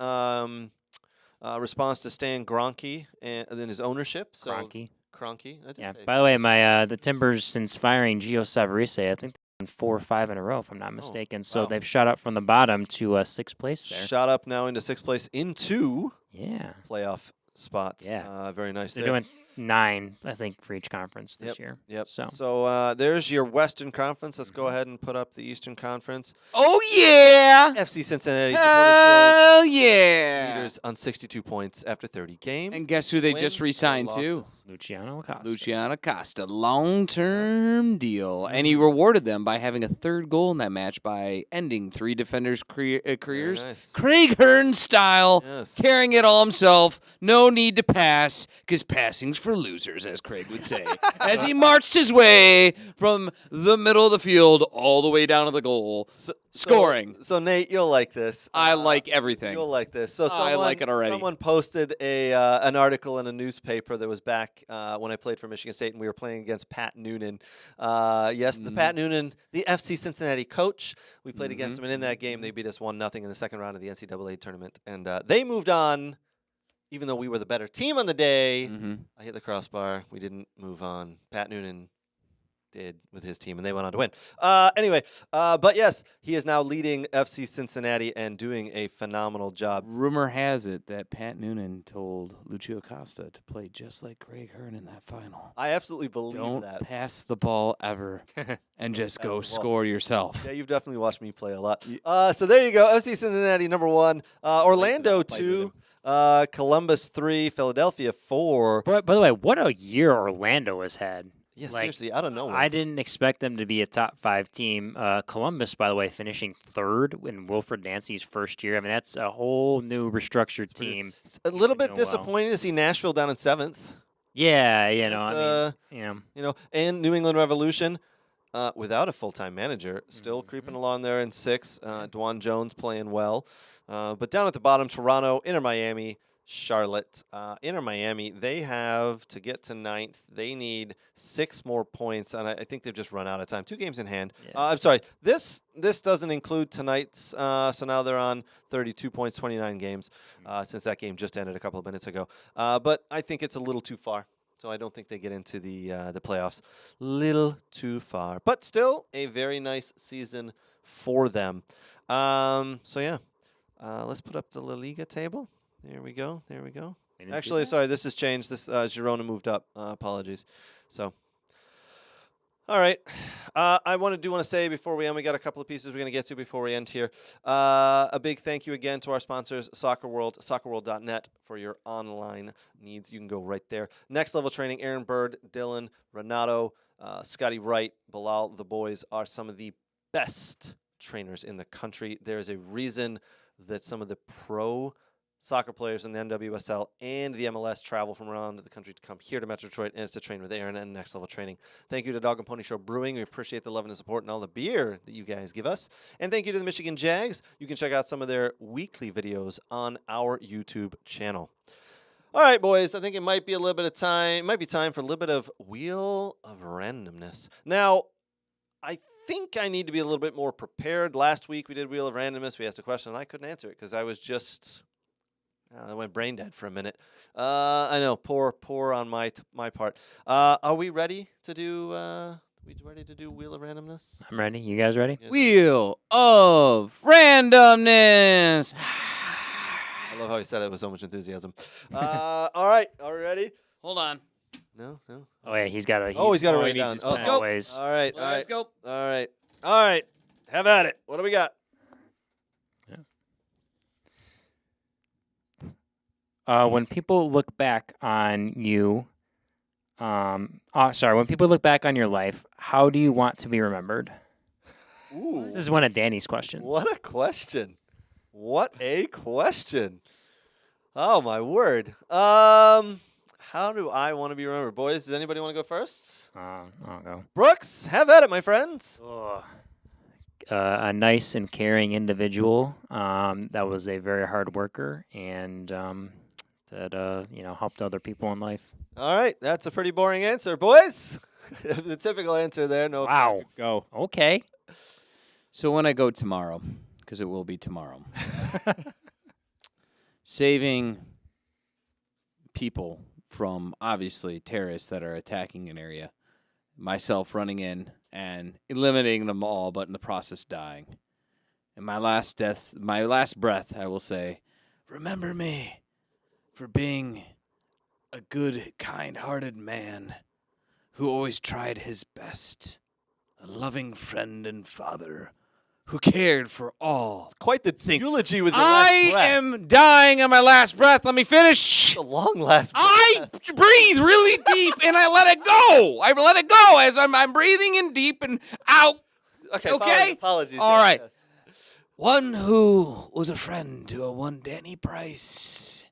response to Stan Kroenke and then his ownership. So Kroenke. Kroenke. I did Yeah. say it. By the way, my the Timbers, since firing Gio Savarese, I think they've won 4 or 5 in a row, if I'm not mistaken. So wow. they've shot up from the bottom to 6th place there. Shot up now into 6th place into Yeah. playoff spots. Yeah. Very nice. They're there. doing 9, I think, for each conference this year. Yep. So There's your Western Conference. Let's go ahead and put up the Eastern Conference. Oh, yeah. FC Cincinnati Supporter Hell Shield yeah. leaders on 62 points after 30 games. And guess who they Wins just or re-signed to? losses. Luciano Acosta. Luciano Acosta, long-term deal. And he rewarded them by having a 3rd goal in that match by ending 3 defenders' careers. nice. Craig Hearn style, Yes. carrying it all himself. No need to pass, because passing's for losers, as Craig would say. As he marched his way from the middle of the field all the way down to the goal, scoring. So Nate, you'll like this. I like everything. You'll like this. So I like it already. Someone posted an article in a newspaper that was back when I played for Michigan State, and we were playing against Pat Noonan. Yes, the Pat Noonan, the FC Cincinnati coach. We played against him, and in that game, they beat us 1-0 in the second round of the NCAA tournament, and they moved on. Even though we were the better team on the day, I hit the crossbar. We didn't move on. Pat Noonan did with his team, and they went on to win. Anyway, but yes, he is now leading FC Cincinnati and doing a phenomenal job. Rumor has it that Pat Noonan told Lucio Acosta to play just like Craig Hearn in that final. I absolutely believe Don't that. pass the ball ever, and just Pass go the ball. score yourself. Yeah, you've definitely watched me play a lot. So there you go. FC Cincinnati number 1, Orlando 2, Columbus 3, Philadelphia 4. By the way, what a year Orlando has had. Yeah, Like, seriously, I don't know. I didn't expect them to be a top 5 team. Columbus, by the way, finishing 3rd in Wilfred Nancy's first year. I mean, that's a whole new restructured team. It's a little bit doing well. disappointing to see Nashville down in 7th. Yeah, That's, and New England Revolution without a full-time manager, still creeping along there in 6th. Dwan Jones playing well. But down at the bottom, Toronto, Inter Miami, Charlotte. Inter Miami, they have to get to 9th. They need 6 more points, and I think they've just run out of time. 2 games in hand. Yeah. I'm sorry. This doesn't include tonight's, so now they're on 32 points, 29 games, since that game just ended a couple of minutes ago. But I think it's a little too far. So I don't think they get into the playoffs. Little too far. But still a very nice season for them. So, yeah. Let's put up the La Liga table. There we go. There we go. Actually, sorry, this has changed. This Girona moved up. Apologies. So, all right. I want to say before we end, we got a couple of pieces we're going to get to before we end here. A big thank you again to our sponsors, Soccer World, soccerworld.net for your online needs. You can go right there. Next Level Training, Aaron Bird, Dylan, Renato, Scotty Wright, Bilal, the boys are some of the best trainers in the country. There's a reason that some of the pro soccer players in the NWSL and the MLS travel from around the country to come here to Metro Detroit, and it's to train with Aaron and Next Level Training. Thank you to Dog and Pony Show Brewing. We appreciate the love and the support and all the beer that you guys give us. And thank you to the Michigan Jags. You can check out some of their weekly videos on our YouTube channel. All right, boys, I think it might be a little bit of time. It might be time for a little bit of Wheel of Randomness. Now, I think I need to be a little bit more prepared. Last week we did Wheel of Randomness. We asked a question, and I couldn't answer it because I was just... I went brain dead for a minute. I know, poor on my part. Are we ready to do? Wheel of Randomness? I'm ready. You guys ready? Yes. Wheel of Randomness. I love how he said it with so much enthusiasm. All right, are we ready? Hold on. No. Oh yeah, he's got to. He's got to he write it needs down. his Oh, pen. Always. all right. Let's go. All right. Have at it. What do we got? When people look back on you, when people look back on your life, how do you want to be remembered? Ooh, This is one of Danny's questions. what a question. What a question. Oh, my word. How do I want to be remembered? Boys, does anybody want to go first? I'll go. Brooks, have at it, my friend. A nice and caring individual that was a very hard worker and that helped other people in life. All right, that's a pretty boring answer, boys. The typical answer there. No. Wow. offense. Go. Okay. So when I go tomorrow, because it will be tomorrow, saving people from obviously terrorists that are attacking an area, myself running in and eliminating them all, but in the process dying. And my last breath, I will say, remember me for being a good, kind-hearted man who always tried his best, a loving friend and father who cared for all. Quite the eulogy with the I last breath. am dying on my last breath. Let me finish. A long last breath. I breathe really deep and I let it go. I let it go as I'm breathing in deep and out. Okay. Apologies. All yes, right. yes. One who was a friend to a one Danny Price.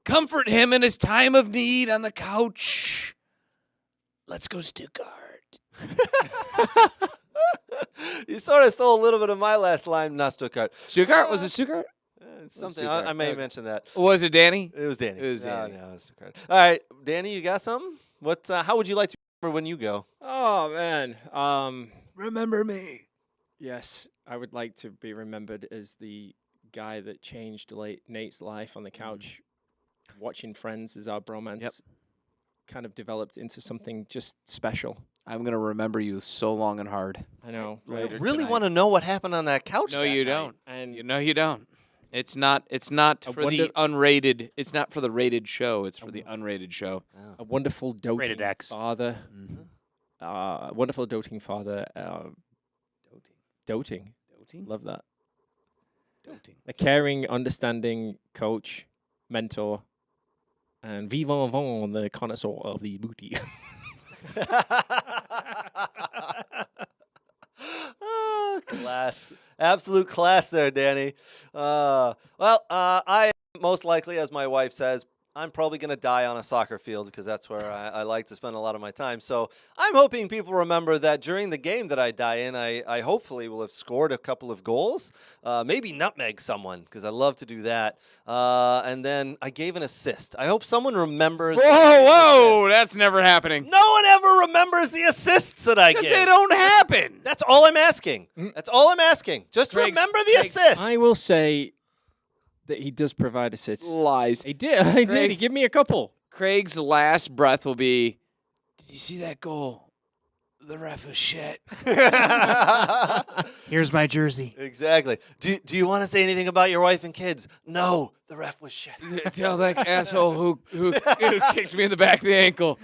Comfort him in his time of need on the couch. Let's go Stuttgart. You sort of stole a little bit of my last line, not Stuttgart. Stuttgart? Was it Stuttgart? Something. Stuttgart. I may Okay. mention that. Was it Danny? It was Danny. It was Danny. No, it was Stuttgart. All right, Danny, you got something? What? How would you like to remember when you go? Oh man. Remember me. Yes, I would like to be remembered as the guy that changed Nate's life on the couch, watching Friends as our bromance kind of developed into something just special. I'm going to remember you so long and hard. I know. I Later really tonight. want to know what happened on that couch. No, that you night. don't. And No, you don't. It's not I for the unrated. It's not for the rated show. It's for the unrated show. a wonderful doting Rated X. father. Wonderful doting father. Doting. Doting? Love that. Doting. A caring, understanding coach, mentor, and vivant vent, the connoisseur of the booty. Class. Absolute class there, Danny. I most likely, as my wife says, I'm probably going to die on a soccer field because that's where I like to spend a lot of my time. So I'm hoping people remember that during the game that I die in, I hopefully will have scored a couple of goals, maybe nutmeg someone because I love to do that. And then I gave an assist. I hope someone remembers. Whoa, that's never happening. No one ever remembers the assists that I give. Because they don't happen. That's all I'm asking. That's all I'm asking. Just remember the assist. I will say that he does provide assists. Lies. He did. He did. He Craig. gave me a couple. Craig's last breath will be, did you see that goal? The ref was shit. Here's my jersey. Exactly. Do you want to say anything about your wife and kids? No, the ref was shit. Tell that asshole who kicks me in the back of the ankle.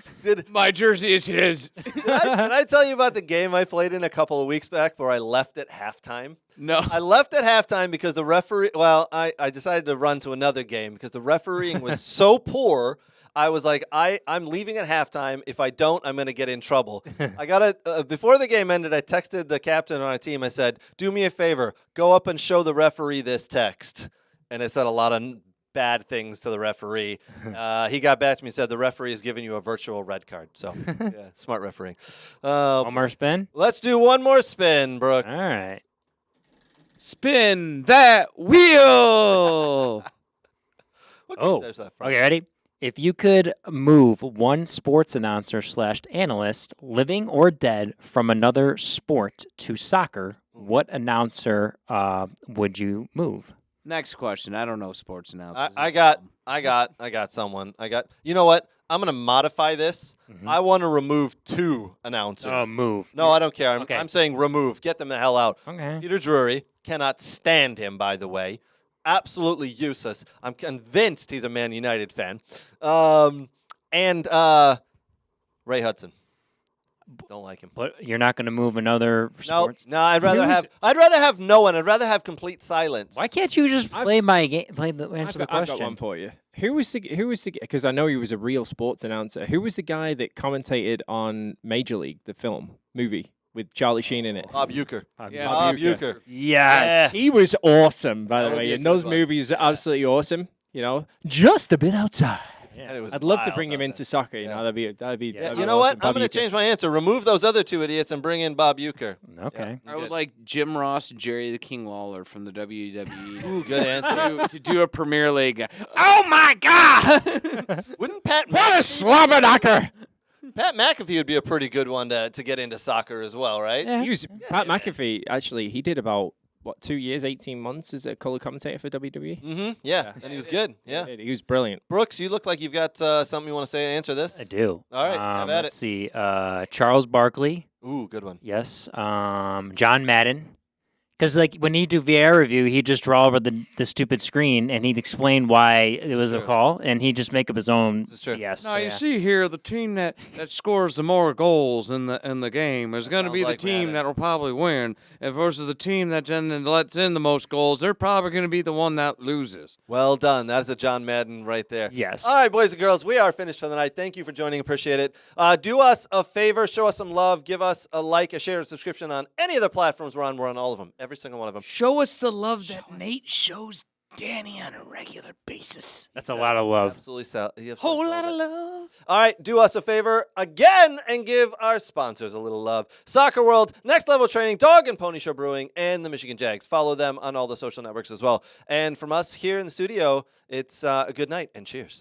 My jersey is his. Did I tell you about the game I played in a couple of weeks back where I left at halftime? No. I left at halftime because the referee, I decided to run to another game because the refereeing was so poor. I was like, I'm leaving at halftime. If I don't, I'm going to get in trouble. I got before the game ended, I texted the captain on our team. I said, do me a favor, go up and show the referee this text. And it said a lot of bad things to the referee. He got back to me and said, the referee is giving you a virtual red card. So, yeah, smart refereeing. One more spin. Let's do one more spin, Brooke. All right. Spin that wheel. What Oh, games is that from? okay, ready? If you could move one sports announcer / analyst, living or dead, from another sport to soccer, what announcer would you move? Next question. I don't know sports announcers. I got someone. You know what? I'm going to modify this. I want to remove 2 announcers. Oh, move. No, I don't care. Okay. I'm saying remove. Get them the hell out. Okay. Peter Drury, cannot stand him, by the way. Absolutely useless. I'm convinced he's a Man United fan. And Ray Hudson. Don't like him. But you're not going to move another sports? No, I'd rather have no one. I'd rather have complete silence. Why can't you just play my game? Answer the I've question. got one for you. Who was the? Because I know he was a real sports announcer. Who was the guy that commentated on Major League, the movie? with Charlie Sheen in it. Bob Euchre. Yeah. Bob Euchre. Yes. He was awesome, by That the would be way. a And good those one. movies are absolutely awesome. You know, just a bit outside. And it was I'd love to wild bring him out into there. soccer. You Yeah. know, that'd be Yeah. that'd You be know what? awesome. I'm Bob going to Uecker. change my answer. Remove those other two idiots and bring in Bob Euchre. Okay. I would like Jim Ross and Jerry the King Lawler from the WWE Ooh, good answer. to do a Premier League. Oh my God! Wouldn't Pat What a slobberknocker! Pat McAfee would be a pretty good one to get into soccer as well, right? Yeah. He was Pat McAfee. Actually, he did about 2 years, 18 months as a color commentator for WWE. Mm-hmm. Yeah, and he was good. Yeah. He was brilliant. Brooks, you look like you've got something you want to say. Answer this. I do. All right, have at let's it. see. Charles Barkley. Ooh, good one. Yes. John Madden. Because like when he'd do VR review, he'd just draw over the stupid screen and he'd explain why it was a True. call, and he'd just make up his own. This is true. Yes. Now you see here, the team that scores the more goals in the game is going to sounds be the like team Madden. that will probably win, and versus the team that then lets in the most goals, they're probably going to be the one that loses. Well done. That is a John Madden right there. Yes. All right, boys and girls, we are finished for the night. Thank you for joining. Appreciate it. Do us a favor. Show us some love. Give us a like, a share, a subscription on any of the platforms we're on. We're on all of them. Every single one of them. Show us the love that Nate shows Danny on a regular basis. That's a lot of love. Absolutely. Whole lot of love. All right, do us a favor again and give our sponsors a little love. Soccer World, Next Level Training, Dog and Pony Show Brewing, and the Michigan Jags. Follow them on all the social networks as well. And from us here in the studio, it's a good night and cheers.